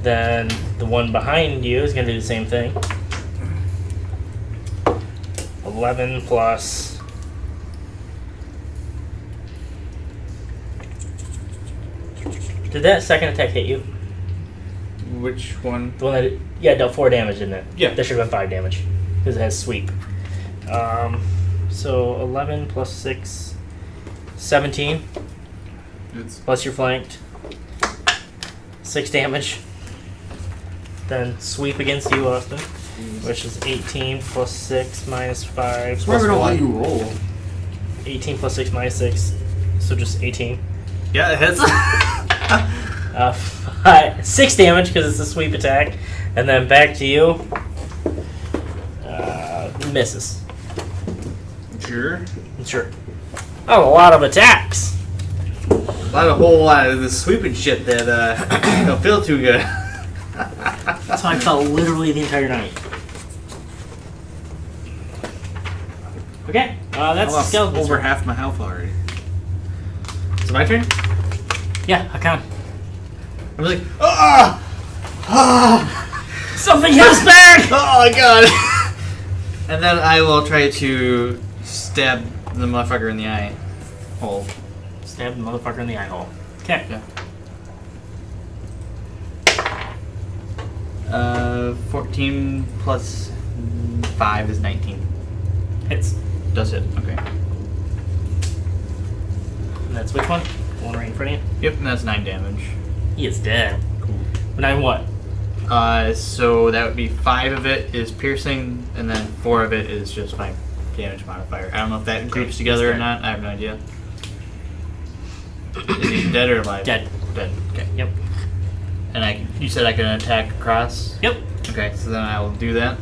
Then the one behind you is going to do the same thing. 11 plus... Did that second attack hit you? Which one? The one that... Yeah, dealt 4 damage, didn't it? Yeah. That should have been 5 damage. Because it has sweep. So 11 plus 6... 17. Plus you're flanked. 6 damage. Then sweep against you, Austin. Which is 18 plus 6 minus 5 Why plus we don't 1. let you roll? 18 plus 6 minus 6. So just 18. Yeah, it hits. 6 damage because it's a sweep attack. And then back to you. Misses. Sure. Sure. Oh, a lot of attacks. A whole lot of this sweeping shit that don't feel too good. That's how I felt literally the entire night. Okay, that's the skeleton. Over half my health already. Is it my turn? Yeah, Hakan. I'm like, Something hit us back! oh my god! And then I will try to stab the motherfucker in the eye hole. Stab the motherfucker in the eye hole. Okay. Yeah. 14 plus 5 is 19. Hits. Does hit. Okay. And that's which one? The one right in front of you? Yep, and that's 9 damage. He is dead. Cool. 9 what? So that would be 5 of it is piercing, and then 4 of it is just my damage modifier. I don't know if that groups together or not. I have no idea. Is he dead or alive? Dead. Dead. Okay. Yep. And you said I can attack across? Yep. Okay, so then I will do that.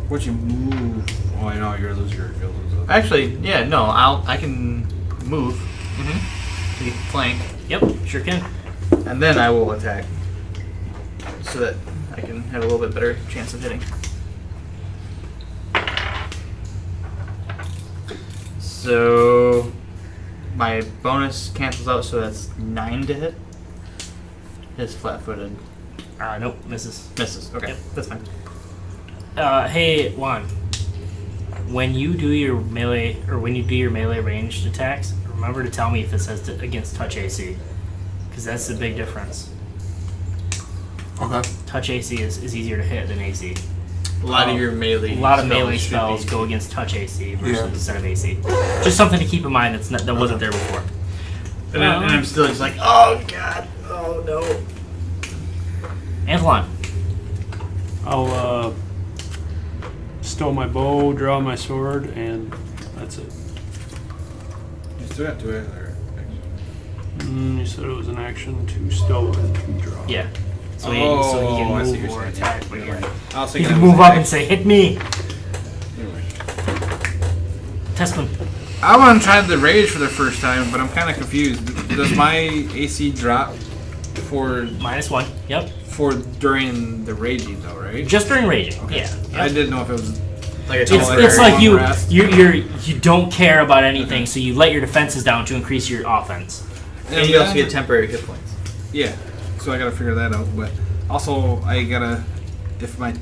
Once you move, oh, I know you're gonna lose your abilities. Actually, yeah, no, I can move to flank. Yep, sure can. And then I will attack, so that I can have a little bit better chance of hitting. So my bonus cancels out, so that's 9 to hit. It's flat-footed. Nope, misses. Misses. Okay, Yep. that's fine. Hey, Juan. When you do your melee ranged attacks, remember to tell me if it says against touch AC, because that's the big difference. Okay. Touch AC is easier to hit than AC. A lot of your melee. A lot of melee spells go against touch AC versus instead of AC. Just something to keep in mind that wasn't there before. And I'm still just like, oh god, oh no. Antoine. I'll stow my bow, draw my sword, and that's it. You still have to You said it was an action to stow and to draw. Yeah. So I he see can move what or you're attack. saying. But I was he thinking can that was move up an and say, "Hit me." Anyway. Testman. I want to try the rage for the first time, but I'm kind of confused. Does my AC drop for -1? Yep. For during the raging though, right? Just during raging. Okay. Yeah. Yep. I didn't know if it was like a it's like you don't care about anything, so you let your defenses down to increase your offense. And you also get temporary hit points. Yeah, so I gotta figure that out. But also, I gotta if my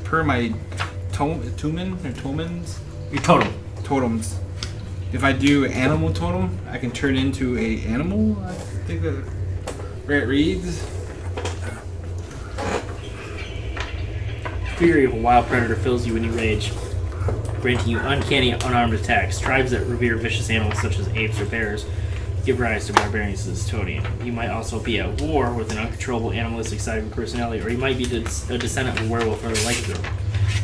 per my totems. If I do animal totem, I can turn into a animal. I think that where it reads. Fury of a wild predator fills you when you rage, granting you uncanny, unarmed attacks. Tribes that revere vicious animals such as apes or bears give rise to barbarians to this totem. You might also be at war with an uncontrollable animalistic side of your personality, or you might be a descendant of a werewolf or a lycanthrope.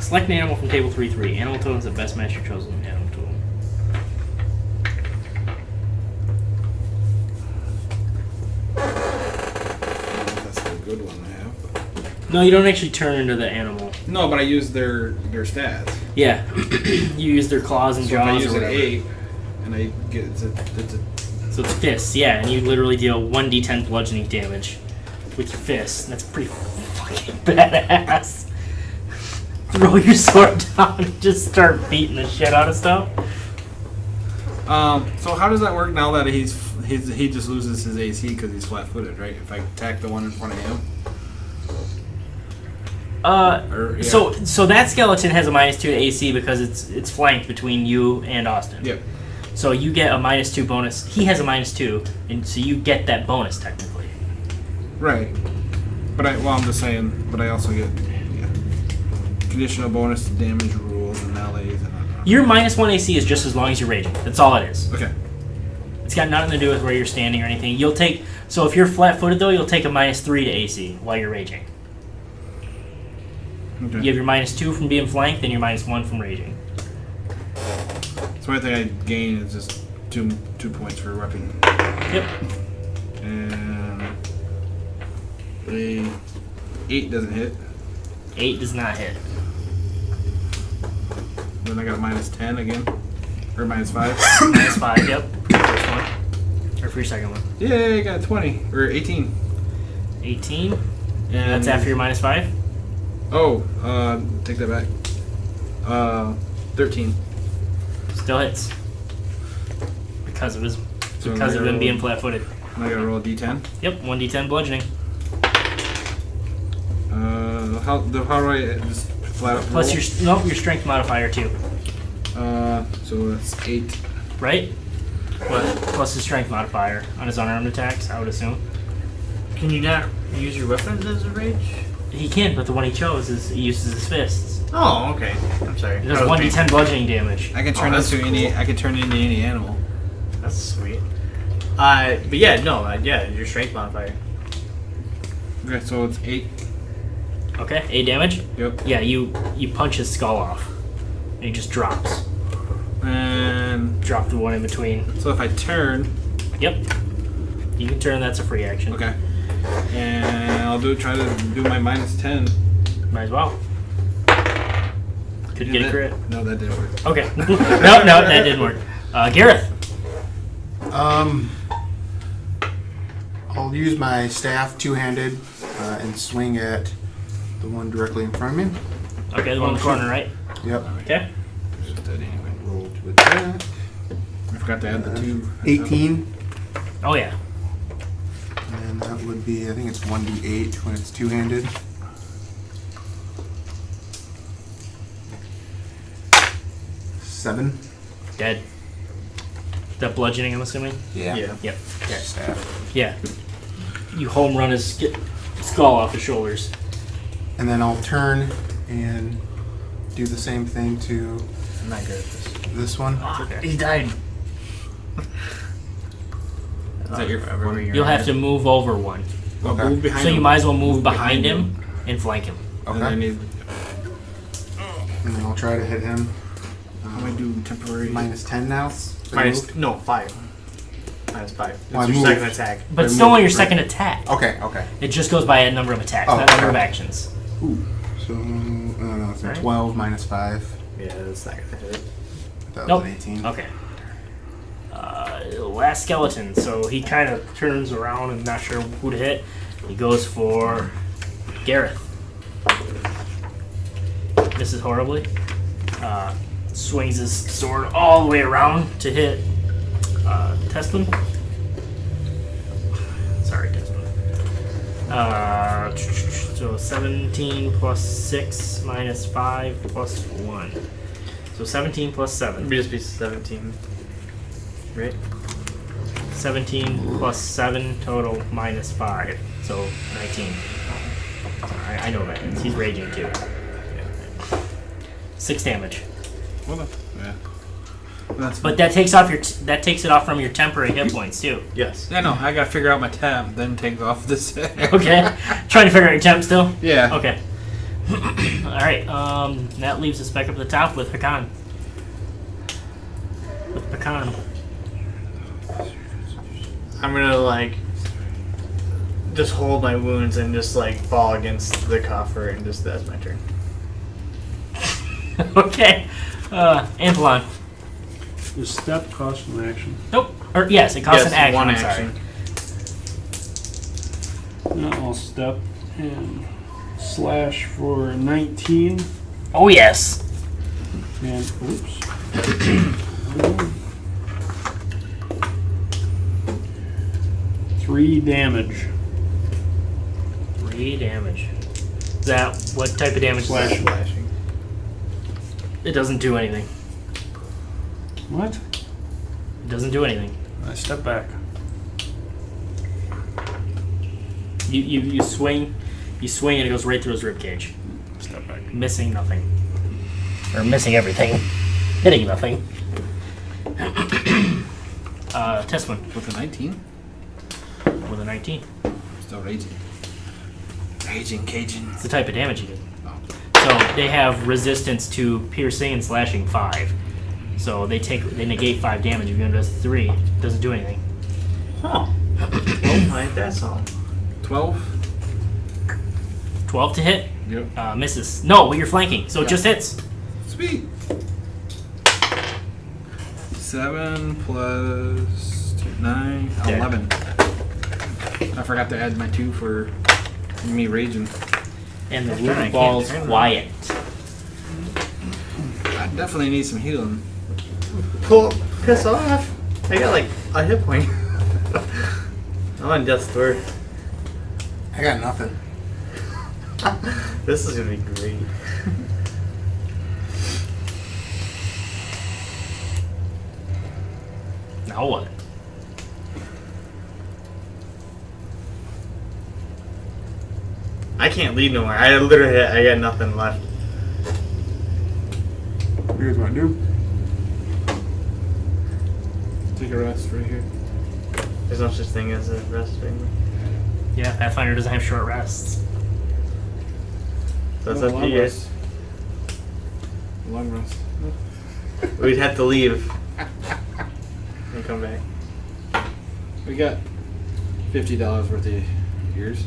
Select an animal from table 3-3. Animal totems that best match your chosen animal totem. That's a good one to have. No, you don't actually turn into the animal. No, but I use their stats. Yeah, you use their claws and So if I jaws use or an whatever. 8, and I get So it's fists, yeah, and you literally deal 1d10 bludgeoning damage with your fists. That's pretty fucking badass. Throw your sword down and just start beating the shit out of stuff. So how does that work now that he just loses his AC because he's flat-footed, right? If I attack the one in front of him. So that skeleton has a -2 to AC because it's flanked between you and Austin. Yep. So you get a -2 bonus. He has a -2, and so you get that bonus technically. Right. But I'm just saying. But I also get conditional bonus to damage rules and melees and whatnot. Your -1 AC is just as long as you're raging. That's all it is. Okay. It's got nothing to do with where you're standing or anything. You'll take so if you're flat-footed though, you'll take a -3 to AC while you're raging. Okay. You have your -2 from being flanked, then your -1 from raging. So the only thing I gain is just two points for weapon. Yep. And a 8 doesn't hit. 8 does not hit. Then I got a -10 again, or -5. -5. Yep. For your first one, or for your second one. Yeah, I got 20 or 18. 18. And that's after your -5. Oh, take that back. 13. Still hits. Because of his So because of him roll- being flat-footed. I gotta roll a d10. Yep, 1d10 bludgeoning. How do I just flat up Plus roll? your strength modifier too. So that's 8. Right? Plus his strength modifier on his unarmed attacks, I would assume. Can you not use your weapons as a rage? He can, but the one he chose he uses his fists. Oh, okay. I'm sorry. It does 1d10 bludgeoning damage. I can turn into any. I can turn into any animal. That's sweet. But yeah, no, your strength modifier. Okay, so it's 8. Okay, 8 damage? Yep. Yeah, you punch his skull off. And he just drops. And Drop the one in between. so if I turn, Yep. You can turn, that's a free action. okay, and I'll try to do my -10. Might as well. Could get a crit. No, that didn't work. Okay. no, that didn't work. Gareth. I'll use my staff two-handed and swing at the one directly in front of me. Okay, the one in the corner, right? Yep. Okay. Just that anyway. Rolled with that. I forgot to add the 2. 18. Oh, yeah. And that would be, I think it's 1d8 when it's two-handed. 7. Dead. Is that bludgeoning, I'm assuming? Yeah. Yeah. Yep. Okay. Staff. Yeah. You home run his skull off his shoulders. And then I'll turn and do the same thing to I'm not good at this. this one. Okay. He died. Is that your You'll have to move over one. I'll Okay. move behind So you him. might as well move behind him and flank him. Okay. And I need. And then I'll try to hit him. How do I do temporary? -10 now. No, 5. -5. Well, I It's your moved. second attack. But still on your second attack. Okay, okay. It just goes by a number of attacks, Oh, not number of okay. actions. So, no, it's a Right. 12 -5. Yeah, that's not gonna hit. That Nope. was an 18. Okay. Last skeleton. So he kind of turns around and not sure who to hit. He goes for Gareth. Misses horribly. Swings his sword all the way around to hit Tesman. Sorry, Tesman. So 17 plus 6 minus 5 plus 1. So 17 plus 7. It'd just be 17. Right? 17 plus 7 total minus 5. So 19. I know that. He's raging too. 6 damage. Well, yeah. That's But that takes off that takes it off from your temporary hit points too. Yes. Yeah, no, I gotta figure out my tab, then take off this. Okay. Trying to figure out your temp still? Yeah. Okay. Alright, that leaves us back up at the top with Hakan. With Pecan. I'm gonna just hold my wounds and just fall against the coffer and just that's my turn. Okay. Anthlon. The step costs an action. Nope. Or yes, it costs an action. One I'm action. sorry. Now I'll step and slash for 19. Oh yes. And oops. 3 damage. 3 damage. Is that what type of damage is that? Slashing. It doesn't do anything. What? It doesn't do anything. I step back. You swing and it goes right through his ribcage. Step back. Missing nothing. Or missing everything. Hitting nothing. Tesman With a 19? with a 19. Still raging. Raging Cajun. It's the type of damage you get. Oh. So they have resistance to piercing and slashing 5. So they negate 5 damage. If you does 3, it doesn't do anything. Huh. Oh my, that's all. 12? 12 to hit. Yep. Misses. No, well, you're flanking, so it just hits. Sweet. 7 plus 2, 9, Dead. 11. I forgot to add my 2 for me raging. And the That's right, I room can't falls turn that. quiet. I definitely need some healing. Pull, piss off. I got a hit point. I'm on death's door. I got nothing. This is gonna be great. Now what? I can't lead nowhere. I got nothing left. What do you guys want to do? Take a rest right here. There's no such thing as a rest right now. Yeah, Pathfinder doesn't have short rests. That's No, up to long you. rest. Long rest. We'd have to leave and come back. We got $50 worth of years.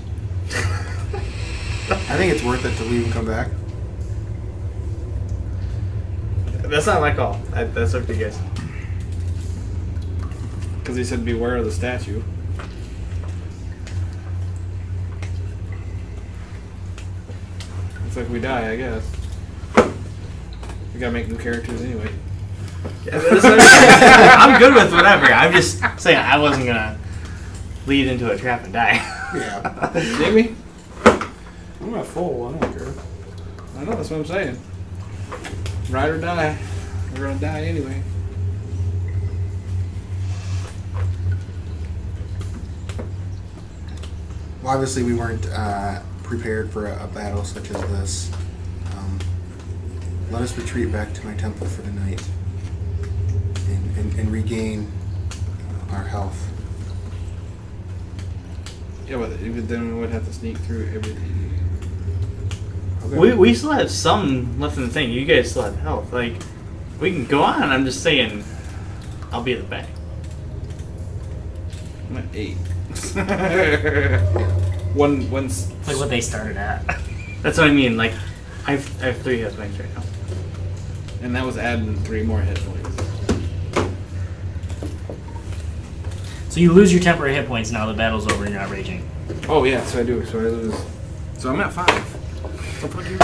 I think it's worth it to leave and come back. That's not my call. That's up to you guys. Because he said beware of the statue. It's like we die, I guess. We gotta make new characters anyway. Yeah, I'm good with whatever. I'm just saying I wasn't gonna lead into a trap and die. Yeah. Jamie? I'm not full. I don't care. I know, that's what I'm saying. Ride or die. We're gonna die anyway. Well, obviously we weren't prepared for a battle such as this. Let us retreat back to my temple for the night and regain our health. Yeah, but then we would have to sneak through everything. Okay. We still have some left in the thing. You guys still have health. Like, we can go on. I'm just saying, I'll be at the back. I'm at 8. One's It's like what they started at. That's what I mean. Like, I have 3 hit points right now. and that was adding 3 more hit points. So you lose your temporary hit points now the battle's over and you're not raging. Oh yeah, so I do. So I lose. So I'm at 5. So fuck you.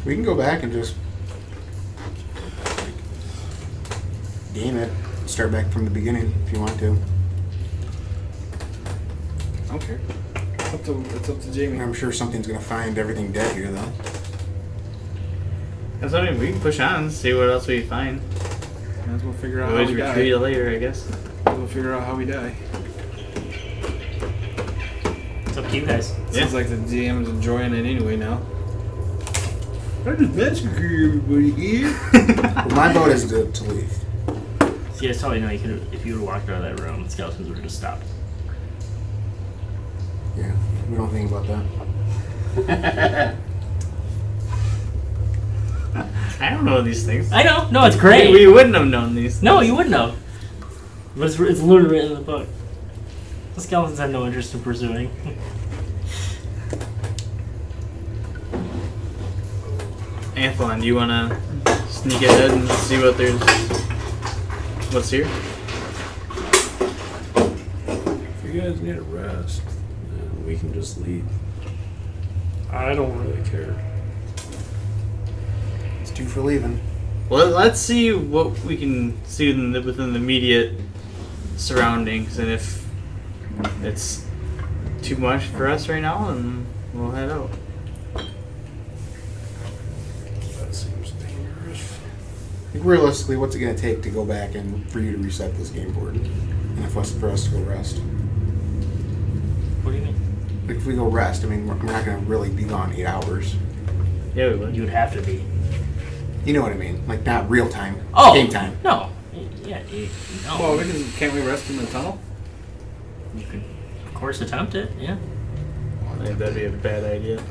We can go back and just game it. Start back from the beginning if you want to. I don't care. It's up to Jamie. I'm sure something's gonna find everything dead here, though. That's what I mean. We can push on, see what else we find. Might as well figure out We'll how always we retreat die. later, I guess. We'll figure out how we die. It's up to you guys. Sounds like the DM is enjoying it anyway now. I just massacre everybody here. Well, my vote is to leave. So you guys totally know you could, if you would have walked out of that room, skeletons would have just stopped. Yeah, we don't think about that. I don't know these things. I know. No, it's great. We wouldn't have known these things. No, you wouldn't have. But it's literally written in the book. The skeletons have no interest in pursuing. Anthlon, do you want to sneak ahead and see what's here? If you guys need a rest, then we can just leave. I don't really care. It's 2 for leaving. Well, let's see what we can see within the immediate surroundings, and if it's too much for us right now, then we'll head out. That seems dangerous. Like, realistically, what's it gonna take to go back and for you to reset this game board? And for us to go rest? What do you mean? Like, if we go rest, I mean, we're not gonna really be gone 8 hours. Yeah, we would. You would have to be. You know what I mean? Like, not real time. Oh! Game time. No. Yeah, no. Well, can't we rest in the tunnel? You could, of course, attempt it, yeah. I think that'd be a bad idea.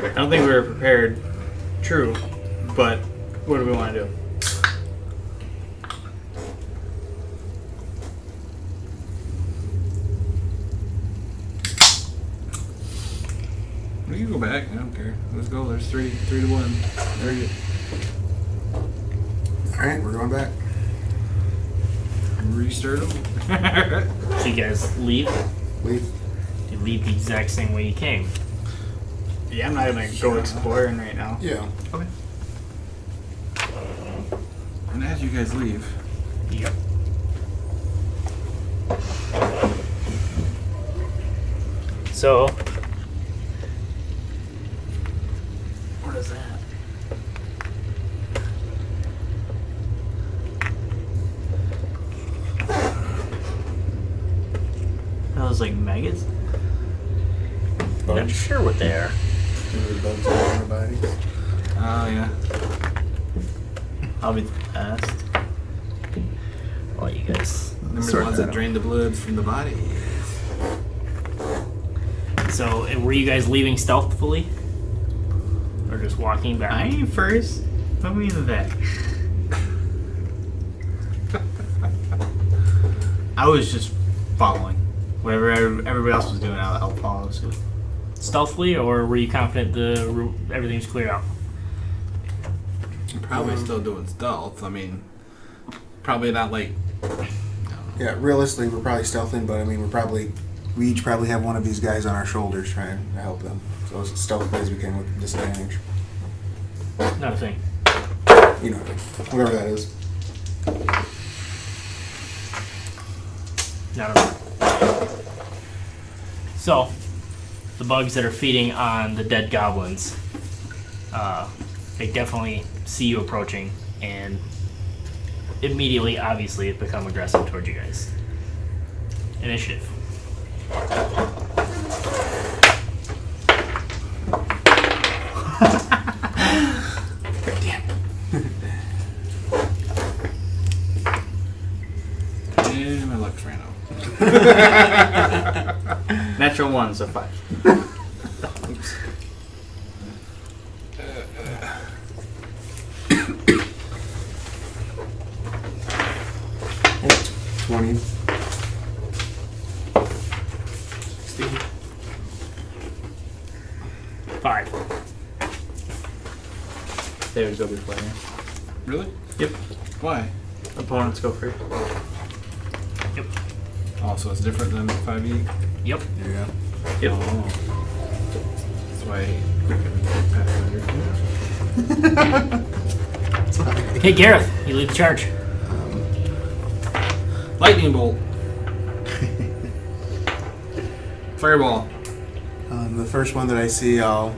I don't think we were prepared. True, but what do we want to do? We can go back. I don't care. Let's go. There's 3 to 1. There you go. Alright, we're going back. Restart them. So you guys leave? Leave. You leave the exact same way you came. Yeah, I'm not gonna go exploring right now. Yeah. Okay. And as you guys leave, Yep. So, what is that? That was like maggots? I'm not sure what they are. Bugs all over our bodies. oh yeah. I'll be the best. I'll let you guys. Remember the ones that drain the blood from the body. So, were you guys leaving stealthily? Or just walking back? I ain't first. Put me in the back. I was just following. Whatever everybody else was doing, I'll follow suit. Stealthily, or were you confident everything's cleared out? Probably still doing stealth. I mean, probably not like... Yeah, realistically, we're probably stealthing, but I mean, we each probably have one of these guys on our shoulders trying to help them. So as stealth as we can with disadvantage. Not a thing. You know, whatever that is. Not a thing. So, the bugs that are feeding on the dead goblins, they definitely see you approaching, and immediately, obviously, become aggressive towards you guys. Initiative. Damn. And my luck's ran out. Natural 1, so 5. Oops. 20. 16. 5. They would go before you. Really? Yep. Why? Opponents go first. Yep. Oh, so it's different than 5e? Yep. There you go. Yep. Oh. That's why I hate Pathfinder. Okay, Gareth, you lead the charge. Lightning bolt. Fireball. The first one that I see, I'll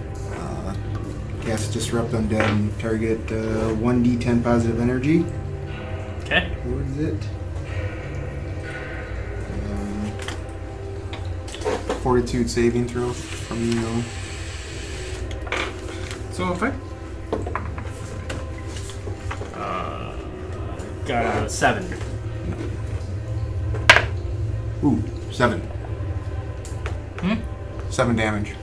cast Disrupt Undead and target 1d10 positive energy. Okay. What is it? Fortitude saving throw from you. So if I... Got a 7. Ooh, 7. 7 damage.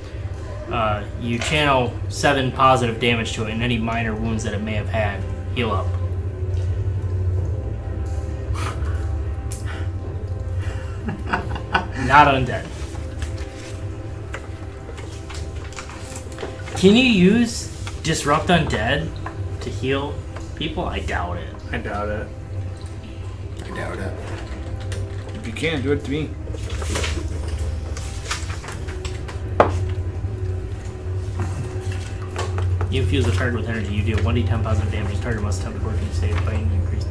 You channel 7 positive damage to it, and any minor wounds that it may have had heal up. Not undead. Can you use Disrupt Undead to heal people? I doubt it. I doubt it. I doubt it. If you can, do it to me. You infuse the target with energy. You deal 1d10 positive damage. The target must attempt to work and save by an increase.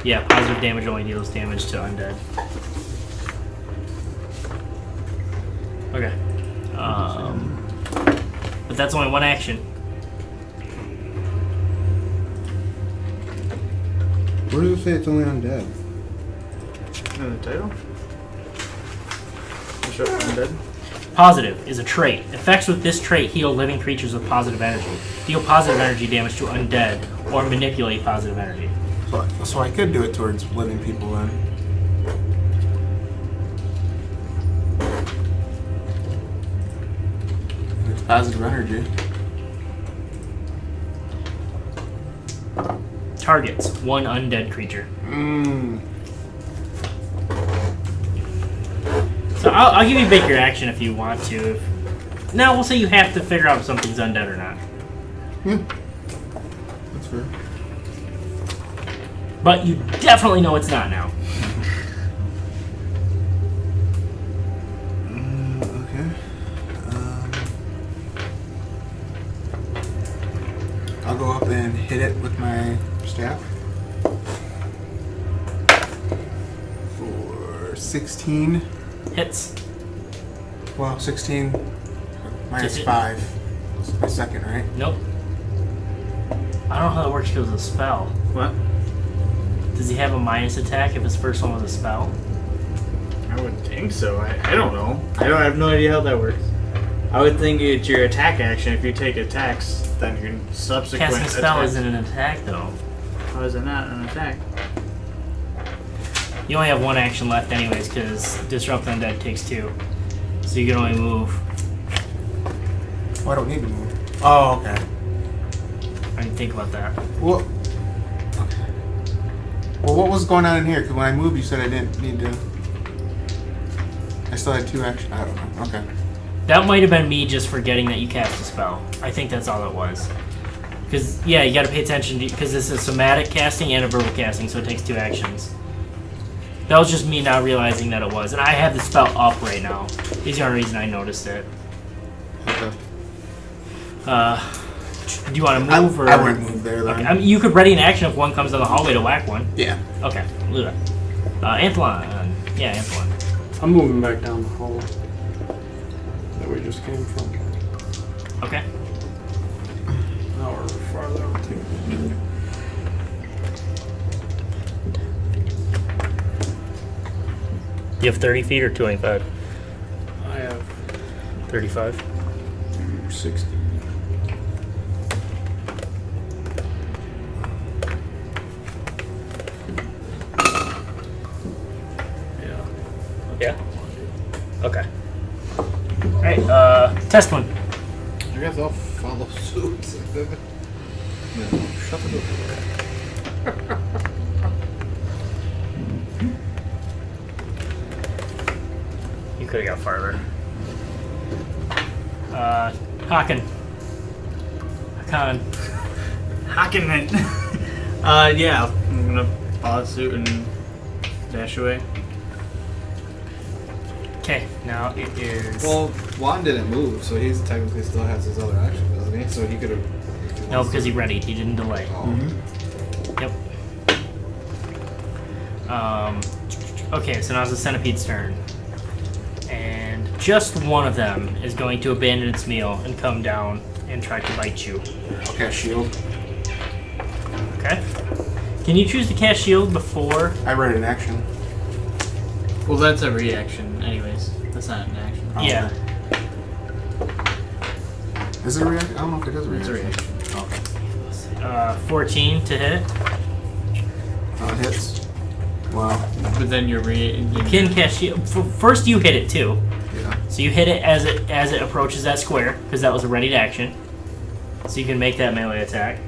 Yeah, positive damage only deals damage to undead. Okay. But that's only one action. Where does it say it's only undead? In the title? Show undead. Positive is a trait. Effects with this trait heal living creatures with positive energy. Deal positive energy damage to undead or manipulate positive energy. So I could do it towards living people then. It's positive energy. Targets one undead creature. So I'll give you back your action if you want to. No, we'll say you have to figure out if something's undead or not. Yeah. That's fair. But you definitely know it's not now. Okay. I'll go up and hit it with my staff. For 16. Hits. Well, 16 minus Hit. 5. It's my second, right? Nope. I don't know how that works because it's a spell. What? Does he have a minus attack if his first one was a spell? I I wouldn't think so. I don't know. I have no idea how that works. I would think it's your attack action. If you take attacks, then your subsequent Casting a spell attacks- isn't an attack, though. How is it not an attack? You only have one action left anyways, because Disrupt Undead takes 2. So you can only move. Oh, I don't need to move. Oh, okay. I didn't think about that. Well, what was going on in here? Because when I moved, you said I didn't need to... I still had 2 actions. I don't know. Okay. That might have been me just forgetting that you cast a spell. I think that's all it was. Because, yeah, you got to pay attention to... Because this is somatic casting and a verbal casting, so it takes 2 actions. That was just me not realizing that it was. And I have the spell up right now. Is the only reason I noticed it. Okay. Do you want to move? I wouldn't move there, then. Okay. I mean, you could ready an action if one comes down the hallway to whack one. Yeah. Okay, we'll do that. Anthlon. Yeah, Anthlon. I'm moving back down the hall that we just came from. Okay. However far that would take me. You have 30 feet or 25? I have 35. 60. Yeah? Okay. Alright, test one. I guess I'll follow suit. No, shut the door. You could have got farther. Haken. Haken. Yeah, I'm gonna follow suit and dash away. Okay, now it is... Well, Juan didn't move, so he's technically still has his other action, doesn't he? So he could have... No, because he readied. He didn't delay. Oh. Yep. Okay, so now it's the centipede's turn. And just one of them is going to abandon its meal and come down and try to bite you. Okay, shield. Okay. Can you choose to cast shield before? I read an action. Well, that's a reaction, anyways. That's not an action. Oh, Yeah. Okay. Is it a reaction? I don't know if it is a It's reaction. a reaction. Okay. 14 to hit. Hits. Wow. But then you're You can cast shield. First, you hit it too. Yeah. So you hit it as it approaches that square because that was a readied action. So you can make that melee attack.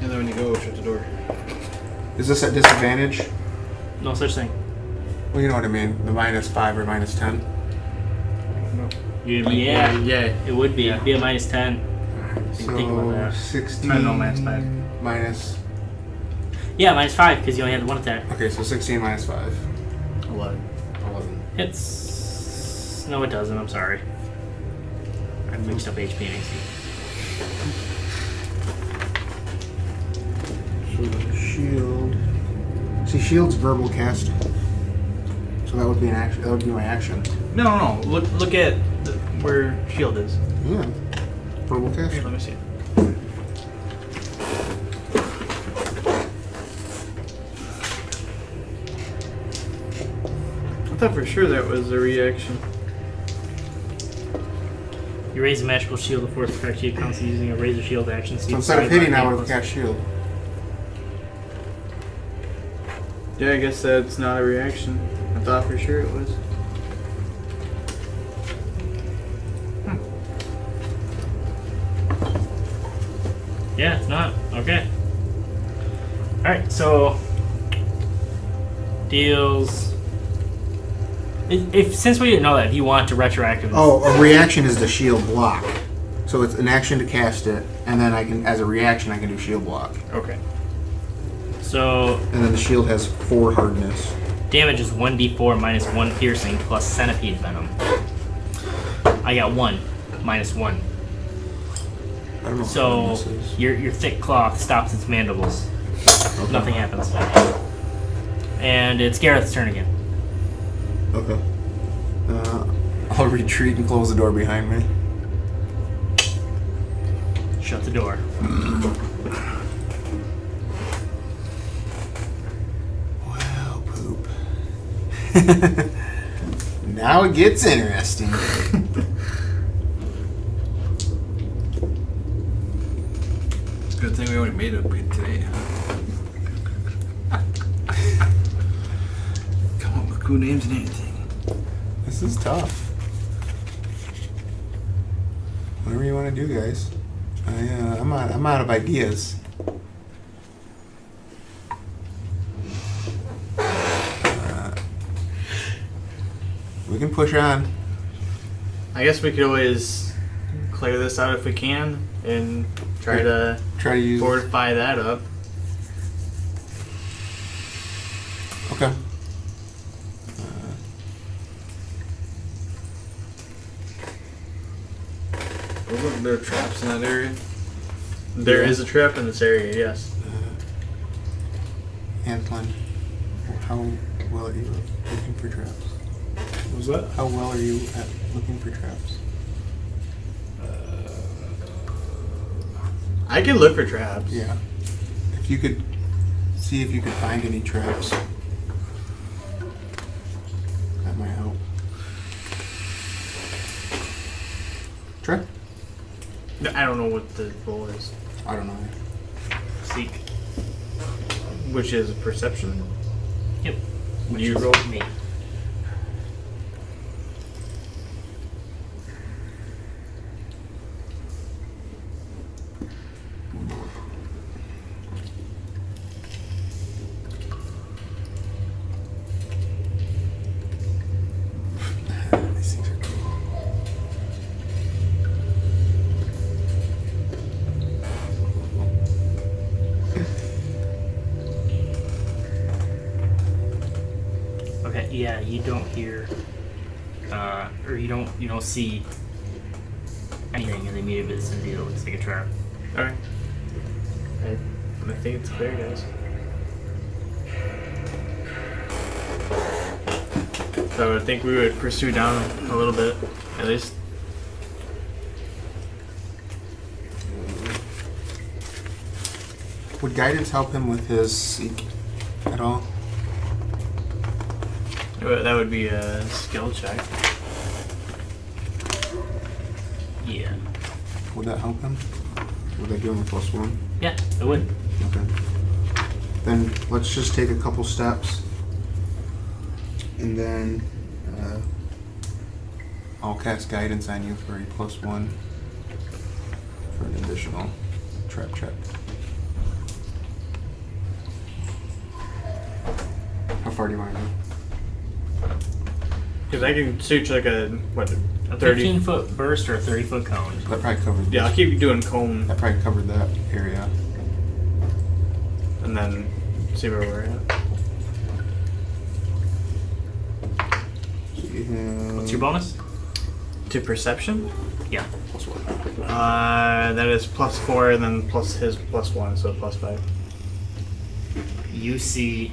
And then when you go, shut the door. Is this at disadvantage? No such thing. Well, you know what I mean. The -5 or -10. Yeah, it would be. Yeah. It'd be a -10. So Think about that. 16 No, -5. minus. Yeah, -5 because you only had one attack. Okay, so 16 minus 5. 11. 11. It's... No, it doesn't. I'm sorry. I mixed up HP and AC. Shield. See, shield's verbal casting. So that would be an action. That would be my action. No. Look at where shield is. Yeah. Verbal Here, casting. let me see it. I thought for sure that was a reaction. You raise a magical shield before its effect. It counts using a razor shield action. So instead of hitting, I would have cast shield. Yeah, I guess that's not a reaction. I thought for sure it was. Yeah, it's not. Okay. Alright, so... Deals... If since we didn't know that, if you want to retroactively... Oh, a reaction is the shield block. So it's an action to cast it, and then I can, as a reaction, I can do shield block. Okay. So... And then the shield has 4 hardness. Damage is 1d4 minus 1 piercing plus centipede venom. I got 1 minus 1. I don't know So what hardness is. your thick cloth stops its mandibles. Okay. Nothing happens. And it's Gareth's turn again. Okay. I'll retreat and close the door behind me. Shut the door. Well, poop. Now it gets interesting. It's a good thing we only made it today, huh? Come up with cool names and anything. This is tough. Whatever you want to do, guys. I'm out of ideas. We can push on. I guess we could always clear this out if we can and try to use fortify that up. Okay. Wasn't there traps in that area? There is a trap in this area, yes. Antoine, how well are you looking for traps? What was that? How well are you at looking for traps? I can look for traps. Yeah. If you could see if you could find any traps, that might help. Try. I don't know what the roll is. I don't know. Seek. Which is perception. Yep. Which You is roll? me. These things are cool. Okay, yeah, you don't hear, or you don't see anything in the immediate vicinity that looks like a trap. Alright. I think it's clear, guys. So I think we would pursue down a little bit, at least. Would guidance help him with his seek at all? That would be a skill check. Yeah. Would that help him? Would that give him a +1? Yeah, it would. Okay. Then let's just take a couple steps, and then I'll cast guidance on you for a +1 for an additional trap check. How far do you want to go? Because I can shoot like a 30. 15-foot burst or a 30-foot cone. That probably covered. Yeah, I'll keep doing cone That probably covered that area. and then see where we're at. So you have What's your bonus? To perception? Yeah. That is +4 and then plus his +1, so +5. You see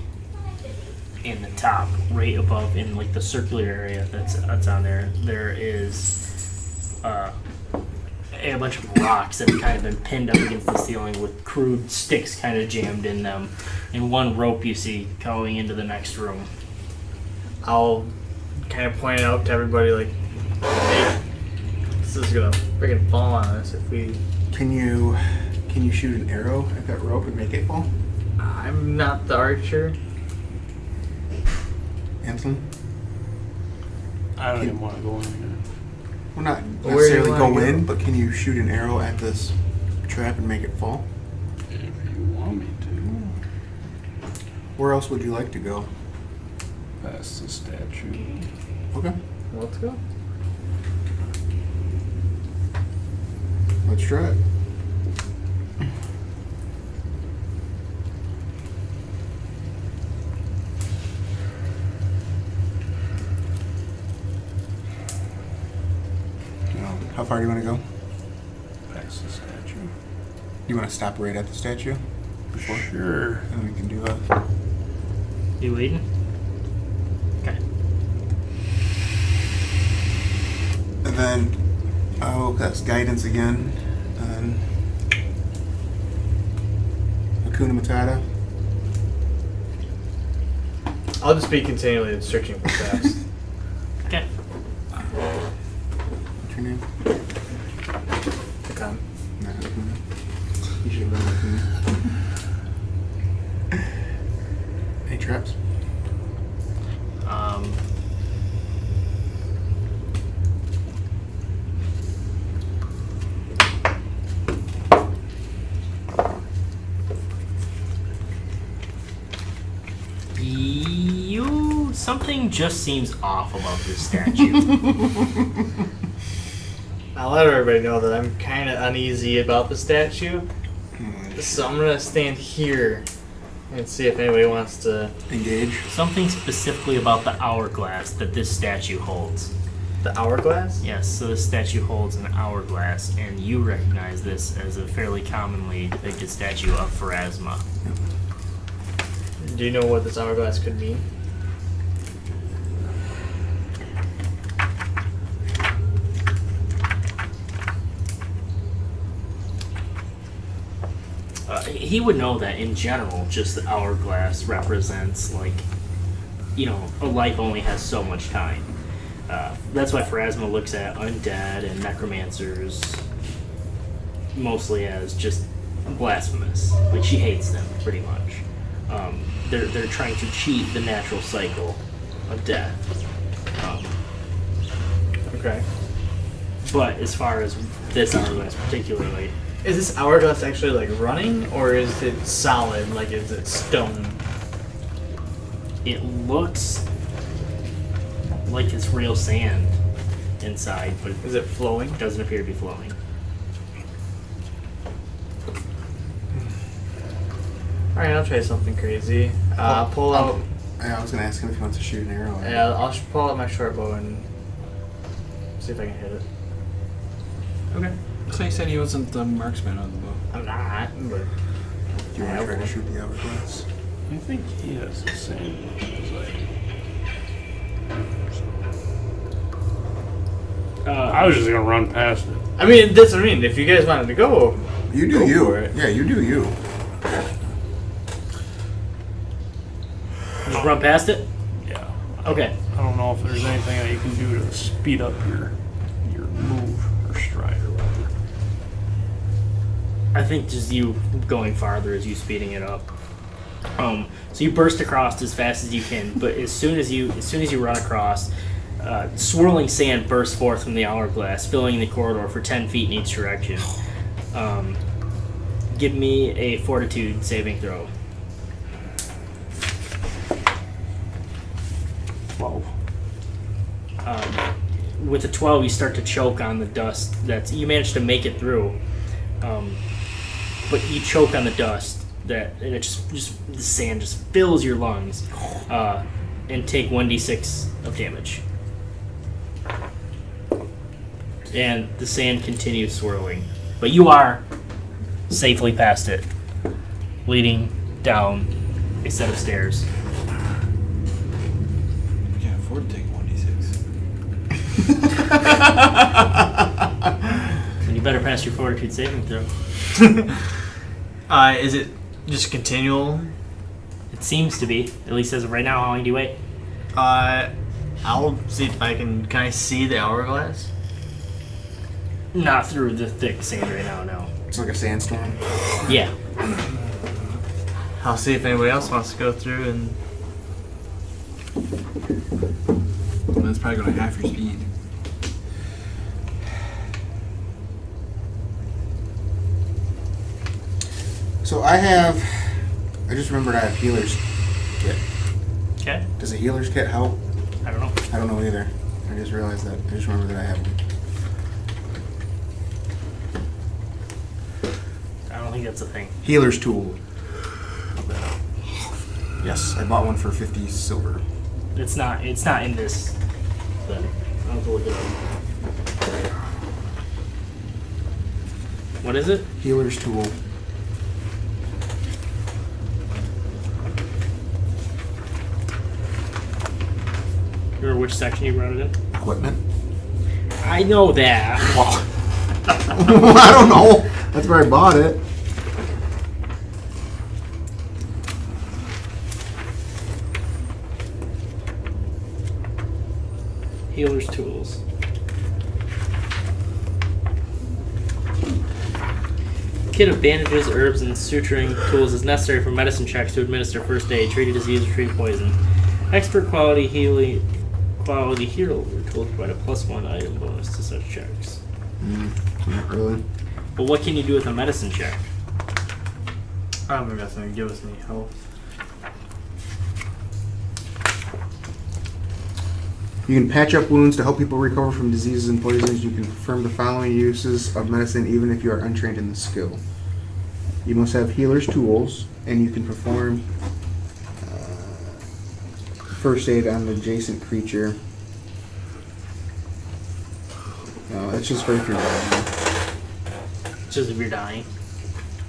in the top, right above, in like the circular area that's on there, there is a bunch of rocks that have kind of been pinned up against the ceiling with crude sticks kind of jammed in them, and one rope you see going into the next room. I'll kind of point it out to everybody like, hey, this is gonna freaking fall on us if we... Can you shoot an arrow at that rope and make it fall? I'm not the archer. Anton? I don't even want to go in there. Well, not Where necessarily do you wanna go go? in, but can you shoot an arrow at this trap and make it fall? If you want me to. Where else would you like to go? Past the statue. Okay, Let's go. let's try it. How far do you want to go? Past the statue. You want to stop right at the statue? Before? Sure. And we can do a... You waiting? Okay. And then I'll cast guidance again on Hakuna Matata. I'll just be continually searching for traps. Okay. What's your name? Okay. No, Hakuna. You should have been Hakuna. Any traps? Something just seems off about this statue. I'll let everybody know that I'm kind of uneasy about the statue. So I'm going to stand here and see if anybody wants to engage. Something specifically about the hourglass that this statue holds. The hourglass? Yes, so this statue holds an hourglass, and you recognize this as a fairly commonly depicted statue of Pharasma. Do you know what this hourglass could mean? He would know that in general, just the hourglass represents, like, you know, a life only has so much time. That's why Pharasma looks at undead and necromancers mostly as just blasphemous. Like, she hates them, pretty much. They're trying to cheat the natural cycle of death. Okay. But as far as this hourglass particularly... Is this hourglass actually, like, running, or is it solid? Like, is it stone? It looks like it's real sand inside, but... Is it flowing? It doesn't appear to be flowing. Alright, I'll try something crazy. Pull out... I was going to ask him if he wants to shoot an arrow. Yeah, I'll pull out my short bow and see if I can hit it. Okay. So he said he wasn't the marksman on the bow. I'm not, but... Do you want to try to shoot the hourglass? I think he has the same as I was just going to run past it. I mean, that's what I mean. If you guys wanted to go, you do go you. for it. Yeah, you do you. Just run past it? Yeah. Okay. I don't know if there's anything that you can do to speed up your move or stride or whatever. I think just you going farther is you speeding it up. So you burst across as fast as you can, but as soon as you run across, swirling sand bursts forth from the hourglass, filling the corridor for 10 feet in each direction. Give me a fortitude saving throw. 12. With a 12, you start to choke on the dust. You managed to make it through, but you choke on the dust. And it just the sand just fills your lungs, and take 1d6 of damage. And the sand continues swirling, but you are safely past it, leading down a set of stairs. You can't afford to take 1d6. And you better pass your fortitude saving throw. Is it just continual? It seems to be, at least as of right now. How long do you wait? I'll see if I can I see the hourglass? Not through the thick sand right now, no. It's like a sandstorm. Yeah. I'll see if anybody else wants to go through and... Well, that's probably going to half your speed. So I just remembered I have healer's kit. Okay. Does a healer's kit help? I don't know. I don't know either. I just realized that. I just remembered that I have one. I don't think that's a thing. Healer's tool. Yes, I bought one for 50 silver. It's not in this thing. I'll have to look it up. What is it? Healer's tool. Remember which section you brought it in? Equipment. I know that. Well, I don't know. That's where I bought it. Healer's tools. Kit of bandages, herbs, and suturing tools is necessary for medicine checks to administer first aid, treat a disease, or treat poison. Expert quality healer tools provide a +1 item bonus to such checks. Not really. But what can you do with a medicine check? I don't think that's going to give us any help. You can patch up wounds to help people recover from diseases and poisons. You can perform the following uses of medicine even if you are untrained in the skill. You must have healer's tools, and you can perform first aid on an adjacent creature. No, that's just for if you're dying. Just if you're dying.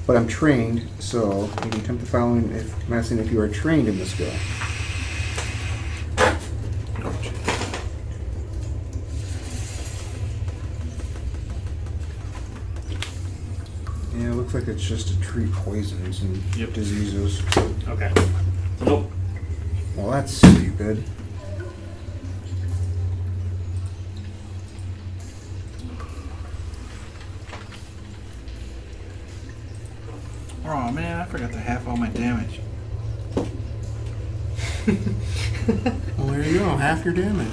But I'm trained, so you can attempt the following medicine if you are trained in the skill. Yeah, it looks like it's just to treat poisons and diseases. Okay. So nope. Well, that's stupid. Oh man, I forgot to half all my damage. Well, there you go. Half your damage.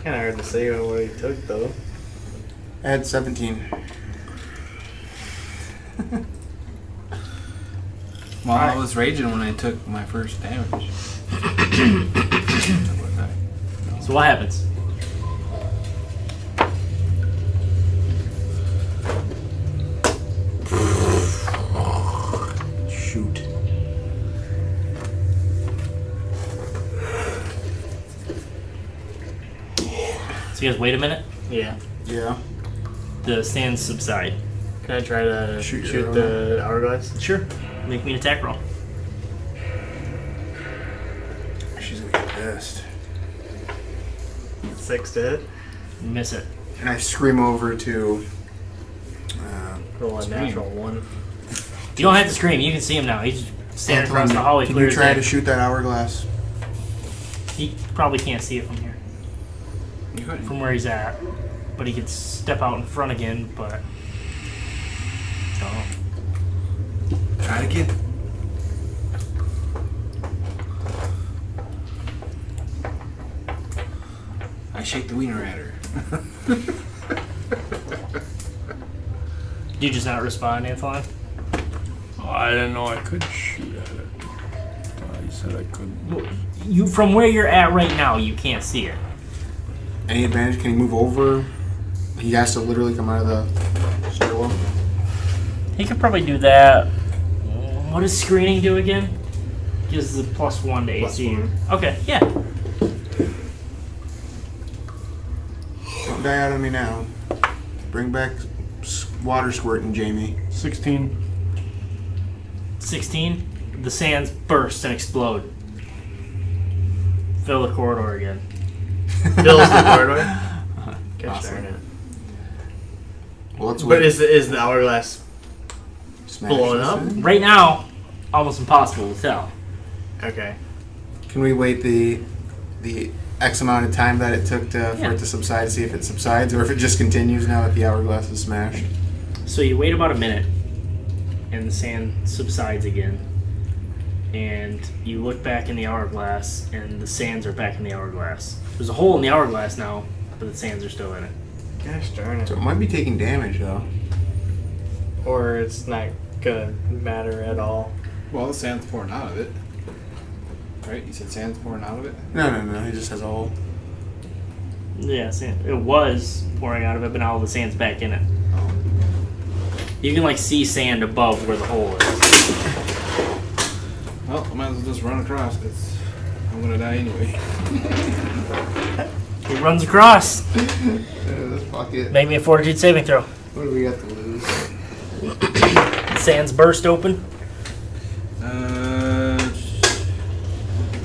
Kind of hard to say what he took, though. Add 17. Well, I was raging when I took my first damage. So what happens? Shoot. So you guys wait a minute? Yeah. Yeah. The sands subside. Can I try to Shoot the hourglass? Sure. Make me an attack roll. She's gonna get pissed. 6 to hit. Miss it. And I scream over to. Roll a natural 1. You don't have to scream. You can see him now. He's standing across the hallway. Can Clear you as try day. to shoot that hourglass? He probably can't see it from here. From where he's at. But he could step out in front again, but... Oh. Try it again. I shake the wiener at her. Do you just not respond, Anthony? Oh, I didn't know I could shoot at it. You said I couldn't. You, from where you're at right now, you can't see it. Any advantage? Can he move over? He has to literally come out of the stairwell. He could probably do that. What does screening do again? Gives the +1 to AC. Okay, yeah. Don't die out on me now. Bring back water squirting, Jamie. 16. 16. The sands burst and explode. Fill the corridor again. Fills the corridor? Gosh Awesome. darn it. Well, let's But wait. is the hourglass Smash blowing this up? thing. Right now, almost impossible to tell. Okay. Can we wait the X amount of time that it took for it to subside to see if it subsides or if it just continues now that the hourglass is smashed? So you wait about a minute, and the sand subsides again. And you look back in the hourglass, and the sands are back in the hourglass. There's a hole in the hourglass now, but the sands are still in it. Gosh darn it. So it might be taking damage though. Or it's not gonna matter at all. Well, the sand's pouring out of it. Right? You said sand's pouring out of it? No. He just has a hole. Yeah, sand. It was pouring out of it, but now all the sand's back in it. You can see sand above where the hole is. Well, I might as well just run across because I'm gonna die anyway. He runs across. Fuck it. Make me a fortitude saving throw. What do we got to lose? Sands burst open.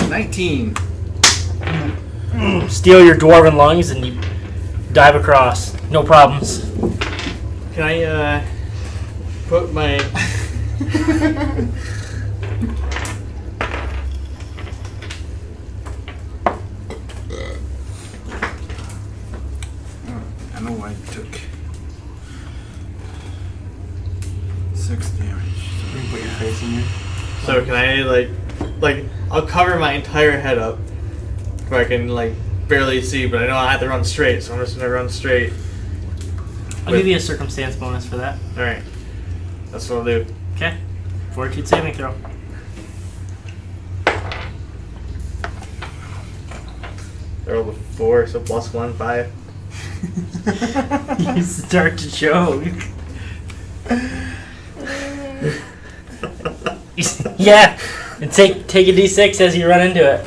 19. Steal your dwarven lungs and you dive across. No problems. Can I put my facing you. So can I like I'll cover my entire head up where I can like barely see, but I know I have to run straight, so I'm just gonna run straight. I'll give you a circumstance bonus for that. All right, that's what I'll do. Okay. Fortitude saving throw. I rolled a 4, so +1, 5. You start to choke. Yeah, and take a d6 as you run into it.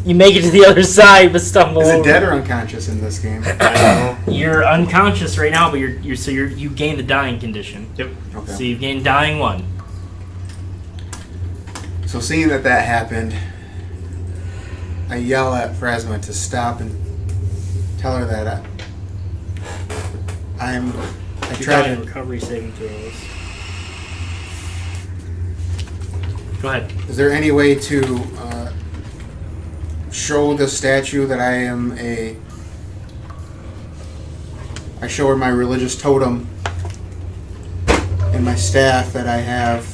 You make it to the other side, but stumble. Is it over. dead or unconscious in this game? I don't know. You're unconscious right now, but you gain the dying condition. Yep. Okay. So you've gained dying 1. So seeing that happened, I yell at Phrasma to stop and tell her that I You're tried dying to. recovery saving throws. Go ahead. Is there any way to show the statue that I am I show her my religious totem and my staff that I have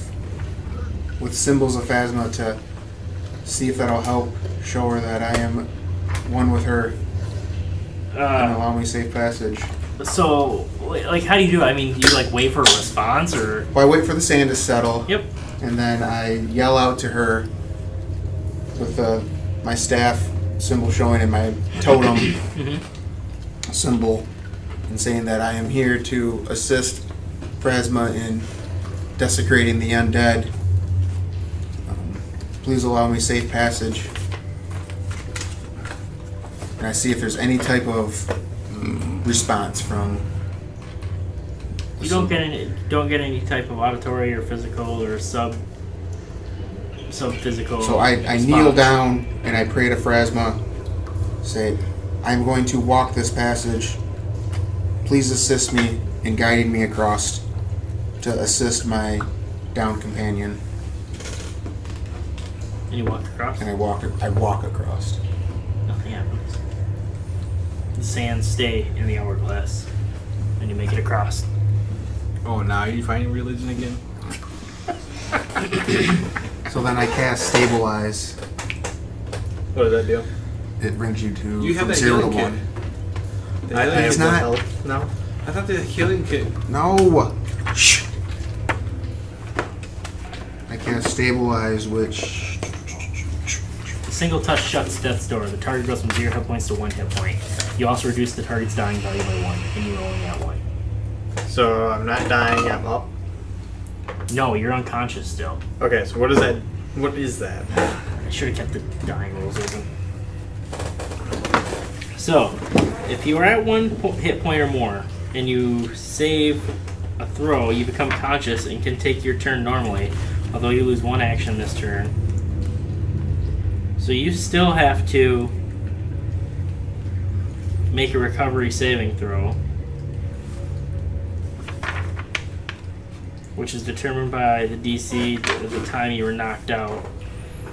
with symbols of Phasma to see if that'll help show her that I am one with her and allow me safe passage. So, like, how do you do it? I mean, do you, like, wait for a response, or...? Well, I wait for the sand to settle. Yep. And then I yell out to her with my staff symbol showing and my totem symbol and saying that I am here to assist Phrasma in desecrating the undead. Please allow me safe passage. And I see if there's any type of response from. You don't get any type of auditory or physical or sub physical. So I kneel down and I pray to Phrasma. Say, I'm going to walk this passage. Please assist me in guiding me across to assist my downed companion. And you walk across? And I walk across. Nothing happens. The sands stay in the hourglass. And you make it across. Oh, now you find religion again? So then I cast Stabilize. What does that do? It brings you to You have from that 0 to healing 1. kit. I have It's one not. health now. I thought the healing kit. No. Shh. I cast Stabilize, which. A single touch shuts death's door. The target goes from 0 hit points to 1 hit point. You also reduce the target's dying value by 1, and you're rolling at 1. So I'm not dying, I'm up. No, you're unconscious still. Okay, so what is that? What is that? I should have kept the dying rolls open. So, if you are at 1 hit point or more, and you save a throw, you become conscious and can take your turn normally, although you lose 1 action this turn. So you still have to make a recovery saving throw, which is determined by the DC at the time you were knocked out.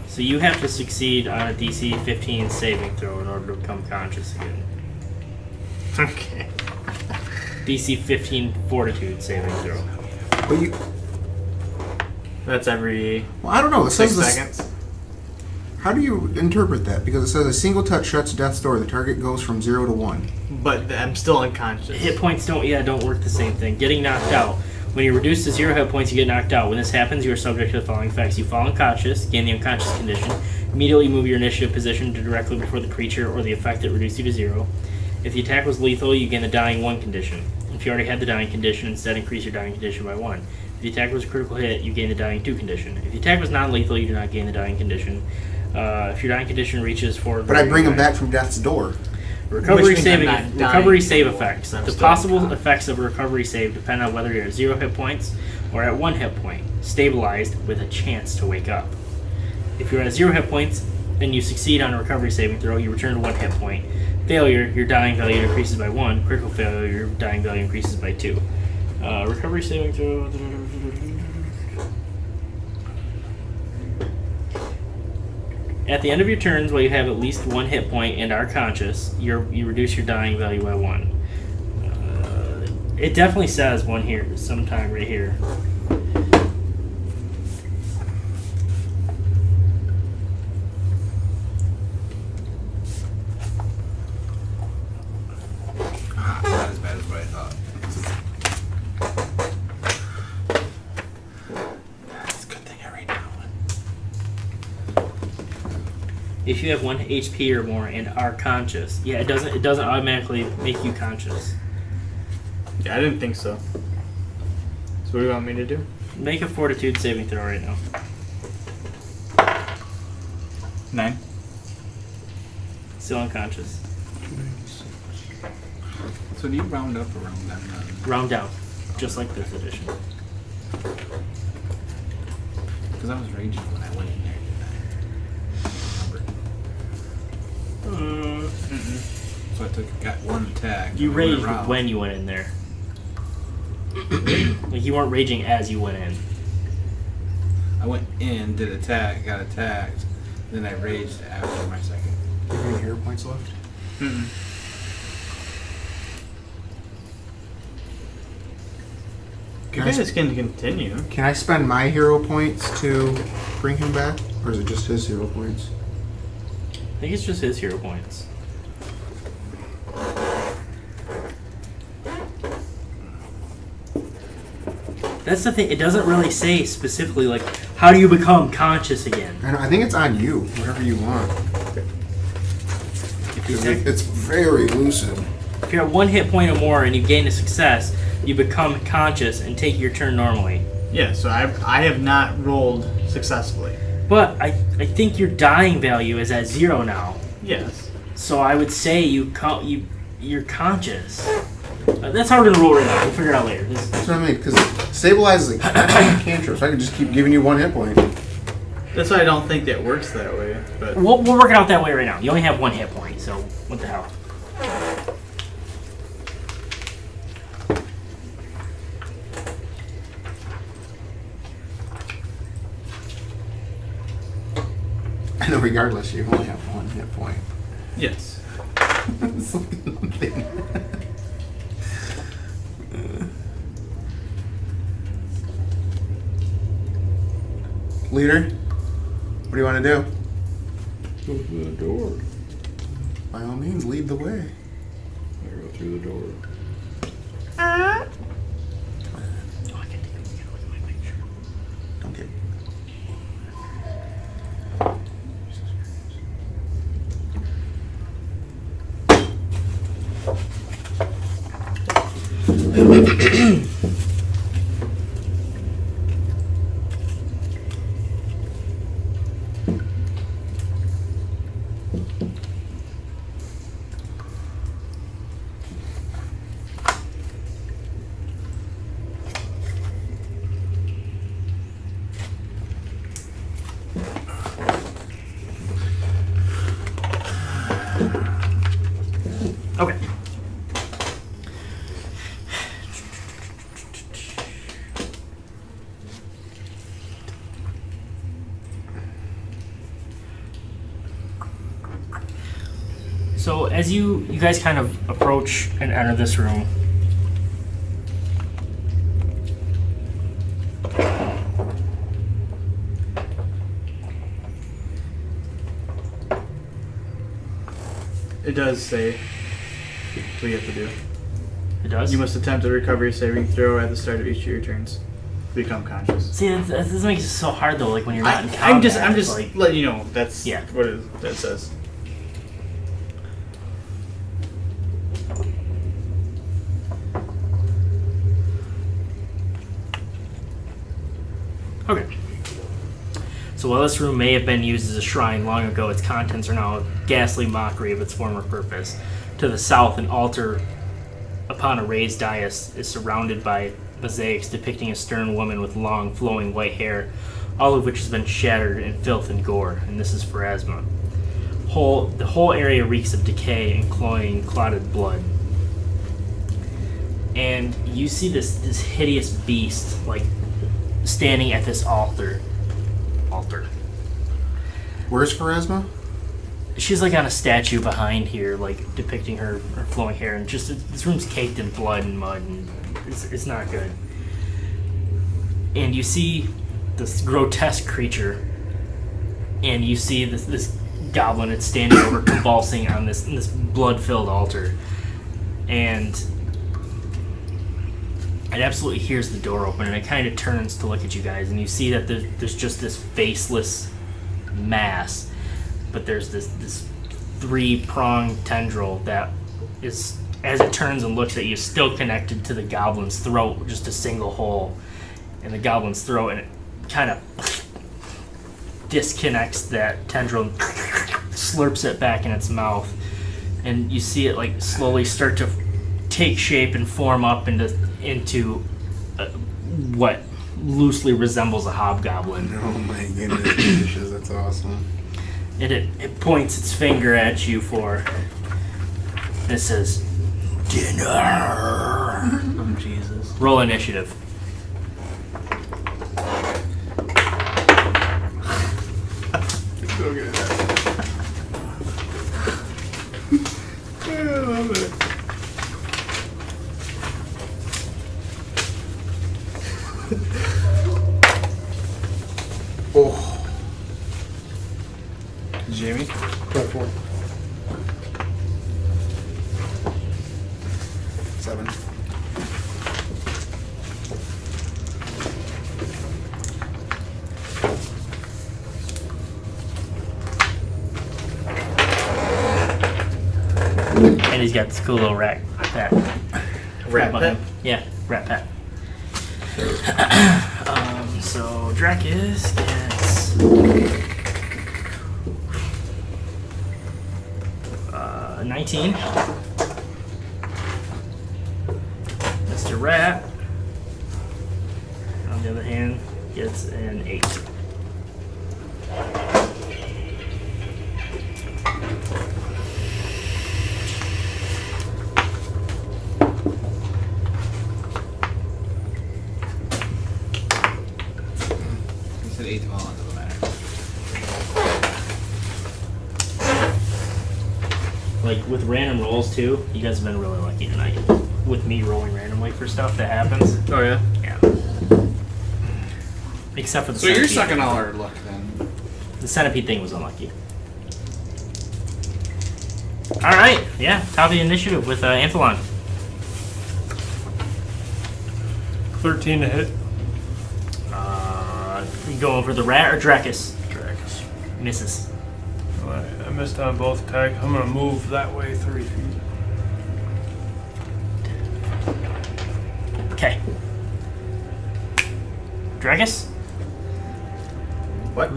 So you have to succeed on a DC 15 saving throw in order to become conscious again. Okay. DC 15 Fortitude saving throw. But you. That's every Well, I don't know. It 6 says this. seconds. How do you interpret that? Because it says a single touch shuts death's door. The target goes from 0 to 1. But I'm still unconscious. Hit points don't work the same thing. Getting knocked out. When you're reduced to 0 hit points, you get knocked out. When this happens, you are subject to the following effects. You fall unconscious, gain the unconscious condition, immediately move your initiative position to directly before the creature or the effect that reduced you to 0. If the attack was lethal, you gain the dying 1 condition. If you already had the dying condition, instead increase your dying condition by 1. If the attack was a critical hit, you gain the dying 2 condition. If the attack was non-lethal, you do not gain the dying condition. If your dying condition reaches 4... But I bring him back from death's door. Recovery Which means I'm saving, not recovery dying. save effects. I'm The still possible unconscious. effects of a recovery save depend on whether you're at 0 hit points or at 1 hit point, stabilized with a chance to wake up. If you're at 0 hit points and you succeed on a recovery saving throw, you return to 1 hit point. Failure, your dying value increases by 1. Critical failure, your dying value increases by 2. Recovery saving throw. At the end of your turns, while you have at least 1 hit point and are conscious, you reduce your dying value by 1. It definitely says 1 here, sometime right here. If you have 1 HP or more and are conscious, yeah, it doesn't automatically make you conscious. Yeah, I didn't think so. So what do you want me to do? Make a Fortitude saving throw right now. 9. Still unconscious. So do you round up or round down? Round down, just like this edition. Because I was raging when I went in there, didn't I? So I got 1 attack. You and went raged around. when you went in there. Like you weren't raging as you went in. I went in, did attack, got attacked, then I raged after my second. Do you have any hero points left? You guys can continue. Can I spend my hero points to bring him back? Or is it just his hero points? I think it's just his hero points. That's the thing. It doesn't really say specifically, like, how do you become conscious again? I think it's on you, whatever you want. It's very lucid. If you have 1 hit point or more and you gain a success, you become conscious and take your turn normally. Yeah, so I have not rolled successfully. But I think your dying value is at 0 now. Yes. So I would say you're conscious. That's how we're gonna roll right now. We'll figure it out later. That's what I mean, because stabilize is like a cantrip, so I can just keep giving you 1 hit point. That's why I don't think that works that way. But we'll work it out that way right now. You only have 1 hit point, so what the hell? I know, regardless, you only have 1 hit point. yes. It's like nothing. Leader, what do you want to do? Go through the door. By all means, lead the way. I go through the door. Don't get. Okay. So as you guys kind of approach and enter this room, It does say what you have to do. it does. You must attempt a recovery saving throw at the start of each of your turns. Become conscious. See, this makes it so hard though. Like when you're not in combat. I'm just like, letting you know that's Yeah. what that says. Okay. So while this room may have been used as a shrine long ago, its contents are now a ghastly mockery of its former purpose. To the south, an altar upon a raised dais is surrounded by mosaics depicting a stern woman with long, flowing white hair, all of which has been shattered in filth and gore, and this is Pharasma. The whole area reeks of decay and cloying, clotted blood. And you see this hideous beast, like, standing at this altar. Where's Pharasma? She's like on a statue behind here, like depicting her flowing hair, and just this room's caked in blood and mud, and it's not good. And you see this grotesque creature, and you see this goblin that's standing over, convulsing on this blood-filled altar, and it absolutely hears the door open, and it kind of turns to look at you guys, and you see that there's just this faceless mass but there's this 3-pronged tendril that is, as it turns and looks at you, still connected to the goblin's throat, just a single hole in the goblin's throat, and it kind of disconnects that tendril and slurps it back in its mouth, and you see it like slowly start to take shape and form up into what loosely resembles a hobgoblin. Oh my goodness, that's awesome. And it points its finger at you and it says, dinner. Oh, Jesus. Roll initiative. So good. I love it. Oh. Jamie? 7. And he's got this cool little rat pet. Rat pet? Yeah, rat pet. So Dracus gets 19. Mr. Rat, on the other hand, gets an 8. You said 8 to all, it doesn't matter. Like with random rolls too, you guys have been really lucky tonight. With me rolling randomly for stuff that happens. Oh, yeah? Yeah. Except for the So you're centipede. sucking all our luck then. The centipede thing was unlucky. Alright, yeah, top of the initiative with Anthelon. 13 to hit. You go over the rat or Dracus? Dracus. Misses. I missed on both attacks. I'm gonna move that way 3 feet. Okay. Dracus? What?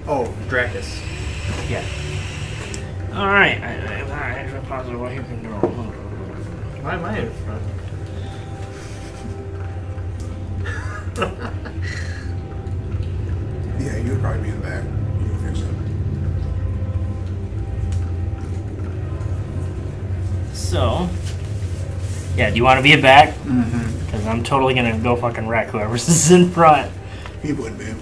Oh, Dracus. Yeah. Alright, I'm not actually positive what you can do. Why am I in front? Yeah, you would probably be in the back. You can fix it. So, yeah, do you want to be a back? Mm-hmm. Because I'm totally going to go fucking wreck whoever's is in front. He would be.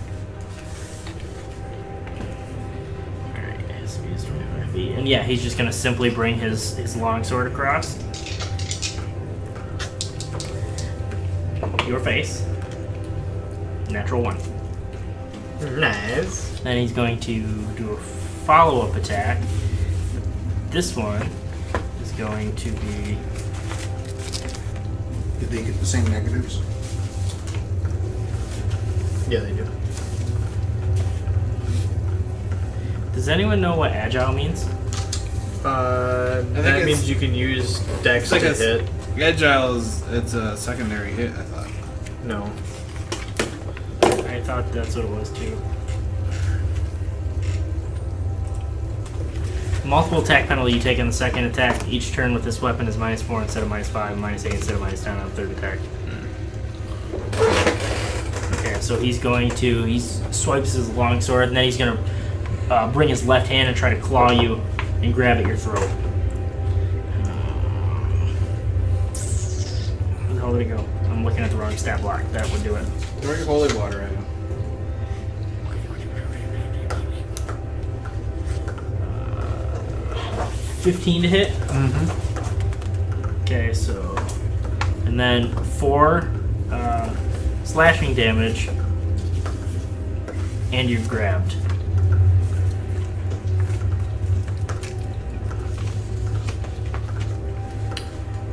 Alright, his speed is 25 feet. And yeah, he's just going to simply bring his long sword across your face. Natural 1. Nice. Then he's going to do a follow-up attack. This one is going to be... Did they get the same negatives? Yeah, they do. Does anyone know what agile means? That means you can use Dex to hit. Agile it's a secondary hit, I thought. No. I thought that's what it was too. Multiple attack penalty you take on the second attack. Each turn with this weapon is -4 instead of -5, -8 instead of -10 on the third attack. Okay, so he swipes his long sword, and then he's going to bring his left hand and try to claw you and grab at your throat. Where the hell did it go? I'm looking at the wrong stat block. That would do it. Drink holy water, I know. 15 to hit? Mm-hmm. Okay, so... And then 4 slashing damage, and you're grabbed.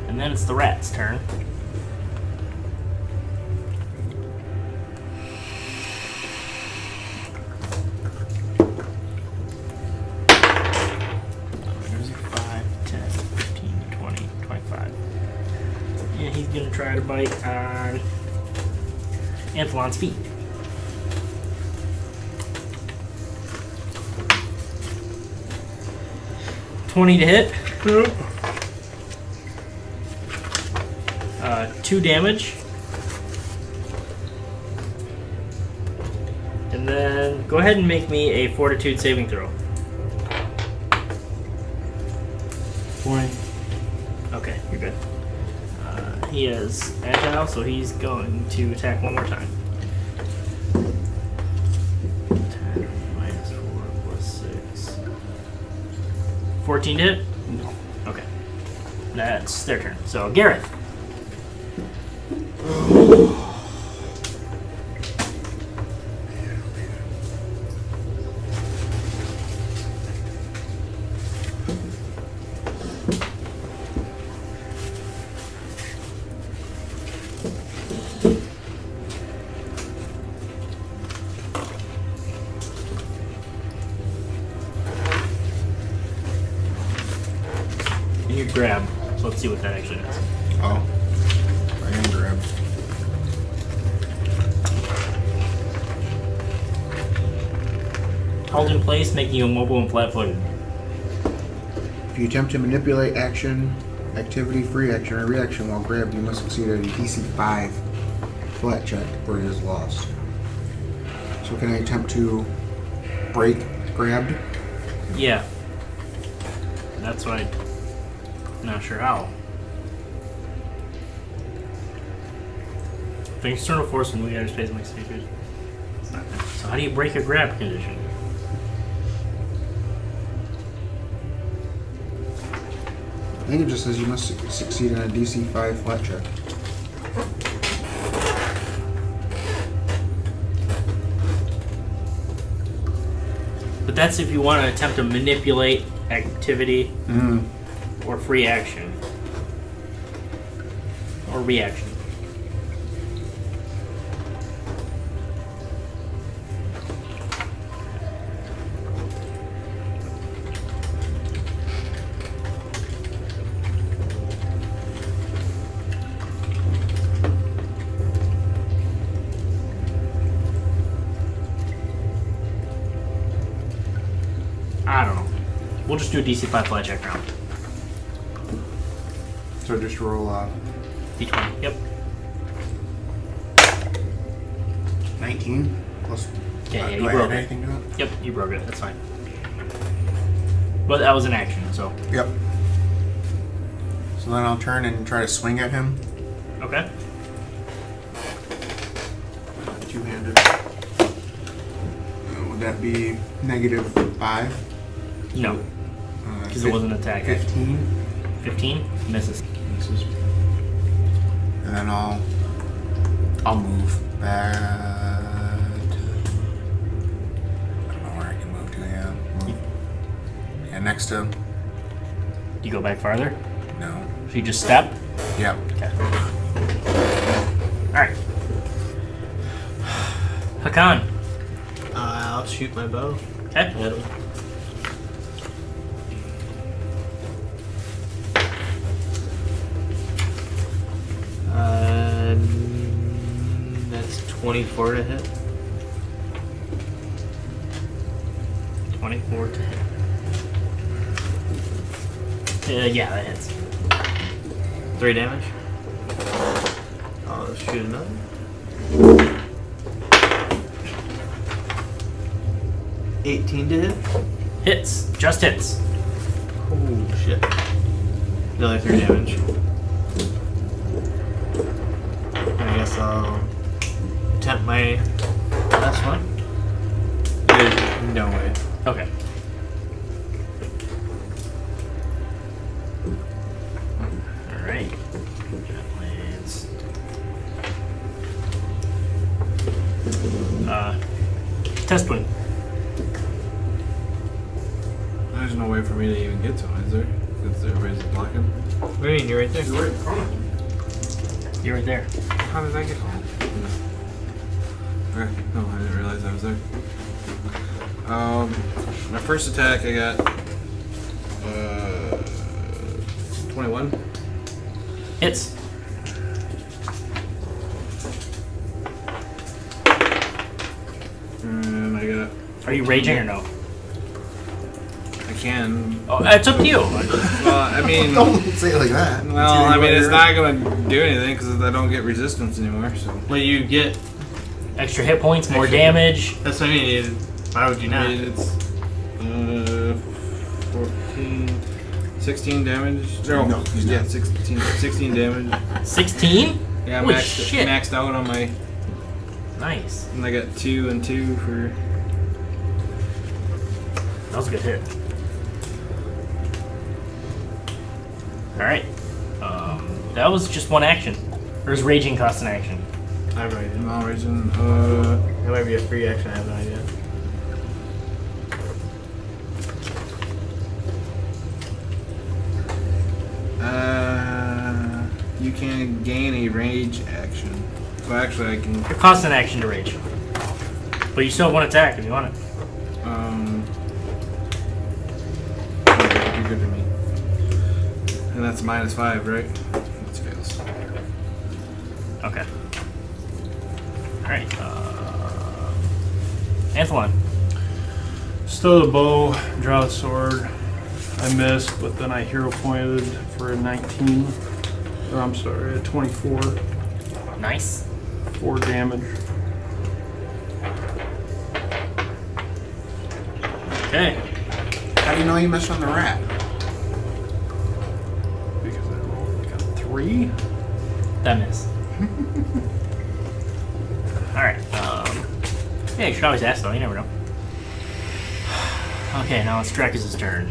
And then it's the rat's turn. bite on Anthlon's feet. $20 to hit. 2 damage. And then go ahead and make me a fortitude saving throw. 20. Okay, you're good. He is agile, so he's going to attack one more time. 10 minus 4 plus 6. 14 to hit? No. Okay. That's their turn. So, Gareth. You grab. So let's see what that actually does. Oh. I am grab. Held in place, making you immobile and flat-footed. If you attempt to manipulate action, activity, free action, or reaction while grabbed, you must succeed at a DC 5 flat check or it is lost. So can I attempt to break grabbed? Yeah. That's what I'm not sure how. If external force and moving outer space makes secret. So how do you break a grab condition? I think it just says you must succeed in a DC 5 flat check. But that's if you want to attempt to manipulate activity or free action. Or reaction. I don't know. We'll just do a DC 5 flat check round. So just roll D20, yep. 19 plus. Yeah, do you I broke add it. anything to it? Yep, you broke it. That's fine. But that was an action, so. Yep. So then I'll turn and try to swing at him. Okay. Two-handed. Would that be -5? No, because it wasn't attack. 15. 15? Misses. And then I'll move back. I don't know where I can move to. Yeah, next to him. Do you go back farther? No. So you just step? Yep. Okay. Alright. Hakan. I'll shoot my bow. Okay. At him. That's 24 to hit. 24 to hit. Yeah, that hits. 3 damage. I'll shoot another. $18 to hit. Hits. Just hits. Oh shit. Another 3 damage. I guess I'll attempt my last one. There's no way. Okay. Alright. That lands. Test one. There's no way for me to even get to him, is there? Because everybody's blocking. What do you mean? You're right there. You're right in front of me. You're right there. How did I get home? Okay, no, I didn't realize I was there. My first attack I got 21. Hits. Are you raging or no? I can. Oh, it's up to you. Well, I mean, Don't say it like that. well, I mean, it's not gonna do anything because I don't get resistance anymore. So. Well, you get Extra hit points, more damage. That's what I mean. Why would you not? I mean, it's 14, 16 damage. No, he's yeah, not. 16 damage. 16? Yeah, I Holy maxed, shit. maxed out on my. Nice. And I got 2 and 2 for. That was a good hit. Alright. That was just one action. Or is raging cost an action? I'm raging. No reason. That might be a free action. I have no idea. You can gain a rage action. So actually, I can. It costs an action to rage. But you still have one attack if you want it. Yeah, you're good to me. And that's -5, right? That fails. Okay. Alright. Anthelon. Stow the bow, draw the sword. I missed, but then I hero pointed for a 19. Or I'm sorry, a 24. Nice. 4 damage. Okay. How do you know you missed on the rat? Because I rolled like a 3. That miss. Alright. Yeah, you should always ask though, you never know. Okay, now it's Drakus' turn.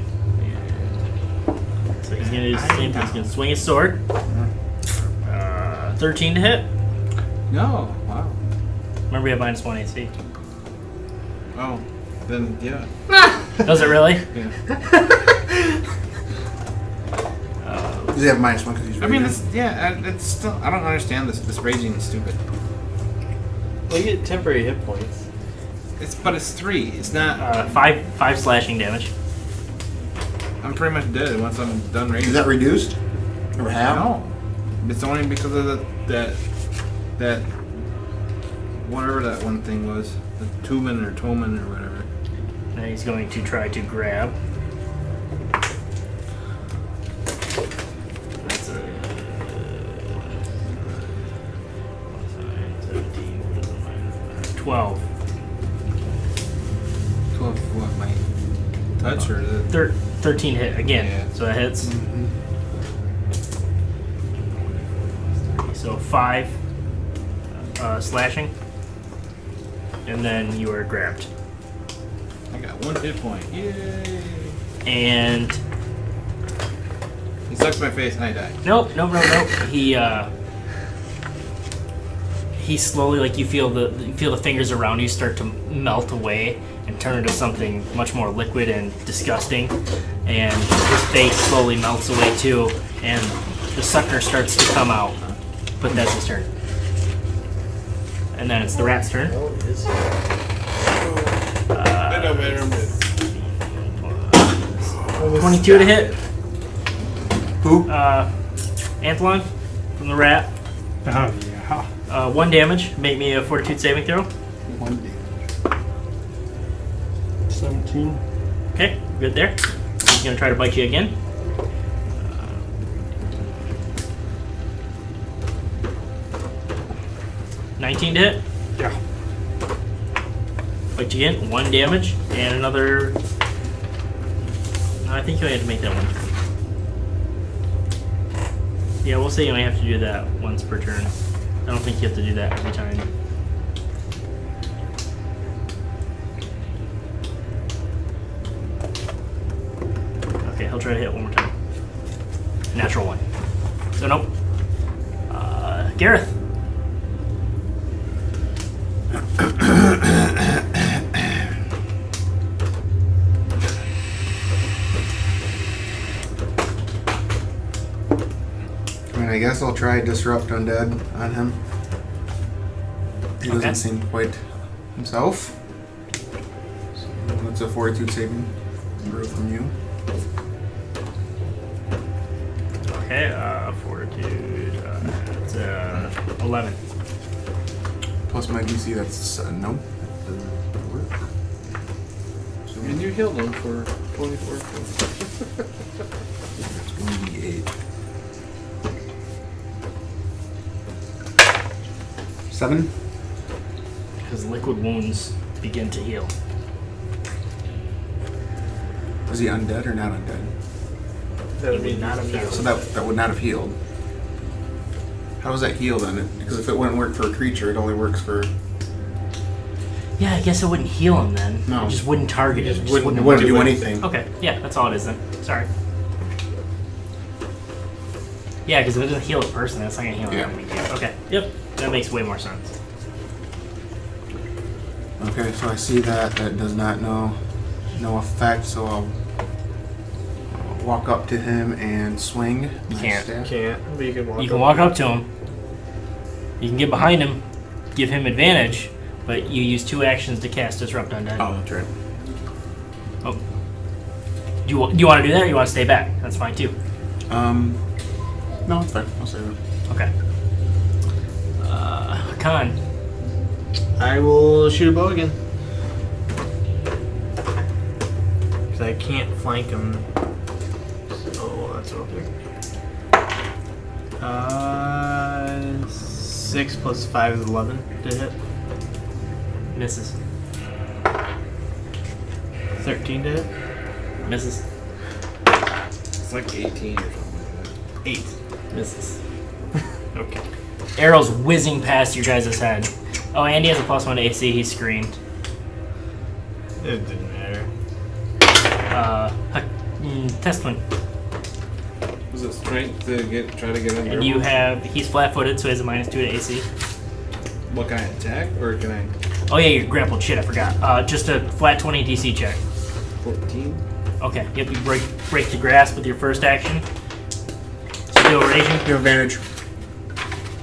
So he's gonna do the same thing. He's gonna swing his sword. 13 to hit. No, wow. Remember we have -1 AC. Oh, then yeah. Does it really? Yeah. Does he have -1 because he's I mean, raging? it's still. I don't understand this. This raging is stupid. Well, you get temporary hit points. But it's 3. It's not. 5 slashing damage. I'm pretty much dead once I'm done raging. Is that reduced? Or half? No. It's only because of that whatever that one thing was, the Toman or whatever. Now he's going to try to grab. That's a 17, 12. 12 what? My touch or the 13 hit again. Yeah. So that hits. Mm-hmm. So 5 slashing, and then you are grabbed. I got 1 hit point. Yay! And He sucks my face and I die. nope. He slowly, like you feel the fingers around you start to melt away and turn into something much more liquid and disgusting, and his face slowly melts away too, and the sucker starts to come out. But that's his turn. And then it's the rat's turn. 22 to hit. Who? Anthelon from the rat. Oh, yeah. 1 damage. Make me a fortitude saving throw. 1 damage. 17. Okay, good there. He's going to try to bite you again. 19 to hit. Yeah. Bite you again. 1 damage. And another... No, I think you only have to make that one. Yeah, we'll say you only have to do that once per turn. I don't think you have to do that every time. Okay, he'll try to hit one more time. Natural 1. So nope. Gareth. I mean, I guess I'll try Disrupt Undead on him. He doesn't Okay. seem quite himself. So that's a fortitude saving throw from you. Okay, fortitude. It's 11. Plus my DC, that's no. That doesn't work. healed him for 24 points. It's going to be 8. 7. His liquid wounds begin to heal. Was he undead or not undead? That would be not a fail. So that would not have healed. How does that heal then? Because if it wouldn't work for a creature, it only works for... Yeah, I guess it wouldn't heal him then. No. It just wouldn't target him. It wouldn't do anything. Okay, yeah, that's all it is then. Sorry. Yeah, because if it doesn't heal a person, that's not going to heal an enemy. Okay, yep, that makes way more sense. Okay, so I see that. That does not no effect, so I'll walk up to him and swing. You my can't. staff. Can't, but you can walk You can walk up to him. You can get behind him, give him advantage, but you use 2 actions to cast Disrupt Undead. Oh, that's right. Oh. Do you want to do that, or you want to stay back? That's fine too. No, it's fine. I'll save it. Okay. Khan. I will shoot a bow again. Because I can't flank him. Oh, that's over there. 6 plus 5 is 11 to hit. Misses. 13 to hit. Misses. It's like 18 or something like that. 8. Misses. Okay. Arrows whizzing past your guys' head. Oh, Andy has a +1 to AC. He screamed. It didn't matter. Test one. Was it strength to try to get under? And you have... He's flat-footed, so he has a -2 to AC. What, can I attack or can I? Oh yeah, you're grappled. Shit, I forgot. Just a flat 20 DC check. 14. Okay. Yep. You break the grasp with your first action. Still raging. You have advantage.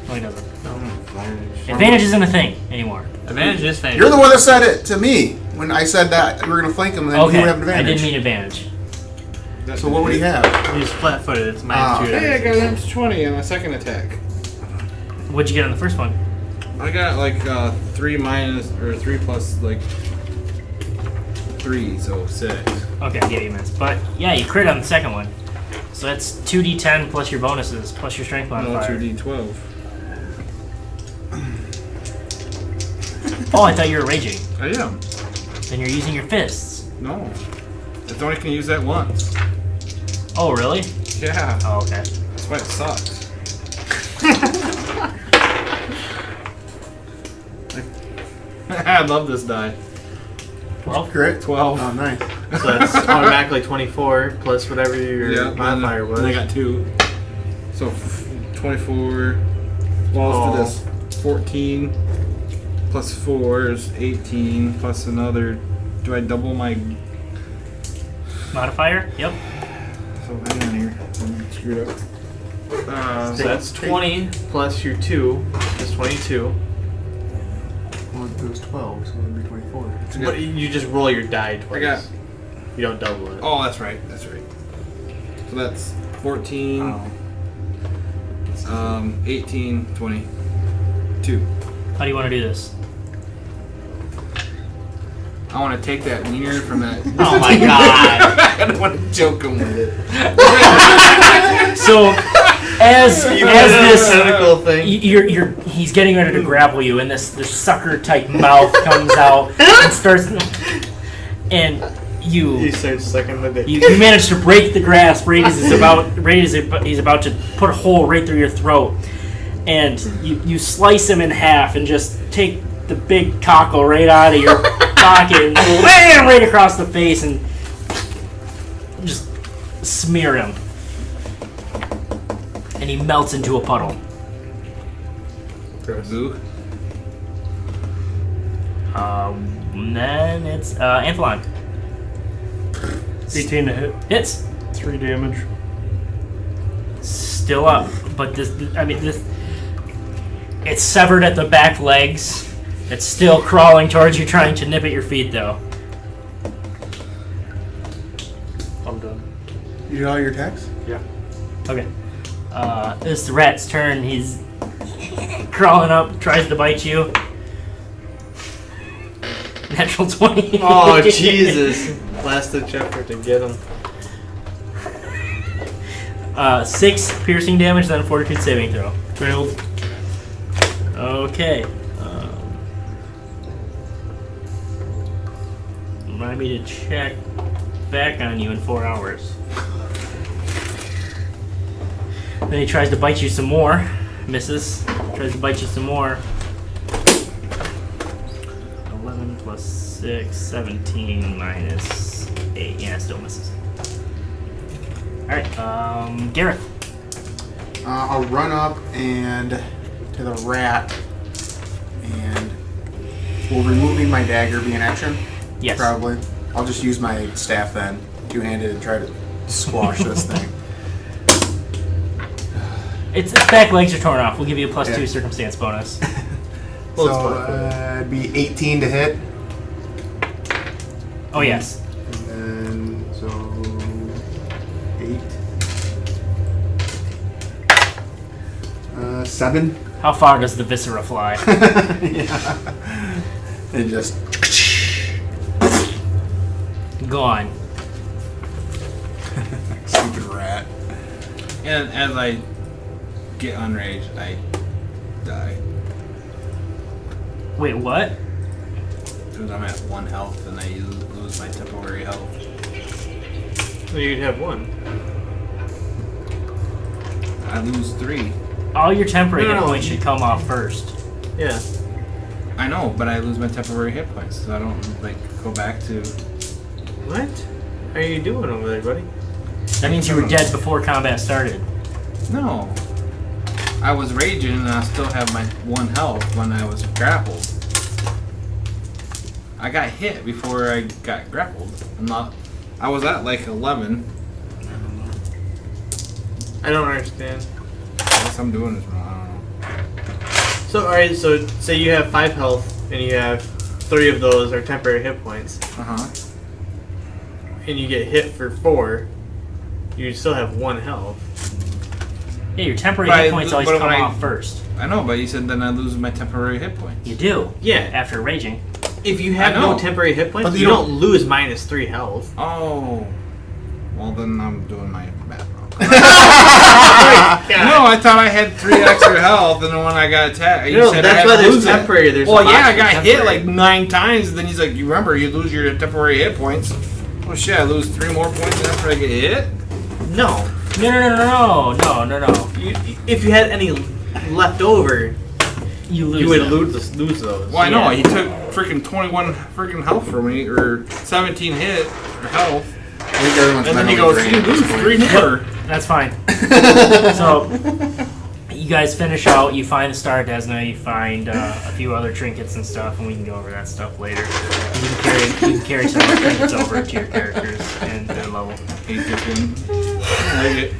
No, he doesn't. Advantage. Advantage isn't a thing anymore. Advantage is fantasy. You're the one that said it to me when I said that we were going to flank him and then Okay. you would have I advantage. didn't mean advantage. So what would he have? He's flat-footed. It's -2. Hey, I got an -20 on my second attack. What'd you get on the first one? I got like 3 plus like 3, so 6. Okay, yeah, you missed. But yeah, you crit on the second one. So that's 2d10 plus your bonuses plus your strength No, modifier. 2d12. Oh, I thought you were raging. I am. Then you're using your fists. No. I only can use that once. Oh, really? Yeah. Oh, okay. That's why it sucks. I love this die. 12? Crit? 12. Oh, nice. So that's automatically 24 plus whatever your modifier was. And I got 2. So 24. Well, let's do this. 14 plus 4 is 18 plus another. Do I double my Modifier? Yep. So hang on here. I'm screwed up. So that's 20 plus your 2 is 22. Well, it was 12, so it would be 24. But you just roll your die twice. I got. You don't double it. Oh, that's right. That's right. So that's 14. 18, 22. How do you want to do this? I want to take that wiener from that. Oh my god. I don't want to joke him with it. So, as this tentacle thing, he's getting ready to grapple you, and this sucker type mouth comes out and starts, and he starts sucking the dick. you manage to break the grasp right as he's about to put a hole right through your throat, and you slice him in half and just take the big cockle right out of your pocket and wham, right across the face and just smear him. And he melts into a puddle. Boo. And then it's Anthlon. 18 to hit. Hits. 3 damage. Still up, but this it's severed at the back legs. It's still crawling towards you, trying to nip at your feet, though. I'm done. You did all your attacks? Yeah. Okay. It's the rat's turn. He's crawling up, tries to bite you. Natural 20. Oh, Jesus. Last ditch effort to get him. 6 piercing damage, then fortitude saving throw. Failed. Okay. Remind me to check back on you in 4 hours. Then he tries to bite you some more. Misses. Tries to bite you some more. 11 plus 6, 17 minus 8. Yeah, still misses. Alright, Gareth. I'll run up and to the rat, and will removing my dagger be an action? Yes. Probably. I'll just use my staff then, two-handed, and try to squash this thing. Its back legs are torn off. We'll give you a +2 circumstance bonus. So it'd be 18 to hit. Oh yes. And then, so 8. 7. How far does the viscera fly? Yeah. And just gone. Stupid rat. And as I get unraged, I die. Wait, what? Because I'm at 1 health and I lose my temporary health. So you'd have 1. I lose 3. All your temporary hit No. points should come off first. Yeah. I know, but I lose my temporary hit points, so I don't go back to. What are you doing over there, buddy? That means you were dead before combat started. No. I was raging and I still have my 1 health when I was grappled. I got hit before I got grappled. I was at 11. I don't understand. I guess I'm doing this wrong. I don't know. So, alright, so say you have 5 health and you have 3 of those are temporary hit points. And you get hit for 4, you still have 1 health. Yeah, your temporary hit points always come off first. I know, but you said then I lose my temporary hit points. You do. Yeah. After raging. If you have no temporary hit points, But you don't lose -3 health. Oh. Well, then I'm doing my math wrong. God. No, I thought I had 3 extra health, and then when I got attacked, you said that's I had why to there's lose temporary. it. There's Well, a yeah, I box got of hit temporary. 9 times, and then he's like, you remember, you lose your temporary hit points. Oh shit, I lose 3 more points after I get hit? No. No. If you had any left over, you would lose those. Well, I know, he took freaking 21 freaking health from me, or 17 hit or health. And then he goes, you lose 3 more. That's fine. So, you guys finish out, you find the Star Desna, you find a few other trinkets and stuff, and we can go over that stuff later. You can carry some of those trinkets over to your characters and their level. Hate this one. I like it.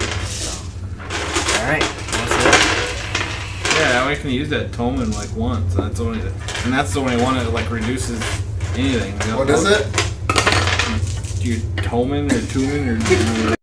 Alright, that's it. Yeah, I can use that Toman once. That's the only one that reduces anything. What is it? You Toman or Tumen or